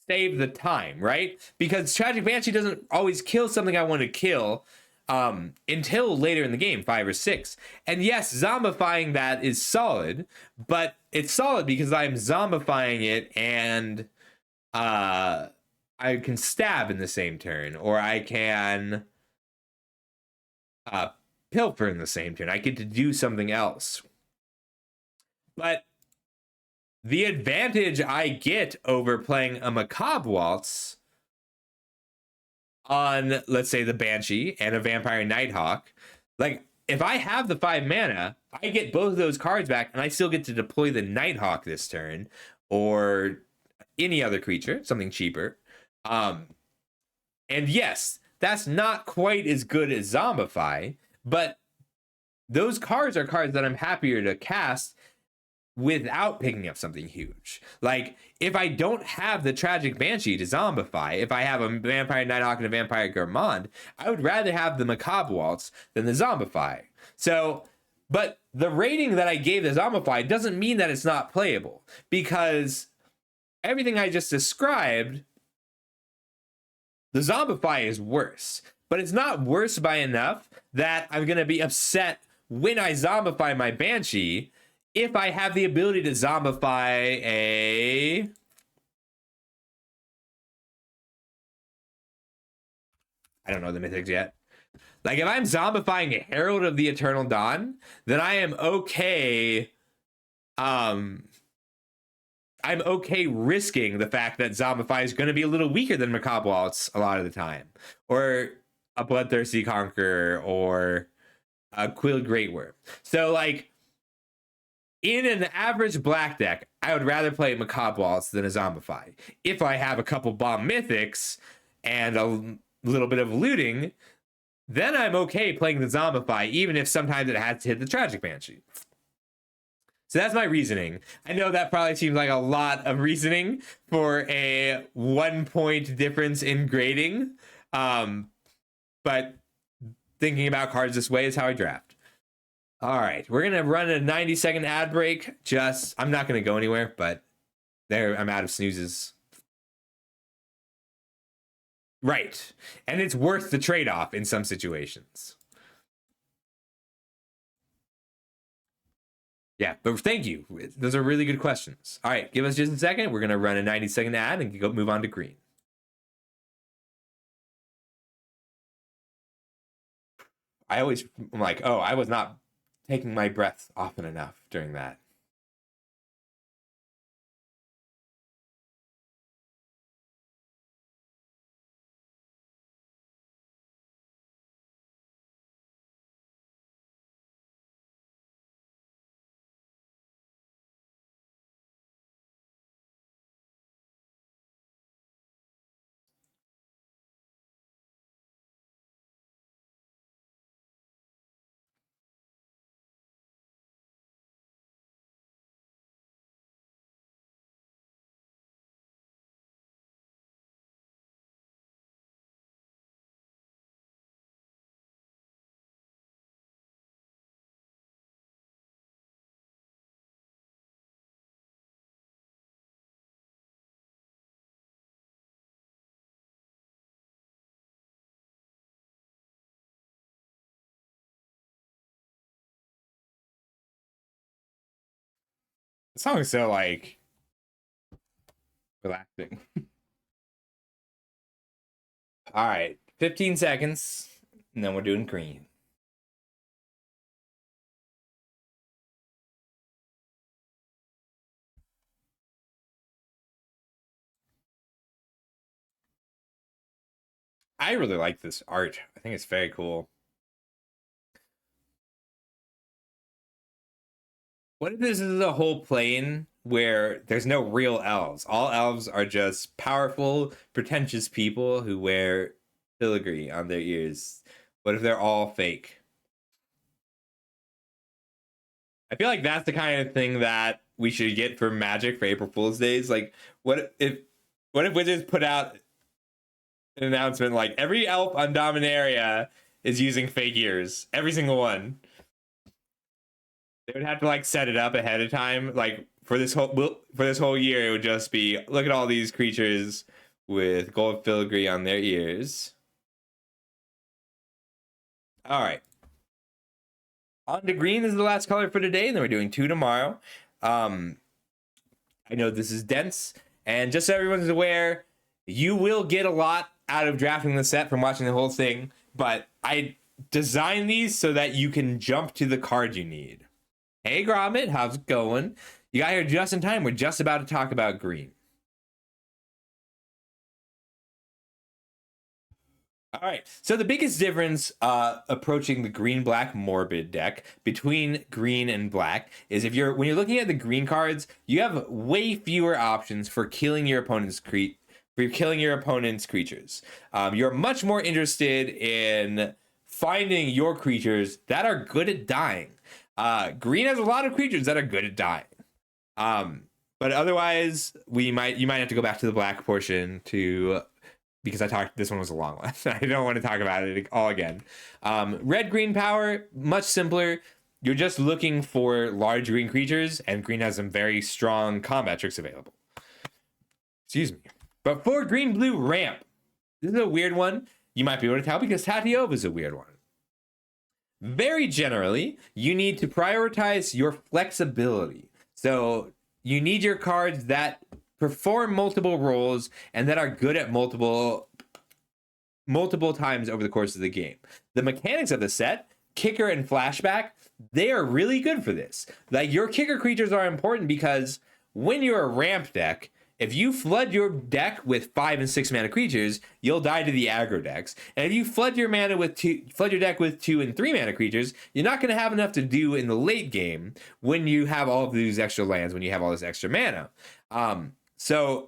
S1: save the time, right? Because Tragic Banshee doesn't always kill something I want to kill until later in the game, 5 or 6. And yes, zombifying that is solid, but it's solid because I'm zombifying it and I can stab in the same turn, or I can pilfer in the same turn. I get to do something else. But the advantage I get over playing a Macabre Waltz on, let's say, the Banshee and a Vampire Nighthawk, like, if I have the 5 mana, I get both of those cards back, and I still get to deploy the Nighthawk this turn, or any other creature, something cheaper. And yes, that's not quite as good as Zombify, but those cards are cards that I'm happier to cast without picking up something huge. Like, if I don't have the Tragic Banshee to zombify, if I have a Vampire Nighthawk and a Vampire Gourmand, I would rather have the Macabre Waltz than the zombify. So, but the rating that I gave the zombify doesn't mean that it's not playable, because everything I just described, the zombify is worse, but it's not worse by enough that I'm going to be upset when I zombify my Banshee if I have the ability to zombify a... I don't know the mythics yet. Like, if I'm zombifying a Herald of the Eternal Dawn, then I am okay. I'm okay risking the fact that Zombify is going to be a little weaker than Macabre Waltz a lot of the time, or a Bloodthirsty Conqueror, or a Quilled Great Worm. So, like, in an average black deck, I would rather play Macabre Waltz than a Zombify. If I have a couple bomb mythics and a little bit of looting, then I'm okay playing the Zombify, even if sometimes it has to hit the Tragic Banshee. So that's my reasoning. I know that probably seems like a lot of reasoning for a 1 point difference in grading. But thinking about cards this way is how I draft. All right, we're gonna run a 90-second ad break. I'm not gonna go anywhere, but I'm out of snoozes. Right, and it's worth the trade-off in some situations. Yeah, but thank you. Those are really good questions. All right, give us just a second. We're gonna run a 90-second ad and move on to green. I'm like, oh, I was not taking my breath often enough during that. The song is so, like, relaxing. All right, 15 seconds, and then we're doing green. I really like this art. I think it's very cool. What if this is a whole plane where there's no real elves? All elves are just powerful, pretentious people who wear filigree on their ears. What if they're all fake? I feel like that's the kind of thing that we should get for Magic for April Fool's Days. Like, what if What if Wizards put out an announcement like every elf on Dominaria is using fake ears? Every single one. They would have to like set it up ahead of time. Like for this whole year, it would just be look at all these creatures with gold filigree on their ears. All right. On to green is the last color for today, and then we're doing 2 tomorrow. I know this is dense, and just so everyone's aware, you will get a lot out of drafting the set from watching the whole thing, but I designed these so that you can jump to the card you need. Hey Gromit, how's it going? You got here just in time. We're just about to talk about green. All right, so the biggest difference approaching the green-black morbid deck between green and black is when you're looking at the green cards, you have way fewer options for killing your opponent's creatures. You're much more interested in finding your creatures that are good at dying. Green has a lot of creatures that are good at dying. But otherwise, you might have to go back to the black portion because this one was a long one. I don't want to talk about it all again. Red green power, much simpler. You're just looking for large green creatures, and green has some very strong combat tricks available. Excuse me. But for green blue ramp, this is a weird one. You might be able to tell because Tatiova is a weird one. Very generally, you need to prioritize your flexibility. So you need your cards that perform multiple roles and that are good at multiple times over the course of the game. The mechanics of the set, kicker and flashback, they are really good for this. Like your kicker creatures are important because when you're a ramp deck, if you flood your deck with 5 and 6 mana creatures, you'll die to the aggro decks. And if you flood your deck with 2 and 3 mana creatures, you're not going to have enough to do in the late game when you have all of these extra lands, when you have all this extra mana. So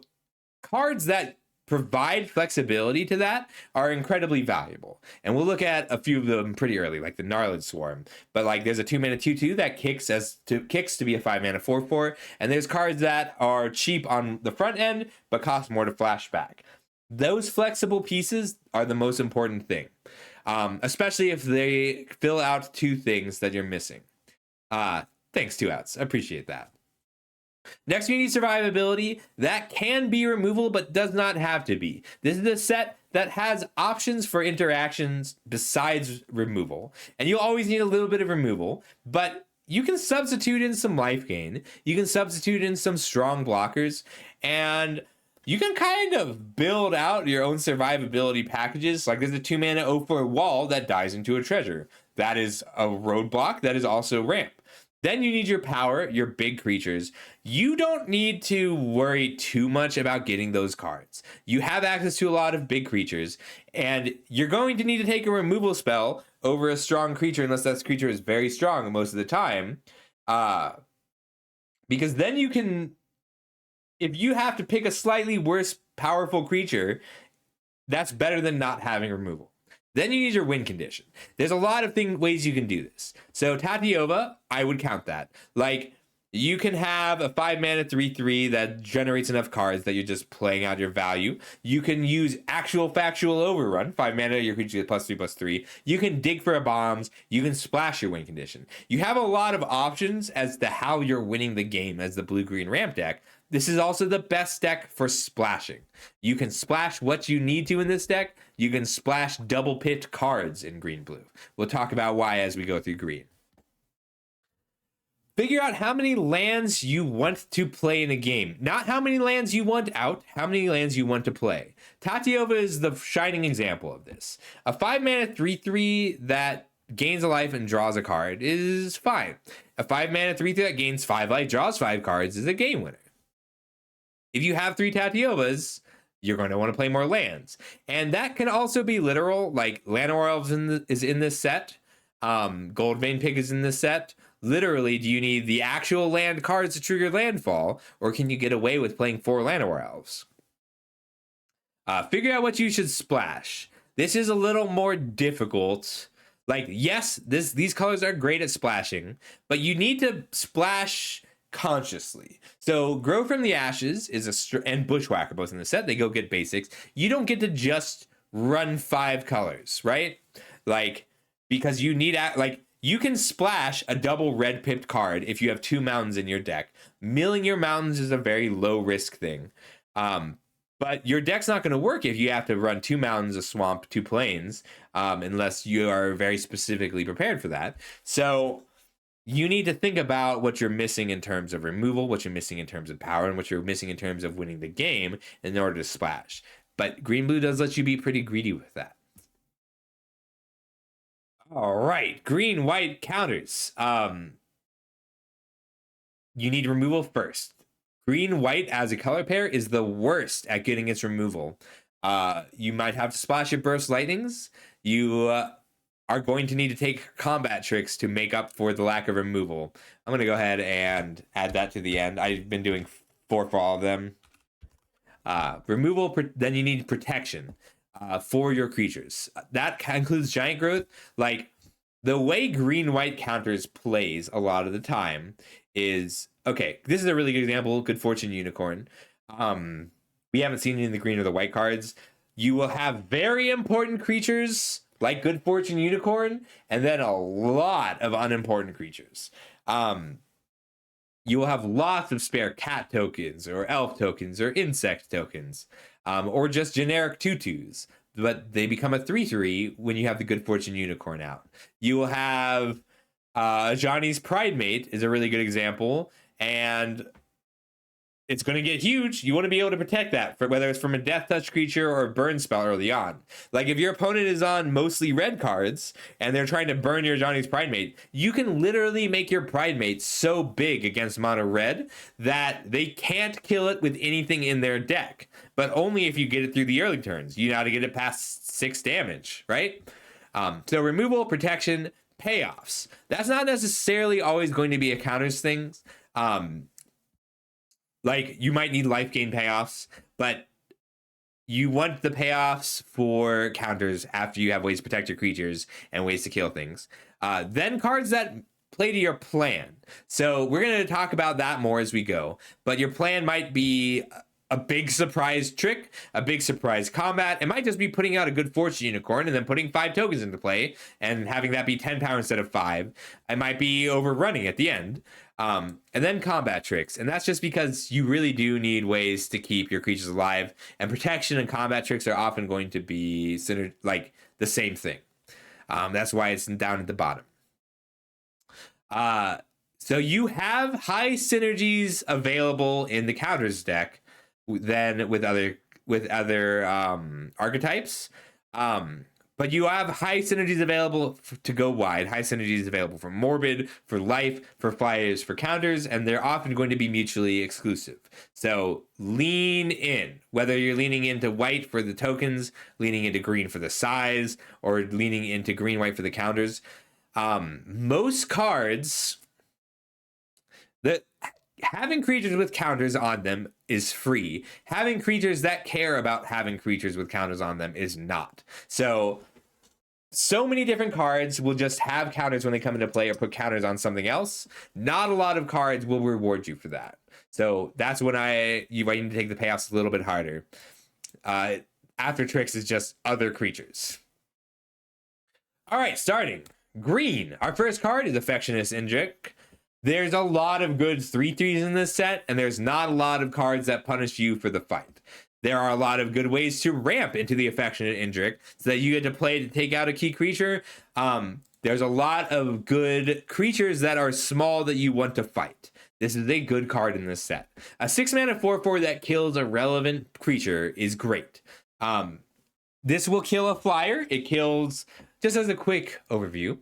S1: cards that provide flexibility to that are incredibly valuable. And we'll look at a few of them pretty early, like the Gnarlid Swarm. But like there's a 2-mana 2/2 that kicks to be a 5-mana 4/4. And there's cards that are cheap on the front end, but cost more to flashback. Those flexible pieces are the most important thing, especially if they fill out 2 things that you're missing. Thanks, 2 outs. I appreciate that. Next, we need survivability. That can be removal, but does not have to be. This is a set that has options for interactions besides removal. And you'll always need a little bit of removal, but you can substitute in some life gain. You can substitute in some strong blockers, and you can kind of build out your own survivability packages. Like there's a 2-mana 0/4 wall that dies into a treasure. That is a roadblock that is also ramp. Then you need your power, your big creatures. You don't need to worry too much about getting those cards. You have access to a lot of big creatures, and you're going to need to take a removal spell over a strong creature unless that creature is very strong most of the time. Because then you can, if you have to pick a slightly worse powerful creature, that's better than not having removal. Then you need your win condition. There's a lot of ways you can do this. So Tatiova, I would count that. Like, you can have a 5-mana 3/3 that generates enough cards that you're just playing out your value. You can use actual factual overrun. 5 mana, your creature gets +3/+3. You can dig for a bombs. You can splash your win condition. You have a lot of options as to how you're winning the game as the blue-green ramp deck. This is also the best deck for splashing. You can splash what you need to in this deck. You can splash double-picked cards in green-blue. We'll talk about why as we go through green. Figure out how many lands you want to play in a game. Not how many lands you want out, how many lands you want to play. Tatiova is the shining example of this. A 5-mana 3/3 that gains a life and draws a card is fine. A 5-mana 3/3 that gains 5 life, draws 5 cards is a game winner. If you have 3 Tatiovas, you're going to want to play more lands. And that can also be literal, like Llanowar Elves is in this set. Goldvein Pig is in this set. Literally, do you need the actual land cards to trigger landfall, or can you get away with playing 4 Llanowar Elves? Figure out what you should splash. This is a little more difficult. Like, yes, these colors are great at splashing, but you need to splash consciously. So Grow from the Ashes is and Bushwhacker both in the set. They go get basics. You don't get to just run 5 colors, right? Like, because you need like you can splash a double red pipped card if you have 2 mountains in your deck. Milling your mountains is a very low risk thing. But your deck's not going to work if you have to run 2 mountains, a swamp, 2 plains, unless you are very specifically prepared for that. So you need to think about what you're missing in terms of removal, what you're missing in terms of power, and what you're missing in terms of winning the game in order to splash. But Green-Blue does let you be pretty greedy with that. All right, green-white counters. You need removal first. Green-white as a color pair is the worst at getting its removal. You might have to splash your burst lightnings. You are going to need to take combat tricks to make up for the lack of removal. I'm going to go ahead and add that to the end. I've been doing 4 for all of them. Removal, then you need protection for your creatures. That includes giant growth. Like, the way green-white counters plays a lot of the time is, okay, this is a really good example, Good Fortune Unicorn. We haven't seen it in the green or the white cards. You will have very important creatures like Good Fortune Unicorn, and then a lot of unimportant creatures. You will have lots of spare cat tokens, or elf tokens, or insect tokens, or just generic 2/2s. But they become a 3/3 when you have the Good Fortune Unicorn out. You will have Johnny's Pride Mate is a really good example, and it's going to get huge. You want to be able to protect that, whether it's from a Death Touch creature or a burn spell early on. Like, if your opponent is on mostly red cards and they're trying to burn your Johnny's Pride Mate, you can literally make your Pride Mate so big against mono red that they can't kill it with anything in their deck, but only if you get it through the early turns. You know how to get it past 6 damage, right? So removal, protection, payoffs. That's not necessarily always going to be a counters thing. Like, you might need life gain payoffs, but you want the payoffs for counters after you have ways to protect your creatures and ways to kill things. Then cards that play to your plan. So we're going to talk about that more as we go, but your plan might be a big surprise trick, a big surprise combat. It might just be putting out a Good Fortune Unicorn and then putting 5 tokens into play and having that be 10 power instead of 5. It might be overrunning at the end. And then combat tricks. And that's just because you really do need ways to keep your creatures alive. And protection and combat tricks are often going to be like the same thing. That's why it's down at the bottom. So you have high synergies available in the counters deck than with other archetypes. But you have high synergies available to go wide. High synergies available for Morbid, for Life, for Flyers, for counters, and they're often going to be mutually exclusive. So lean in, whether you're leaning into white for the tokens, leaning into green for the size, or leaning into green-white for the counters. Most cards that having creatures with counters on them is free. Having creatures that care about having creatures with counters on them is not. So many different cards will just have counters when they come into play or put counters on something else. Not a lot of cards will reward you for that. So that's when you might need to take the payoffs a little bit harder. After tricks is just other creatures. All right, starting. Green. Our first card is Affectionate Indrik. There's a lot of good 3/3s in this set, and there's not a lot of cards that punish you for the fight. There are a lot of good ways to ramp into the Affectionate Indrik so that you get to play to take out a key creature. There's a lot of good creatures that are small that you want to fight. This is a good card in this set. A 6-mana 4/4 that kills a relevant creature is great. This will kill a flyer. It kills, just as a quick overview,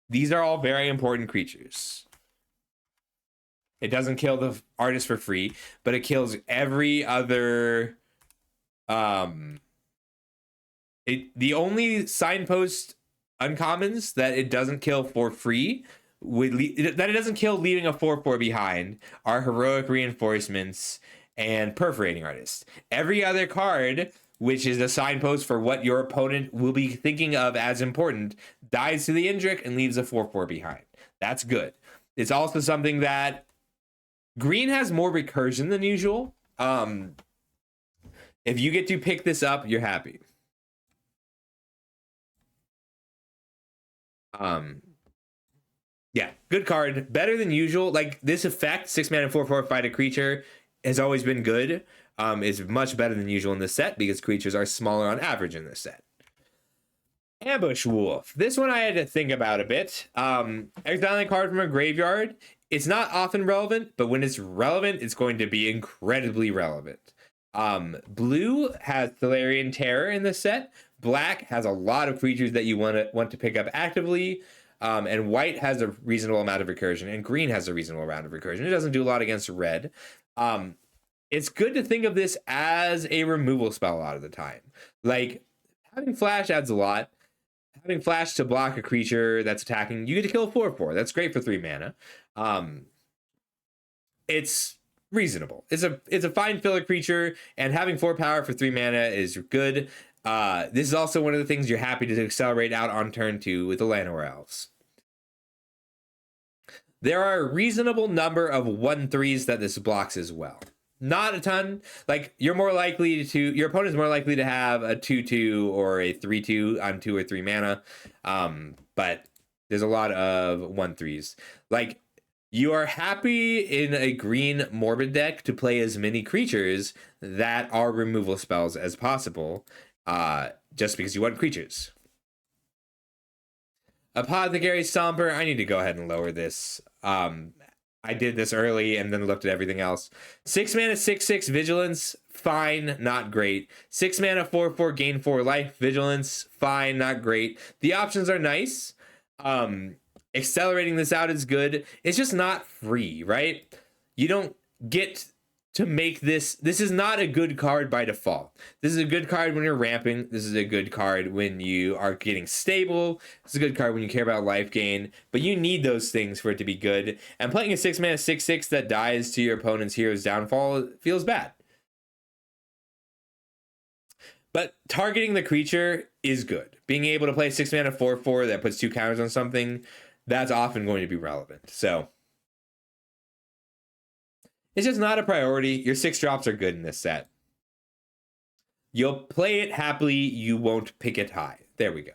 S1: these are all very important creatures. It doesn't kill the artist for free, but it kills every other. The only signpost uncommons that it doesn't kill for free, that it doesn't kill leaving a 4/4 behind, are Heroic Reinforcements and Perforating Artist. Every other card, which is a signpost for what your opponent will be thinking of as important, dies to the Indrik and leaves a 4/4 behind. That's good. It's also something that green has more recursion than usual. If you get to pick this up, you're happy. Yeah, good card. Better than usual. Like this effect, 6 mana 4/4 fight a creature, has always been good. Is much better than usual in this set because creatures are smaller on average in this set. Ambush Wolf. This one I had to think about a bit. Exiling a card from a graveyard. It's not often relevant, but when it's relevant, it's going to be incredibly relevant. Blue has Thalarian Terror in this set. Black has a lot of creatures that you want to pick up actively. And white has a reasonable amount of recursion, and green has a reasonable amount of recursion. It doesn't do a lot against red. It's good to think of this as a removal spell a lot of the time. Like, having flash adds a lot. Having flash to block a creature that's attacking, you get to kill a 4/4. That's great for 3 mana. It's reasonable. It's a fine filler creature, and having 4 power for 3 mana is good. This is also one of the things you're happy to accelerate out on turn 2 with the Llanowar Elves. There are a reasonable number of 1/3s that this blocks as well. Not a ton. Like, your opponent's more likely to have a 2/2 or a 3/2 on 2 or 3 mana. But there's a lot of 1/3s. Like, you are happy in a green Morbid deck to play as many creatures that are removal spells as possible, just because you want creatures. Apothecary Somber, I need to go ahead and lower this. I did this early and then looked at everything else. 6 mana 6/6 Vigilance, fine, not great. 6 mana 4/4 gain 4 life, Vigilance, fine, not great. The options are nice. Accelerating this out is good. It's just not free, right? You don't get to make this. This is not a good card by default. This is a good card when you're ramping. This is a good card when you are getting stable. This is a good card when you care about life gain. But you need those things for it to be good. And playing a 6 mana 6/6 that dies to your opponent's hero's downfall feels bad. But targeting the creature is good. Being able to play 6 mana 4/4 that puts 2 counters on something, that's often going to be relevant. So it's just not a priority. Your 6 drops are good in this set. You'll play it happily. You won't pick it high. There we go.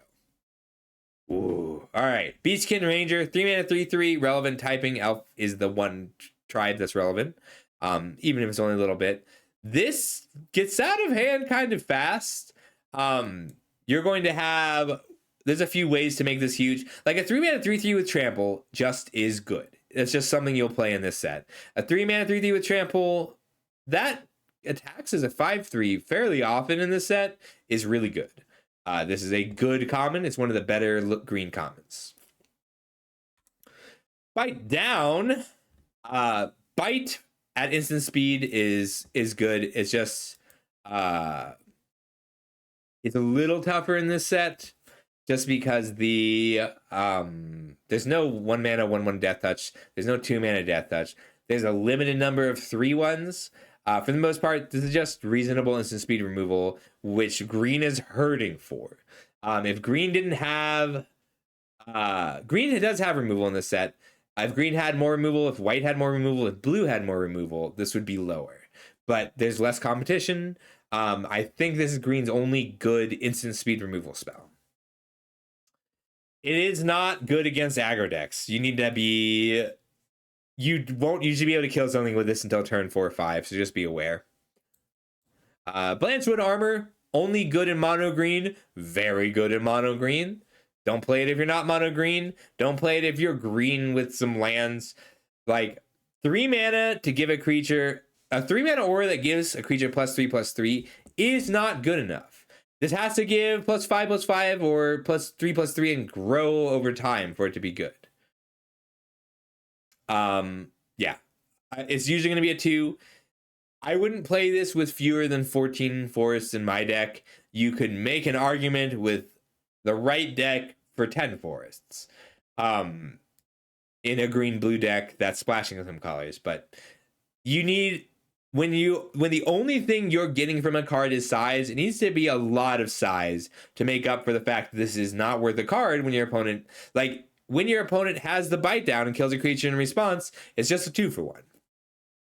S1: Ooh. All right. Beastkin Ranger, 3 mana 3/3, relevant typing. Elf is the one tribe that's relevant, even if it's only a little bit. This gets out of hand kind of fast. You're going to have... There's a few ways to make this huge. Like a 3 mana 3/3 with Trample just is good. It's just something you'll play in this set. A 3 mana 3/3 with Trample that attacks as a 5/3 fairly often in this set is really good. This is a good common. It's one of the better green commons. Bite Down. Bite at instant speed is good. It's just it's a little tougher in this set. Just because there's no 1 mana 1/1 death touch. There's no 2 mana death touch. There's a limited number of 3/1s. For the most part, this is just reasonable instant speed removal, which green is hurting for. If green didn't have... green does have removal in this set. If green had more removal, if white had more removal, if blue had more removal, this would be lower. But there's less competition. I think this is green's only good instant speed removal spell. It is not good against aggro decks. You need to be... You won't usually be able to kill something with this until turn 4 or 5, so just be aware. Blanchwood Armor, only good in mono green, very good in mono green. Don't play it if you're not mono green. Don't play it if you're green with some lands. Like, 3 mana to give a creature... A 3 mana aura that gives a creature +3/+3 is not good enough. This has to give +5/+5 or +3/+3 and grow over time for it to be good. Yeah. It's usually going to be a 2. I wouldn't play this with fewer than 14 forests in my deck. You could make an argument with the right deck for 10 forests. In a green-blue deck that's splashing some colors. But you need... When the only thing you're getting from a card is size, it needs to be a lot of size to make up for the fact that this is not worth a card when your opponent... Like, when your opponent has the bite down and kills a creature in response, it's just a 2-for-1.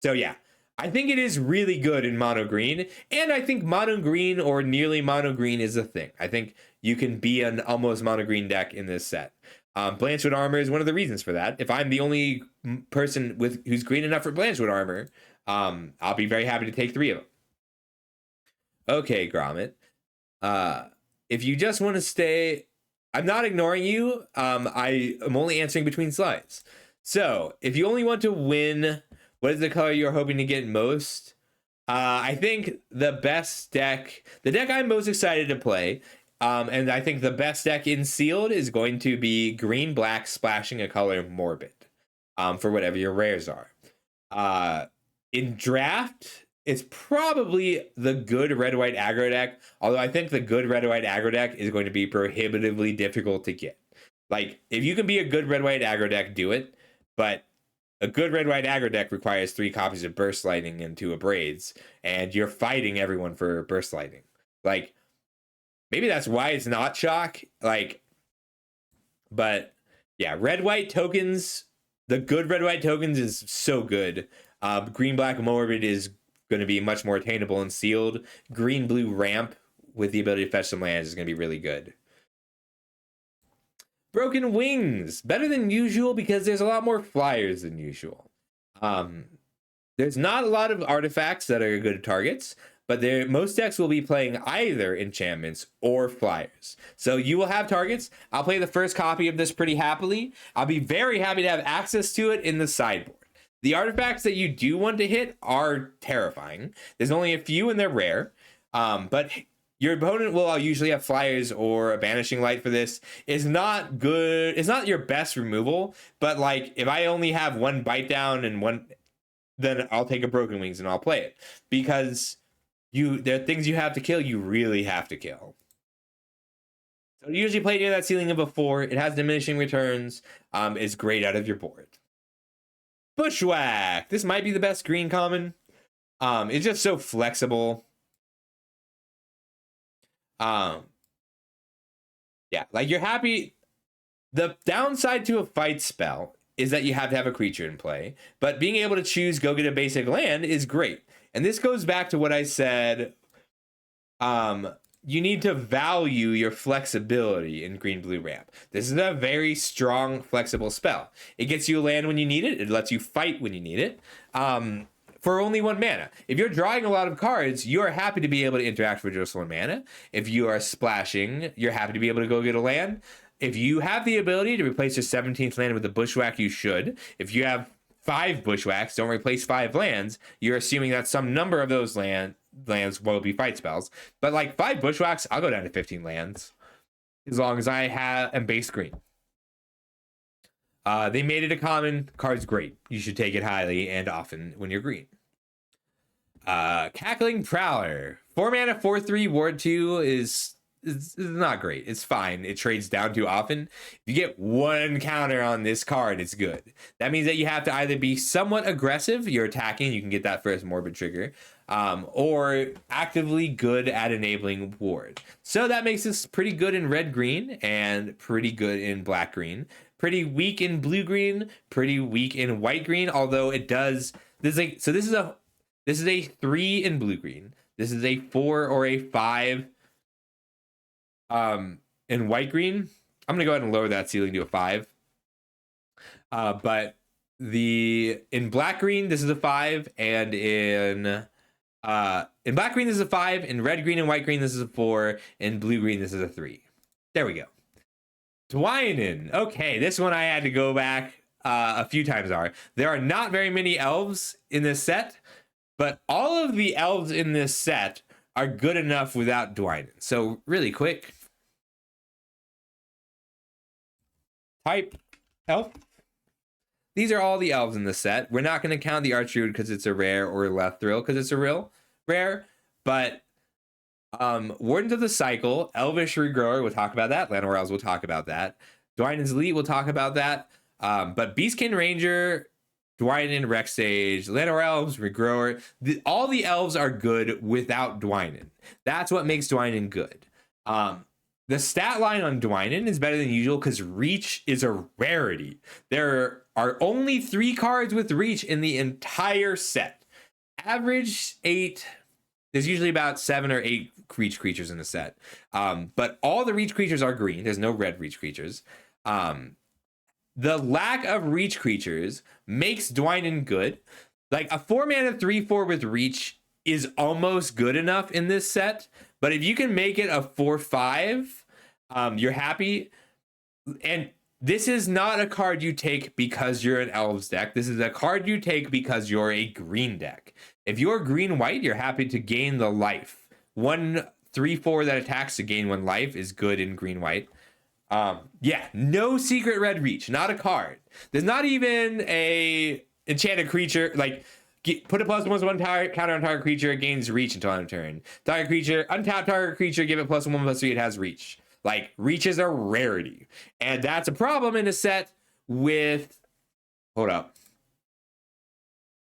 S1: So yeah, I think it is really good in mono green, and I think mono green or nearly mono green is a thing. I think you can be an almost mono green deck in this set. Blanchwood Armor is one of the reasons for that. If I'm the only person who's green enough for Blanchwood Armor, I'll be very happy to take 3 of them. Okay, Grommet. If you just want to stay, I'm not ignoring you. I am only answering between slides. So if you only want to win, what is the color you're hoping to get most? I think the best deck, the deck I'm most excited to play, and I think the best deck in sealed is going to be green black splashing a color morbid, for whatever your rares are. In draft, it's probably the good red-white aggro deck, although I think the good red-white aggro deck is going to be prohibitively difficult to get. Like, if you can be a good red-white aggro deck, do it, but a good red-white aggro deck requires 3 copies of Burst Lightning and 2 Abrades, and you're fighting everyone for Burst Lightning. Like, maybe that's why it's not Shock, like, but yeah, red-white tokens, the good red-white tokens is so good. Green-black morbid is going to be much more attainable and sealed. Green-blue ramp with the ability to fetch some lands is going to be really good. Broken Wings, better than usual because there's a lot more flyers than usual. There's not a lot of artifacts that are good targets, but most decks will be playing either enchantments or flyers. So you will have targets. I'll play the first copy of this pretty happily. I'll be very happy to have access to it in the sideboard. The artifacts that you do want to hit are terrifying. There's only a few and they're rare. But your opponent will usually have flyers or a banishing light for this. It's not good. It's not your best removal, but like if I only have 1 bite down and 1, then I'll take a Broken Wings and I'll play it because there are things you have to kill. You really have to kill. So usually play near that ceiling of a 4. It has diminishing returns. It's great out of your board. Bushwhack. This might be the best green common. It's just so flexible. Yeah, like you're happy. The downside to a fight spell is that you have to have a creature in play, but being able to choose go get a basic land is great. And this goes back to what I said. You need to value your flexibility in green blue ramp. This is a very strong flexible spell. It gets you a land when you need it. It lets you fight when you need it. For only 1 mana. If you're drawing a lot of cards, you are happy to be able to interact for just 1 mana. If you are splashing, you're happy to be able to go get a land. If you have the ability to replace your 17th land with a Bushwhack, you should. If you have 5 Bushwhacks, don't replace 5 lands. You're assuming that some number of those lands will be fight spells. But like 5 Bushwhacks, I'll go down to 15 lands. As long as I am base green. They made it a common. Card's great. You should take it highly and often when you're green. Cackling Prowler. 4 mana, 4/3, Ward 2 is not great. It's fine. It trades down too often. If you get 1 counter on this card, it's good. That means that you have to either be somewhat aggressive, you're attacking, you can get that first morbid trigger, or actively good at enabling ward. So that makes this pretty good in red-green and pretty good in black-green. Pretty weak in blue-green, pretty weak in white-green, although it does... This is a 3 in blue-green. This is a 4 or a 5 in white-green. I'm going to go ahead and lower that ceiling to a 5. But in black-green, this is a 5, and in black-green, this is a 5. In red-green and white-green, this is a 4. In blue-green, this is a 3. There we go. Dwynen. Okay, this one I had to go back a few times. There are not very many elves in this set, but all of the elves in this set are good enough without Dwynen. So really quick. Type elf. These are all the elves in the set. We're not going to count the Archrude because it's a rare, or Lethril because it's a real rare, but Wardens of the Cycle, Elvish Regrower, we'll talk about that. Llanowar Elves, we'll talk about that. Dwynen's Elite, we'll talk about that. But Beastkin Ranger, Dwynen, Rexage, Llanowar Elves, Regrower, all the elves are good without Dwynen. That's what makes Dwynen good. The stat line on Dwynen is better than usual because Reach is a rarity. There are only 3 cards with Reach in the entire set. Average 8. There's usually about 7 or 8 Reach creatures in the set. But all the Reach creatures are green. There's no red Reach creatures. The lack of Reach creatures makes Dwynen good. Like a 4-mana 3/4 with Reach is almost good enough in this set. But if you can make it a 4/5, you're happy. And this is not a card you take because you're an Elves deck. This is a card you take because you're a green deck. If you're green-white, you're happy to gain the life. 1 3/4 that attacks to gain 1 life is good in green-white. Yeah, no secret red Reach, not a card. There's not even a enchanted creature, like put a +1/+1 counter on target creature, it gains Reach until end of turn. Target creature, untap target creature, give it +1/+3, it has Reach. Like, Reach is a rarity. And that's a problem in a set with, hold up.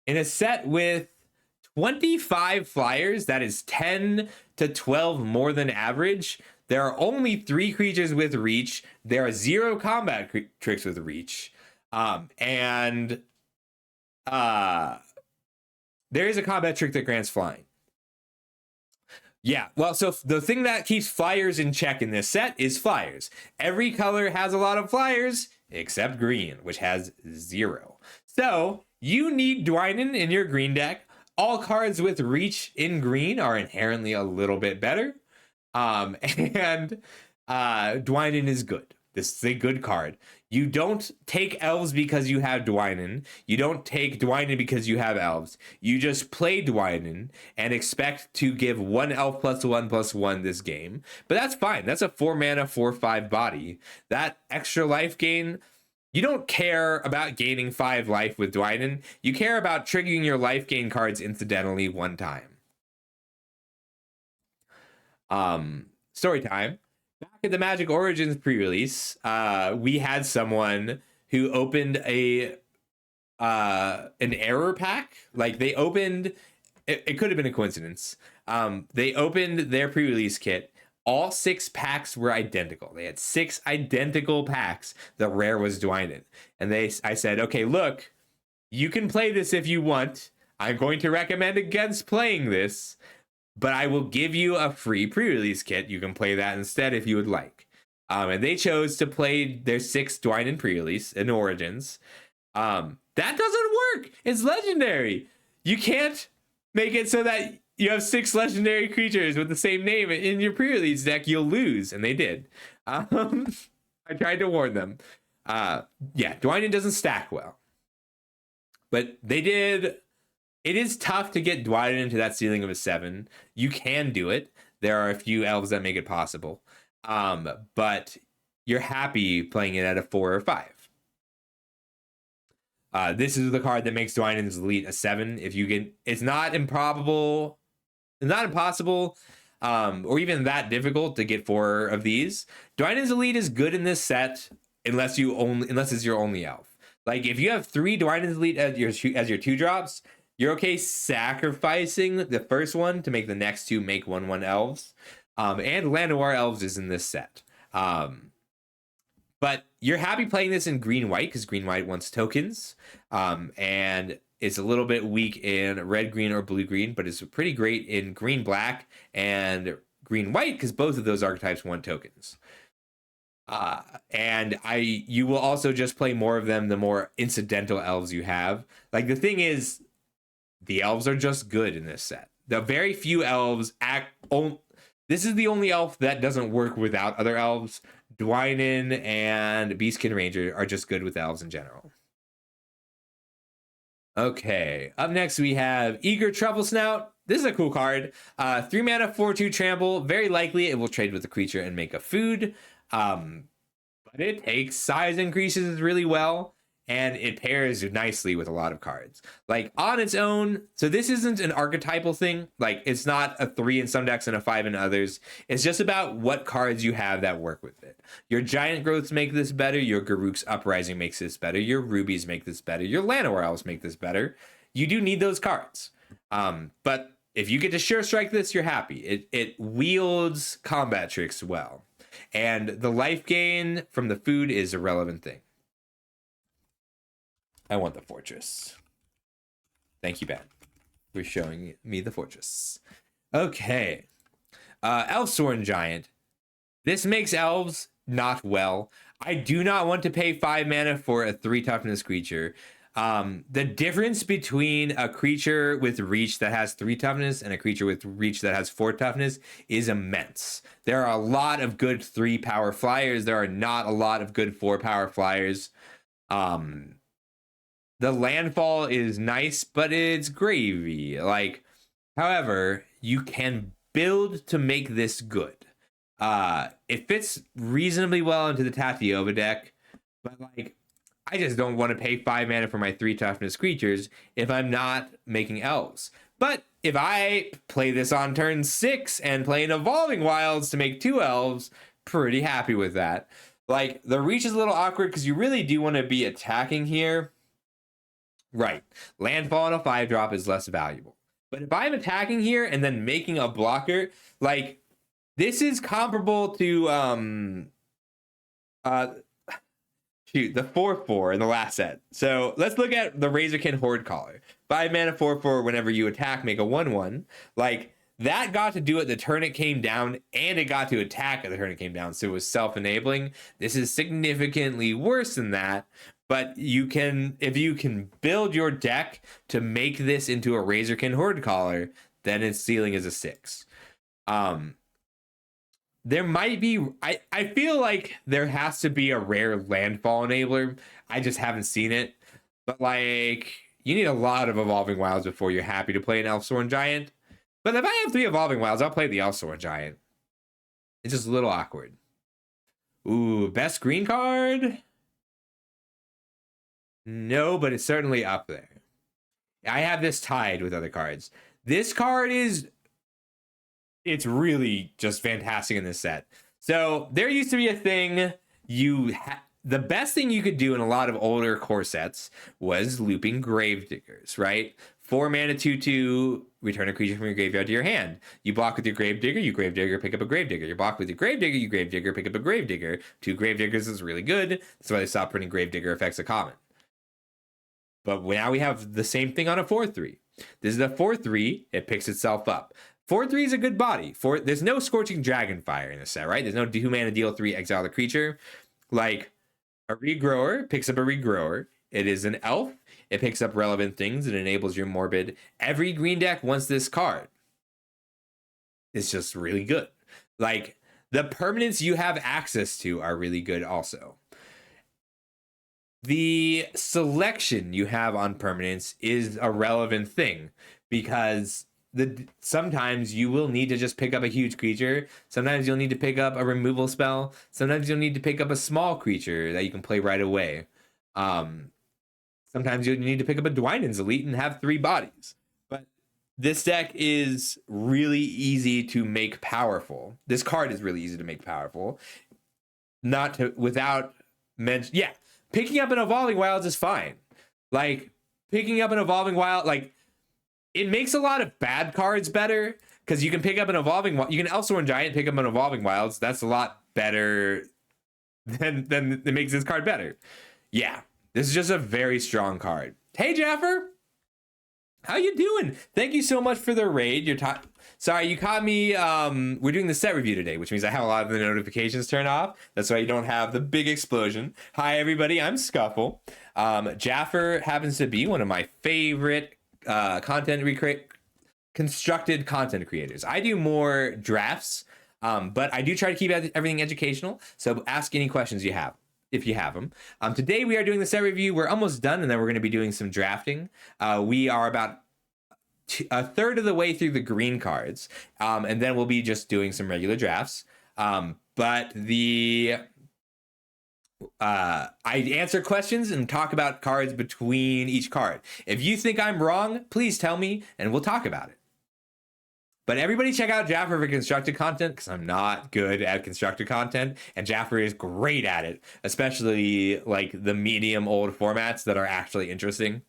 S1: In a set with 25 flyers, that is 10 to 12 more than average. There are only 3 creatures with Reach. There are 0 combat tricks with Reach. And there is a combat trick that grants flying. Yeah, well, so the thing that keeps flyers in check in this set is flyers. Every color has a lot of flyers, except green, which has 0. So you need Dwynen in your green deck. All cards with Reach in green are inherently a little bit better. And Dwynen is good. This is a good card. You don't take Elves because you have Dwynen. You don't take Dwynen because you have Elves. You just play Dwynen and expect to give 1 Elf +1/+1 this game. But that's fine. That's a 4-mana 4/5 body. That extra life gain, you don't care about gaining 5 life with Dwynen. You care about triggering your life gain cards incidentally 1 time. Story time. Back at the Magic Origins pre-release, we had someone who opened an error pack. Like, they opened, it could have been a coincidence. They opened their pre-release kit. All 6 packs were identical. They had 6 identical packs. The rare was Dwynen. And I said, okay, look, you can play this if you want. I'm going to recommend against playing this, but I will give you a free pre-release kit. You can play that instead if you would like. And they chose to play their 6th Dwynen pre-release in Origins. That doesn't work. It's legendary. You can't make it so that you have 6 legendary creatures with the same name in your pre-release deck. You'll lose, and they did. I tried to warn them. Yeah, Dwynen doesn't stack well. But they did. It is tough to get Dwynen into that ceiling of a 7. You can do it. There are a few Elves that make it possible. But you're happy playing it at a 4 or 5. This is the card that makes Dwynen's Elite a 7. If you can, it's not improbable, not impossible, or even that difficult to get 4 of these. Dwynen's Elite is good in this set unless it's your only elf. Like, if you have 3 Dwynen's Elite as your 2-drops, you're okay sacrificing the first one to make the next 2 make 1/1 elves. And Llanowar Elves is in this set. But you're happy playing this in green-white because green-white wants tokens. And it's a little bit weak in red-green or blue-green, but it's pretty great in green-black and green-white because both of those archetypes want tokens. And you will also just play more of them the more incidental elves you have. Like, the thing is, the elves are just good in this set. The very few elves this is the only elf that doesn't work without other elves. Dwynen and Beastkin Ranger are just good with elves in general. Okay, up next we have Eager Truffle Snout. This is a cool card. 3 mana, 4/2 trample. Very likely it will trade with the creature and make a food. But it takes size increases really well, and it pairs nicely with a lot of cards. Like, on its own, so this isn't an archetypal thing. Like, it's not a 3 in some decks and a 5 in others. It's just about what cards you have that work with it. Your Giant Growths make this better. Your Garruk's Uprising makes this better. Your Rubies make this better. Your Llanowar Elves make this better. You do need those cards. But if you get to Sure Strike this, you're happy. It wields combat tricks well. And the life gain from the food is a relevant thing. I want the fortress. Thank you, Ben, for showing me the fortress. Okay. Elfsworn Giant. This makes elves not well. I do not want to pay 5 mana for a 3 toughness creature. The difference between a creature with reach that has 3 toughness and a creature with reach that has 4 toughness is immense. There are a lot of good 3 power flyers. There are not a lot of good 4 power flyers. The landfall is nice, but it's gravy. Like, however, you can build to make this good. It fits reasonably well into the Tatyova deck, but like, I just don't want to pay 5 mana for my 3 toughness creatures if I'm not making elves. But if I play this on turn 6 and play an Evolving Wilds to make 2 elves, pretty happy with that. Like, the reach is a little awkward because you really do want to be attacking here. Right. Landfall on a 5-drop is less valuable. But if I'm attacking here and then making a blocker, like, this is comparable to the 4/4 in the last set. So let's look at the Razorkin Horde Caller. 5 mana 4/4 whenever you attack, make a 1/1. Like, that got to do it the turn it came down, and it got to attack at the turn it came down. So it was self-enabling. This is significantly worse than that. But you can, if you can build your deck to make this into a Razorkin Horde Caller, then its ceiling is a 6. There might be, I feel like there has to be a rare landfall enabler. I just haven't seen it. But like, you need a lot of Evolving Wilds before you're happy to play an Elfsworn Giant. But if I have 3 Evolving Wilds, I'll play the Elfsworn Giant. It's just a little awkward. Ooh, best green card? No, but it's certainly up there. I have this tied with other cards. This card is, it's really just fantastic in this set. So there used to be a thing, the best thing you could do in a lot of older core sets was looping Gravediggers, right? 4 mana 2/2, return a creature from your graveyard to your hand. You block with your Gravedigger, you Gravedigger, pick up a Gravedigger. You block with your Gravedigger, you Gravedigger, pick up a Gravedigger. 2 Gravediggers is really good. That's why they stopped printing Gravedigger effects a common. But now we have the same thing on a 4/3. This is a 4/3. It picks itself up. 4/3 is a good body. There's no Scorching Dragonfire in this set, right? There's no 2 mana deal 3, exile the creature. Like, a Regrower picks up a Regrower. It is an elf. It picks up relevant things. It enables your Morbid. Every green deck wants this card. It's just really good. Like, the permanents you have access to are really good also. The selection you have on permanents is a relevant thing because sometimes you will need to just pick up a huge creature. Sometimes you'll need to pick up a removal spell. Sometimes you'll need to pick up a small creature that you can play right away. Sometimes you need to pick up a Dwynen's Elite and have 3 bodies. But this deck is really easy to make powerful. This card is really easy to make powerful. Picking up an Evolving Wilds is fine. Like, picking up an Evolving Wild, like, it makes a lot of bad cards better because you can pick up an Evolving Wild. You can Elfsworn Giant pick up an Evolving Wilds. That's a lot better than it makes this card better. Yeah, this is just a very strong card. Hey, Jaffer. How you doing? Thank you so much for the raid. Sorry, you caught me. We're doing the set review today, which means I have a lot of the notifications turned off. That's why you don't have the big explosion. Hi, everybody. I'm Scuffle. Jaffer happens to be one of my favorite constructed content creators. I do more drafts, but I do try to keep everything educational. So ask any questions you have, if you have them. Today we are doing the set review. We're almost done, and then we're going to be doing some drafting. We are about a third of the way through the green cards, and then we'll be just doing some regular drafts. But I answer questions and talk about cards between each card. If you think I'm wrong, please tell me, and we'll talk about it. But everybody check out Jaffer for constructed content, because I'm not good at constructed content, and Jaffer is great at it, especially like the medium old formats that are actually interesting.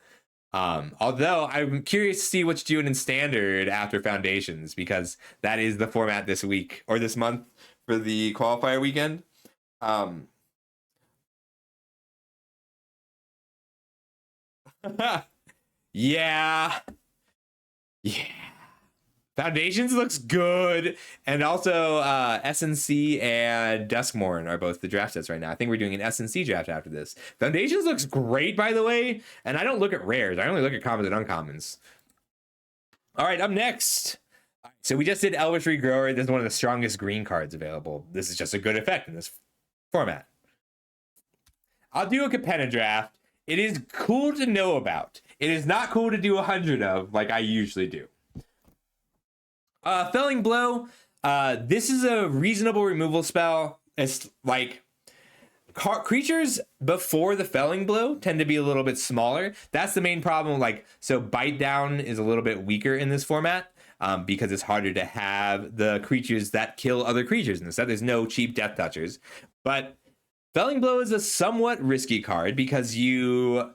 S1: Although I'm curious to see what you're doing in standard after Foundations, because that is the format this week or this month for the qualifier weekend. Yeah. Yeah. Foundations looks good. And also SNC and Duskmorn are both the draft sets right now. I think we're doing an SNC draft after this. Foundations looks great, by the way. And I don't look at rares. I only look at commons and uncommons. All right, up next. So we just did Elvish Regrower. This is one of the strongest green cards available. This is just a good effect in this format. I'll do a Capenna draft. It is cool to know about. It is not cool to do 100 of like I usually do. Felling Blow. This is a reasonable removal spell. It's like creatures before the Felling Blow tend to be a little bit smaller. That's the main problem. Like, so Bite Down is a little bit weaker in this format because it's harder to have the creatures that kill other creatures in this set. There's no cheap Death Touchers. But Felling Blow is a somewhat risky card because you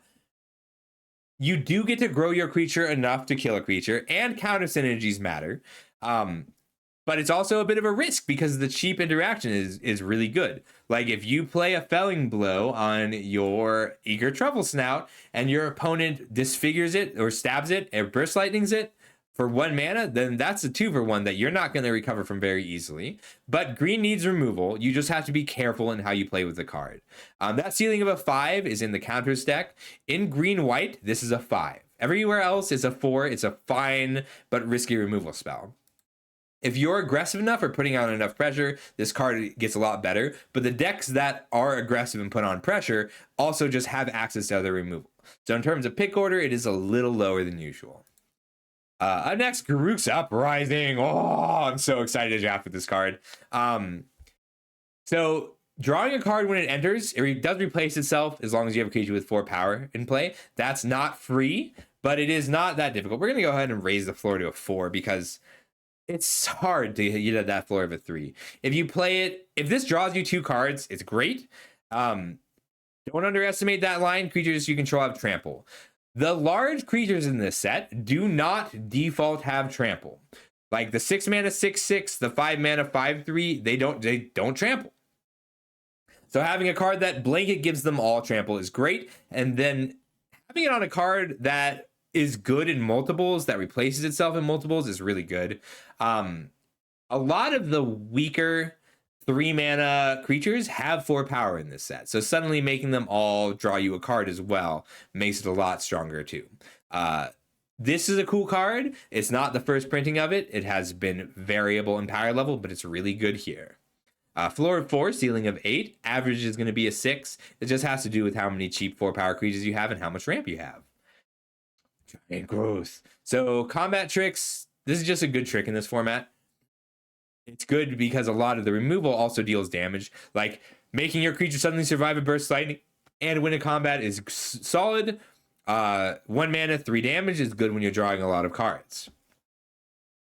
S1: do get to grow your creature enough to kill a creature, and counter synergies matter. But it's also a bit of a risk because the cheap interaction is really good. Like if you play a Felling Blow on your Eager Truffle Snout and your opponent disfigures it or stabs it or burst lightnings it for 1 mana, then that's a 2-for-1 that you're not going to recover from very easily. But green needs removal. You just have to be careful in how you play with the card. That ceiling of a 5 is in the counters deck. In green-white, this is a 5. Everywhere else is a 4. It's a fine but risky removal spell. If you're aggressive enough or putting on enough pressure, this card gets a lot better. But the decks that are aggressive and put on pressure also just have access to other removal. So in terms of pick order, it is a little lower than usual. Up next, Garruk's Uprising. Oh, I'm so excited to draft with this card. So drawing a card when it enters, it does replace itself as long as you have a creature with 4 power in play. That's not free, but it is not that difficult. We're going to go ahead and raise the floor to a 4 because it's hard to get at that floor of a 3. If you play it, if this draws you 2 cards, it's great. Don't underestimate that line. Creatures you control have trample. The large creatures in this set do not default have trample. Like the 6 mana 6/6, the 5 mana 5/3, they don't trample. So having a card that blanket gives them all trample is great, and then having it on a card that is good in multiples, that replaces itself in multiples, is really good. A lot of the weaker 3 mana creatures have 4 power in this set, so suddenly making them all draw you a card as well makes it a lot stronger too. This is a cool card. It's not the first printing of it. It has been variable in power level, but it's really good here. Floor of 4, ceiling of 8. Average is going to be a 6. It just has to do with how many cheap 4 power creatures you have and how much ramp you have. Giant growth. So combat tricks. This is just a good trick in this format. It's good because a lot of the removal also deals damage. Like making your creature suddenly survive a burst lightning and win a combat is solid. 1 mana, 3 damage is good when you're drawing a lot of cards.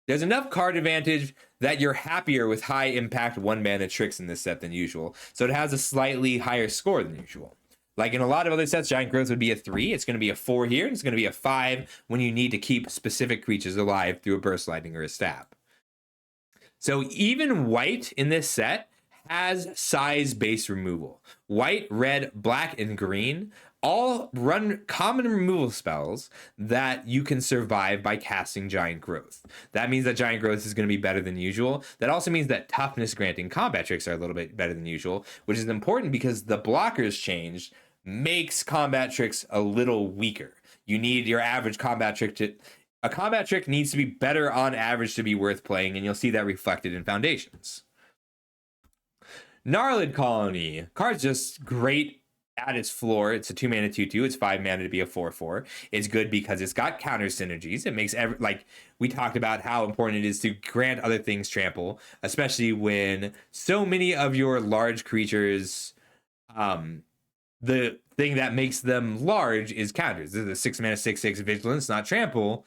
S1: There's enough card advantage that you're happier with high impact 1 mana tricks in this set than usual. So it has a slightly higher score than usual. Like in a lot of other sets, Giant Growth would be a 3. It's going to be a 4 here. And it's going to be a 5 when you need to keep specific creatures alive through a burst lightning or a stab. So even white in this set has size-based removal. White, red, black, and green all run common removal spells that you can survive by casting Giant Growth. That means that Giant Growth is going to be better than usual. That also means that toughness granting combat tricks are a little bit better than usual, which is important because the blockers changed makes combat tricks a little weaker. You need your average combat trick to... A combat trick needs to be better on average to be worth playing, and you'll see that reflected in Foundations. Gnarlid Colony. Card's just great at its floor. It's a 2 mana 2/2. It's 5 mana to be a 4/4. It's good because it's got counter synergies. It makes like we talked about how important it is to grant other things trample, especially when so many of your large creatures, the thing that makes them large is counters. This is a 6 mana 6/6 vigilance, not trample.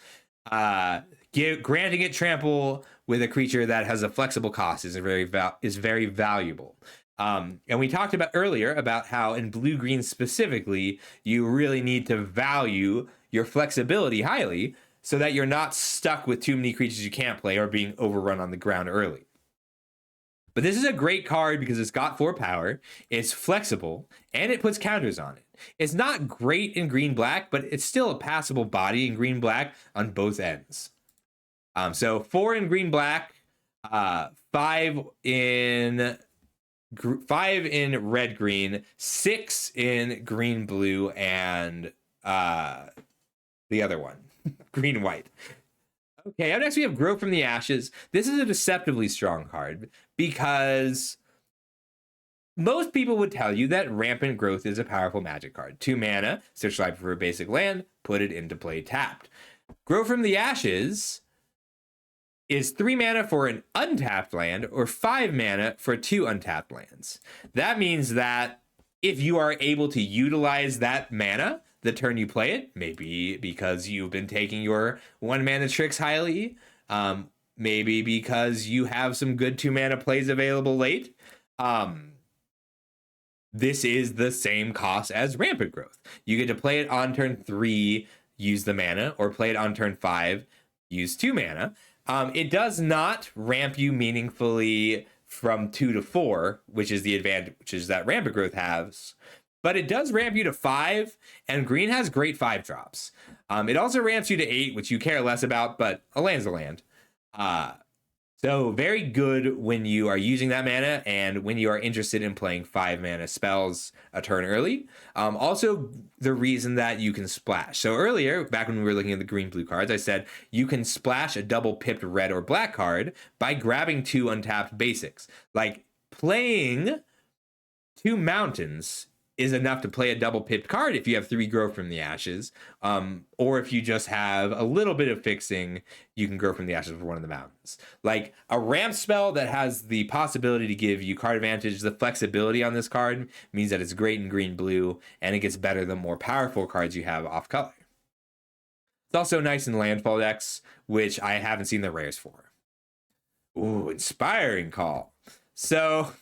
S1: Granting it trample with a creature that has a flexible cost is very valuable. And we talked about earlier about how in blue-green specifically, you really need to value your flexibility highly so that you're not stuck with too many creatures you can't play or being overrun on the ground early. But this is a great card because it's got 4 power, it's flexible, and it puts counters on it. It's not great in green-black, but it's still a passable body in green-black on both ends. So 4 in green-black, 5 in red-green, 6 in green-blue, and the other one, green-white. Okay, up next we have Grow from the Ashes. This is a deceptively strong card because most people would tell you that Rampant Growth is a powerful Magic card. 2 mana, search library for a basic land, put it into play tapped. Grow from the Ashes is 3 mana for an untapped land or 5 mana for 2 untapped lands. That means that if you are able to utilize that mana the turn you play it, maybe because you've been taking your 1 mana tricks highly, maybe because you have some good 2 mana plays available late, this is the same cost as Rampant Growth. You get to play it on turn 3, use the mana, or play it on turn 5, use 2 mana. It does not ramp you meaningfully from 2 to 4, which is the advantage that Rampant Growth has. But it does ramp you to 5, and green has great 5 drops. It also ramps you to 8, which you care less about, but a land's a land. So very good when you are using that mana and when you are interested in playing 5 mana spells a turn early. Also, the reason that you can splash. So earlier, back when we were looking at the green-blue cards, I said you can splash a double-pipped red or black card by grabbing 2 untapped basics. Like, playing 2 mountains is enough to play a double pipped card if you have 3 Grow from the Ashes. Or if you just have a little bit of fixing, you can Grow from the Ashes for one of the mountains. Like a ramp spell that has the possibility to give you card advantage, the flexibility on this card means that it's great in green-blue, and it gets better the more powerful cards you have off color. It's also nice in landfall decks, which I haven't seen the rares for. Ooh, Inspiring Call. So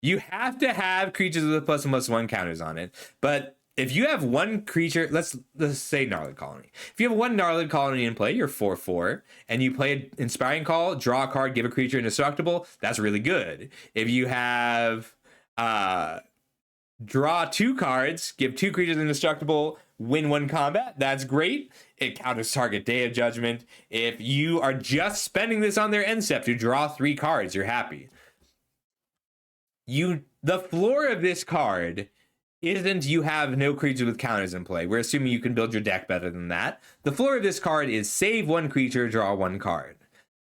S1: you have to have creatures with +1/+1 counters on it. But if you have 1 creature, let's say Gnarlid Colony. If you have 1 Gnarlid Colony in play, you're 4/4, and you play an Inspiring Call, draw a card, give a creature indestructible, that's really good. If you have draw 2 cards, give 2 creatures indestructible, win 1 combat, that's great. It counters target Day of Judgment. If you are just spending this on their end step to draw 3 cards, you're happy. The floor of this card isn't you have no creatures with counters in play. We're assuming you can build your deck better than that. The floor of this card is save 1 creature, draw 1 card.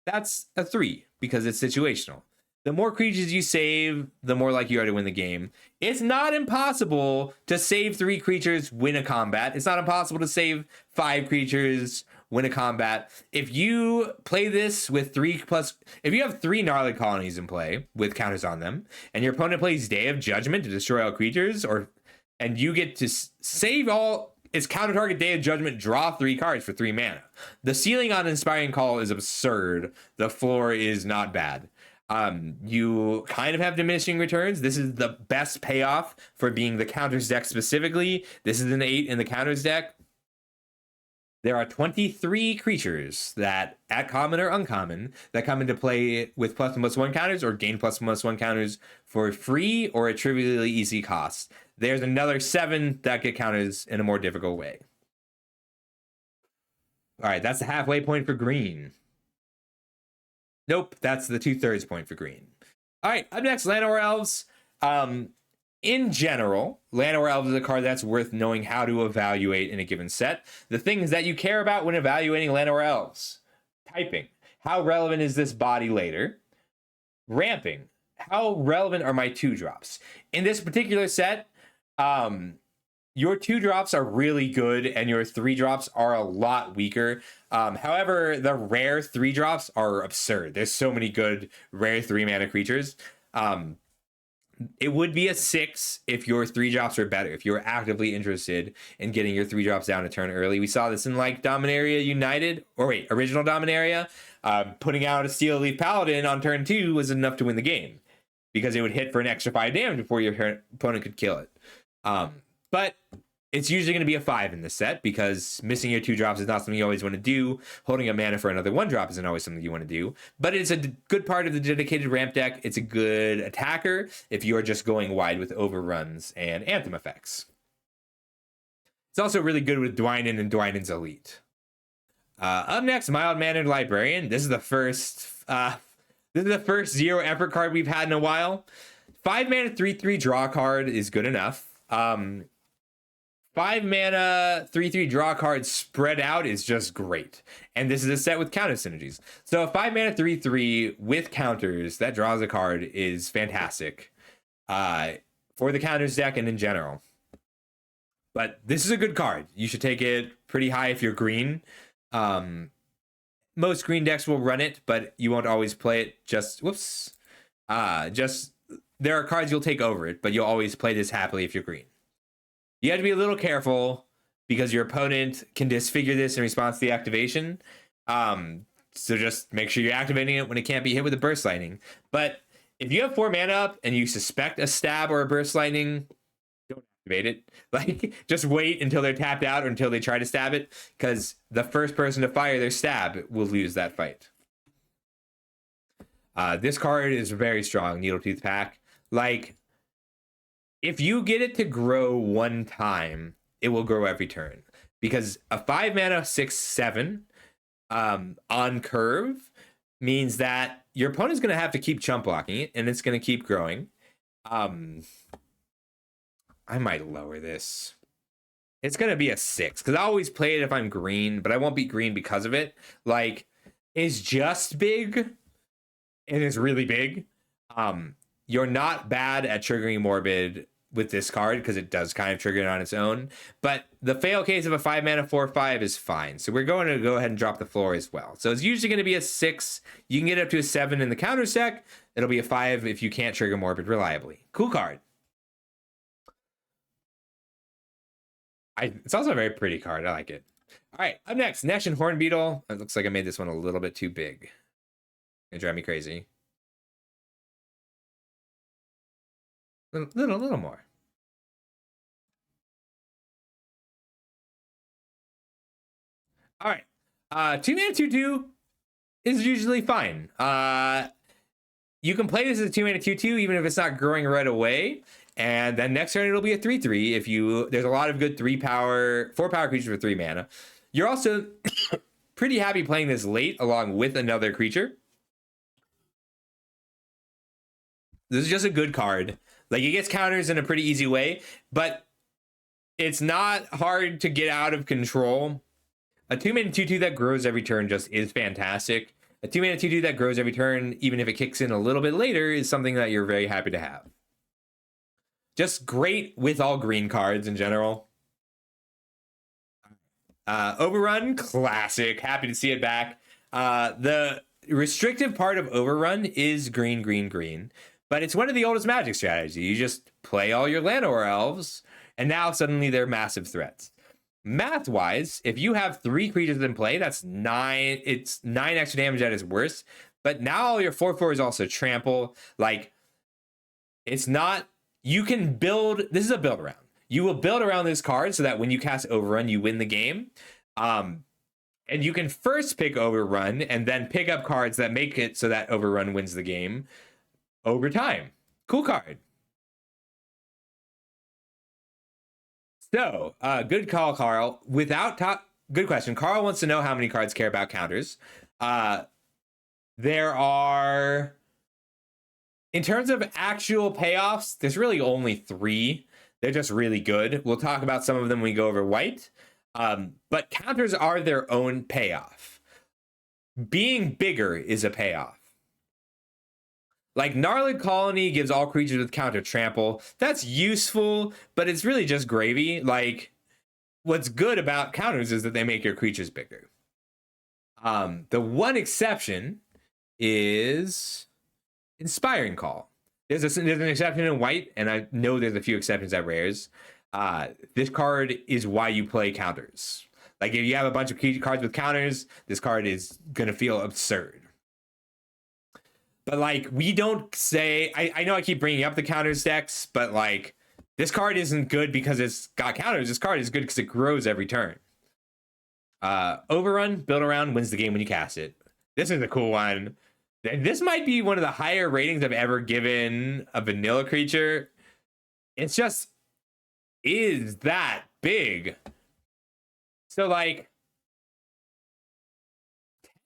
S1: That's a 3 because it's situational. The more creatures you save, the more likely you are to win the game. It's not impossible to save 3 creatures, win a combat. It's not impossible to save 5 creatures, win a combat. If you play this with if you have 3 Gnarlid Colonies in play with counters on them, and your opponent plays Day of Judgment to destroy all creatures, and you get to save all its counter target Day of Judgment, draw 3 cards for 3 mana. The ceiling on Inspiring Call is absurd. The floor is not bad. You kind of have diminishing returns. This is the best payoff for being the counters deck specifically. This is an 8 in the counters deck. There are 23 creatures that, at common or uncommon, that come into play with +1/+1 counters or gain +1/+1 counters for free or a trivially easy cost. There's another 7 that get counters in a more difficult way. All right, that's the halfway point for green. Nope, that's the 2/3 point for green. All right, up next, Llanowar Elves. In general, Llanowar Elves is a card that's worth knowing how to evaluate in a given set. The things that you care about when evaluating Llanowar Elves: typing. How relevant is this body later? Ramping. How relevant are my 2 drops? In this particular set, your 2 drops are really good and your 3 drops are a lot weaker. However, the rare 3 drops are absurd. There's so many good rare 3 mana creatures. It would be a 6 if your 3 drops were better, if you were actively interested in getting your 3 drops down a turn early. We saw this in like Dominaria United, original Dominaria. Putting out a Steel Leaf Paladin on turn 2 was enough to win the game because it would hit for an extra 5 damage before your opponent could kill it. But It's usually going to be a 5 in this set because missing your 2 drops is not something you always want to do. Holding a mana for another 1 drop isn't always something you want to do. But it's a good part of the dedicated ramp deck. It's a good attacker if you are just going wide with overruns and Anthem effects. It's also really good with Dwynen and Dwynen's Elite. Up next, Mild-Mannered Librarian. This is the first 0 effort card we've had in a while. 5 mana 3/3 draw card is good enough. 5 mana 3/3 draw card spread out is just great. And this is a set with counter synergies. So a 5 mana 3/3 with counters that draws a card is fantastic for the counters deck and in general. But this is a good card. You should take it pretty high if you're green. Most green decks will run it, but you won't always play it. There are cards you'll take over it, but you'll always play this happily if you're green. You have to be a little careful because your opponent can disfigure this in response to the activation. So just make sure you're activating it when it can't be hit with a Burst Lightning. But if you have 4 mana up and you suspect a stab or a Burst Lightning, don't activate it. Like, just wait until they're tapped out or until they try to stab it, because the first person to fire their stab will lose that fight. This card is very strong, Needletooth Pack. Like, if you get it to grow 1 time, it will grow every turn. Because a 5 mana 6/7 on curve means that your opponent's going to have to keep chump blocking it, and it's going to keep growing. I might lower this. It's going to be a 6, because I always play it if I'm green, but I won't be green because of it. Like, it's just big, and it's really big. You're not bad at triggering Morbid with this card because it does kind of trigger it on its own. But the fail case of a 5 mana 4/5 is fine. So we're going to go ahead and drop the floor as well. So it's usually going to be a 6. You can get up to a 7 in the counter sec. It'll be a 5 if you can't trigger Morbid reliably. Cool card. It's also a very pretty card. I like it. All right, up next, Nesh and Hornbeetle. It looks like I made this one a little bit too big. It drive me crazy. Little more. All right. 2 mana 2/2 is usually fine. You can play this as a 2 mana 2/2 even if it's not growing right away. And then next turn it'll be a 3/3 if there's a lot of good 4 power creatures for 3 mana. You're also pretty happy playing this late along with another creature. This is just a good card. Like, it gets counters in a pretty easy way, but it's not hard to get out of control. A 2 mana 2/2 that grows every turn just is fantastic. A 2 mana 2/2 that grows every turn, even if it kicks in a little bit later, is something that you're very happy to have. Just great with all green cards in general. Overrun, classic. Happy to see it back. The restrictive part of Overrun is green, green, green. But it's one of the oldest Magic strategies. You just play all your Llanowar Elves, and now suddenly they're massive threats. Math-wise, if you have 3 creatures in play, that's 9. It's 9 extra damage at its worst. But now all your 4/4 is also trample. Like, it's not... You can build... This is a build around. You will build around this card so that when you cast Overrun, you win the game. And you can first pick Overrun and then pick up cards that make it so that Overrun wins the game over time. Cool card. So, good call, Carl. Good question. Carl wants to know how many cards care about counters. There are... In terms of actual payoffs, there's really only 3. They're just really good. We'll talk about some of them when we go over white. But counters are their own payoff. Being bigger is a payoff. Like, Gnarled Colony gives all creatures with counter trample. That's useful, but it's really just gravy. Like, what's good about counters is that they make your creatures bigger. The one exception is Inspiring Call. There's an exception in white, and I know there's a few exceptions at rares. This card is why you play counters. Like, if you have a bunch of cards with counters, this card is going to feel absurd. But, like, we don't say... I know I keep bringing up the counters decks, but, like, This card isn't good because it's got counters. This card is good because it grows every turn. Overrun, build around, wins the game when you cast it. This is a cool one. This might be one of the higher ratings I've ever given a vanilla creature. It's just is that big. So like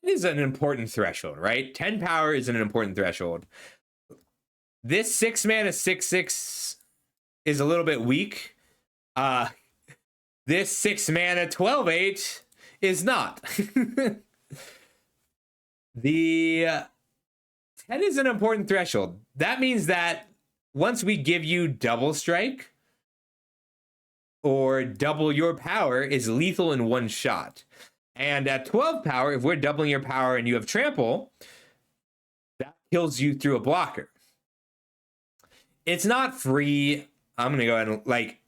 S1: 10 is an important threshold, right? 10 power is an important threshold. This 6 mana 6/6 is a little bit weak. This 6 mana 12/8 is not. The 10 is an important threshold. That means that once we give you double strike or double your power is lethal in one shot. And at 12 power, if we're doubling your power and you have trample, that kills you through a blocker. It's not free. I'm going to go ahead and like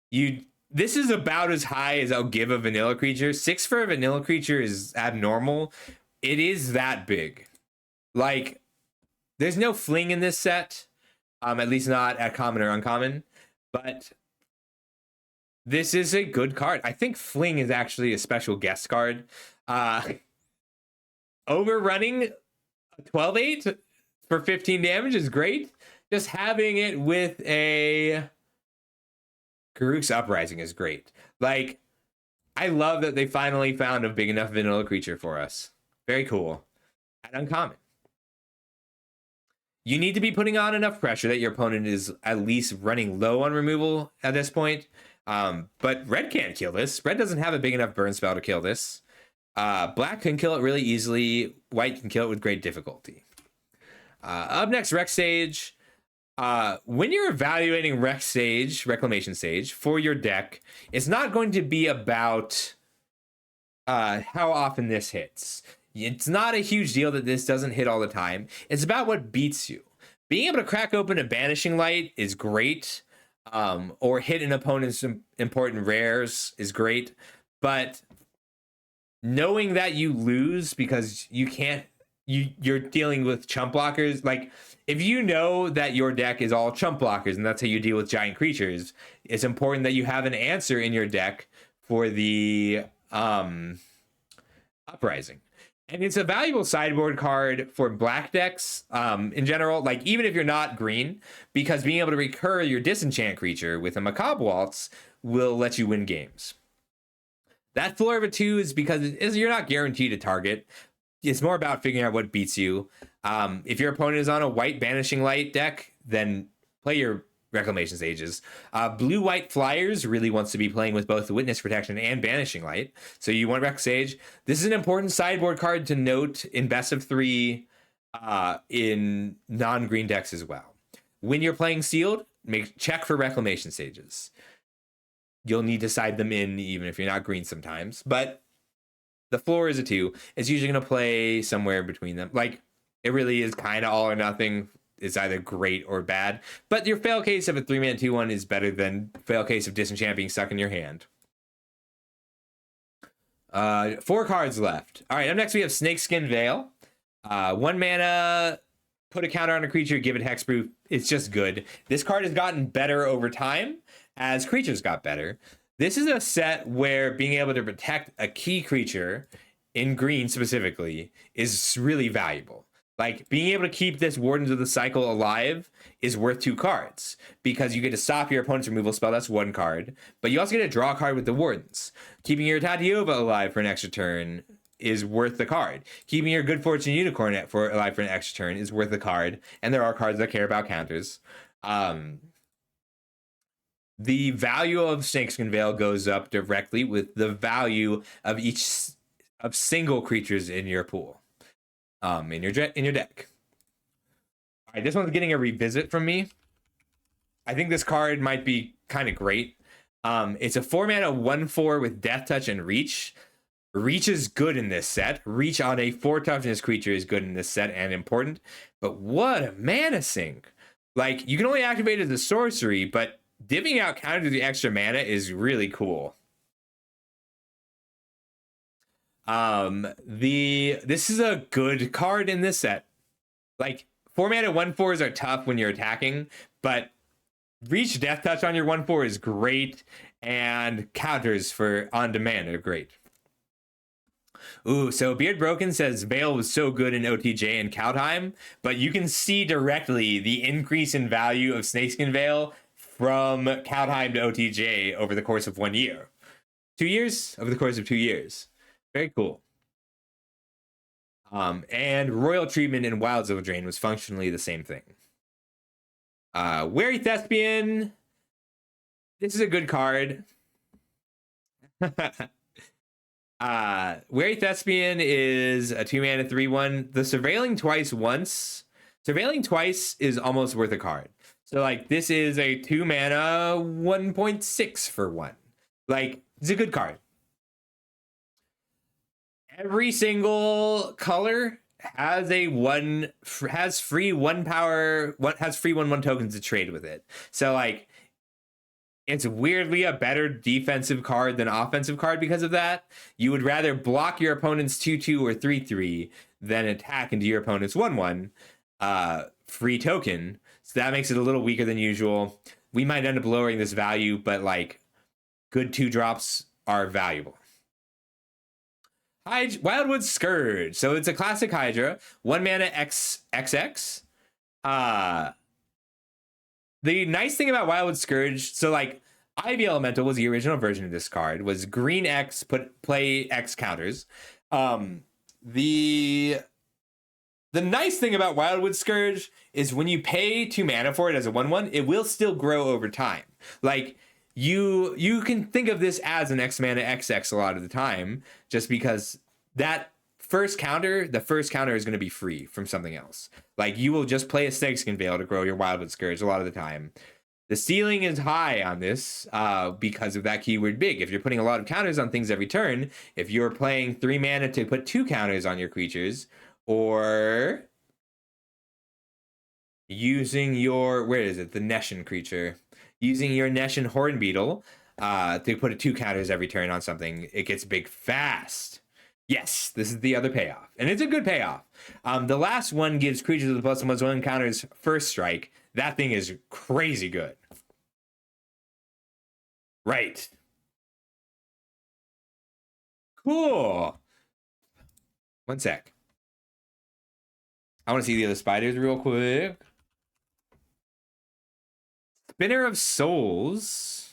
S1: you. This is about as high as I'll give a vanilla creature. 6 for a vanilla creature is abnormal. It is that big. Like, there's no fling in this set. At least not at common or uncommon. But this is a good card. I think fling is actually a special guest card. Overrunning 12/8 for 15 damage is great. Just having it with a Garruk's Uprising is great. Like, I love that they finally found a big enough vanilla creature for us. Very cool. At uncommon. You need to be putting on enough pressure that your opponent is at least running low on removal at this point. But red can't kill this. Red doesn't have a big enough burn spell to kill this. Black can kill it really easily. White can kill it with great difficulty. Up next, Rex Sage. When you're evaluating Rex Sage, Reclamation Sage, for your deck, it's not going to be about how often this hits. It's not a huge deal that this doesn't hit all the time. It's about what beats you. Being able to crack open a Banishing Light is great, or hit an opponent's important rares is great, but knowing that you lose because you can't, you're dealing with chump blockers, like if you know that your deck is all chump blockers and that's how you deal with giant creatures, it's important that you have an answer in your deck for the Uprising. And it's a valuable sideboard card for black decks in general, like even if you're not green, because being able to recur your disenchant creature with a Macabre Waltz will let you win games. That floor of a 2 is because you're not guaranteed to target. It's more about figuring out what beats you. If your opponent is on a white Banishing Light deck, then play your Reclamation Sages. Blue-white Flyers really wants to be playing with both Witness Protection and Banishing Light, so you want Rex Sage. This is an important sideboard card to note in best of 3 in non-green decks as well. When you're playing sealed, check for Reclamation Sages. You'll need to side them in even if you're not green sometimes, but the floor is a 2. It's usually going to play somewhere between them. Like, it really is kind of all or nothing. It's either great or bad. But your fail case of a 3-mana 2/1 is better than fail case of Disenchant being stuck in your hand. 4 cards left. All right, up next we have Snakeskin Veil. 1 mana, put a counter on a creature, give it hexproof. It's just good. This card has gotten better over time as creatures got better. This is a set where being able to protect a key creature, in green specifically, is really valuable. Like, being able to keep this Wardens of the Cycle alive is worth 2 cards, because you get to stop your opponent's removal spell, that's 1 card, but you also get to draw a card with the Wardens. Keeping your Tatiova alive for an extra turn is worth the card. Keeping your Good Fortune Unicorn alive for an extra turn is worth the card, and there are cards that care about counters. The value of Snakeskin Veil goes up directly with the value of each of single creatures in your pool, in your deck. All right, this one's getting a revisit from me. I think this card might be kind of great. It's a 4-mana 1/4 with Death Touch and Reach. Reach is good in this set. Reach on a 4 toughness creature is good in this set and important. But what a mana sink! Like, you can only activate it as a sorcery, but divvying out counter to the extra mana is really cool. This is a good card in this set. Like, 4-mana 1/4s are tough when you're attacking, but Reach Death Touch on your 1/4 is great, and counters for on demand are great. Ooh, so Beard Broken says Veil was so good in OTJ and Kaldheim, but you can see directly the increase in value of Snakeskin Veil from Kaldheim to OTJ over the course of 1 year. 2 years? Over the course of 2 years. Very cool. And Royal Treatment in Wild Silver Drain was functionally the same thing. Wary Thespian. This is a good card. Wary Thespian is a 2-mana 3/1. The Surveilling Twice once. Surveilling Twice is almost worth a card. So like this is a 2-mana 1.6 for 1. Like it's a good card. Every single color has free 1/1 tokens to trade with it. So like it's weirdly a better defensive card than offensive card because of that. You would rather block your opponent's 2/2 or 3/3 than attack into your opponent's 1/1 free token. So that makes it a little weaker than usual. We might end up lowering this value, but like good 2-drops are valuable. Wildwood Scourge. So it's a classic Hydra. 1 mana XX. The nice thing about Wildwood Scourge, so like Ivy Elemental was the original version of this card, was green X, play X counters. The nice thing about Wildwood Scourge is when you pay 2 mana for it as a 1/1, it will still grow over time. Like you can think of this as an X mana XX a lot of the time, just because that the first counter is going to be free from something else. Like you will just play a Snakeskin Veil to grow your Wildwood Scourge a lot of the time. The ceiling is high on this because of that keyword big. If you're putting a lot of counters on things every turn, if you're playing 3 mana to put 2 counters on your creatures, or using your, where is it? The Neshin creature. Using your Neshin Hornbeetle to put 2 counters every turn on something, it gets big fast. Yes, this is the other payoff. And it's a good payoff. The last one gives creatures with +1/+1 counters first strike. That thing is crazy good. Right. Cool. One sec. I want to see the other spiders real quick. Spinner of Souls.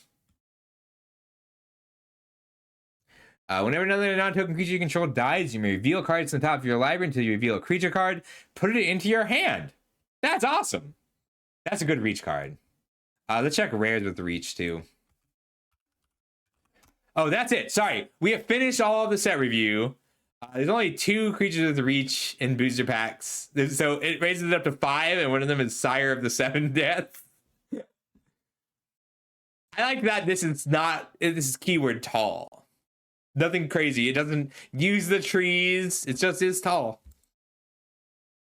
S1: Whenever another non-token creature you control dies, you may reveal cards on the top of your library until you reveal a creature card. Put it into your hand. That's awesome. That's a good reach card. Let's check rares with the reach too. Oh, that's it. Sorry. We have finished all of the set review. There's only 2 creatures with reach in booster packs. So it raises it up to 5, and one of them is Sire of the 7 Death. I like that this is keyword tall. Nothing crazy. It doesn't use the trees. It just is tall.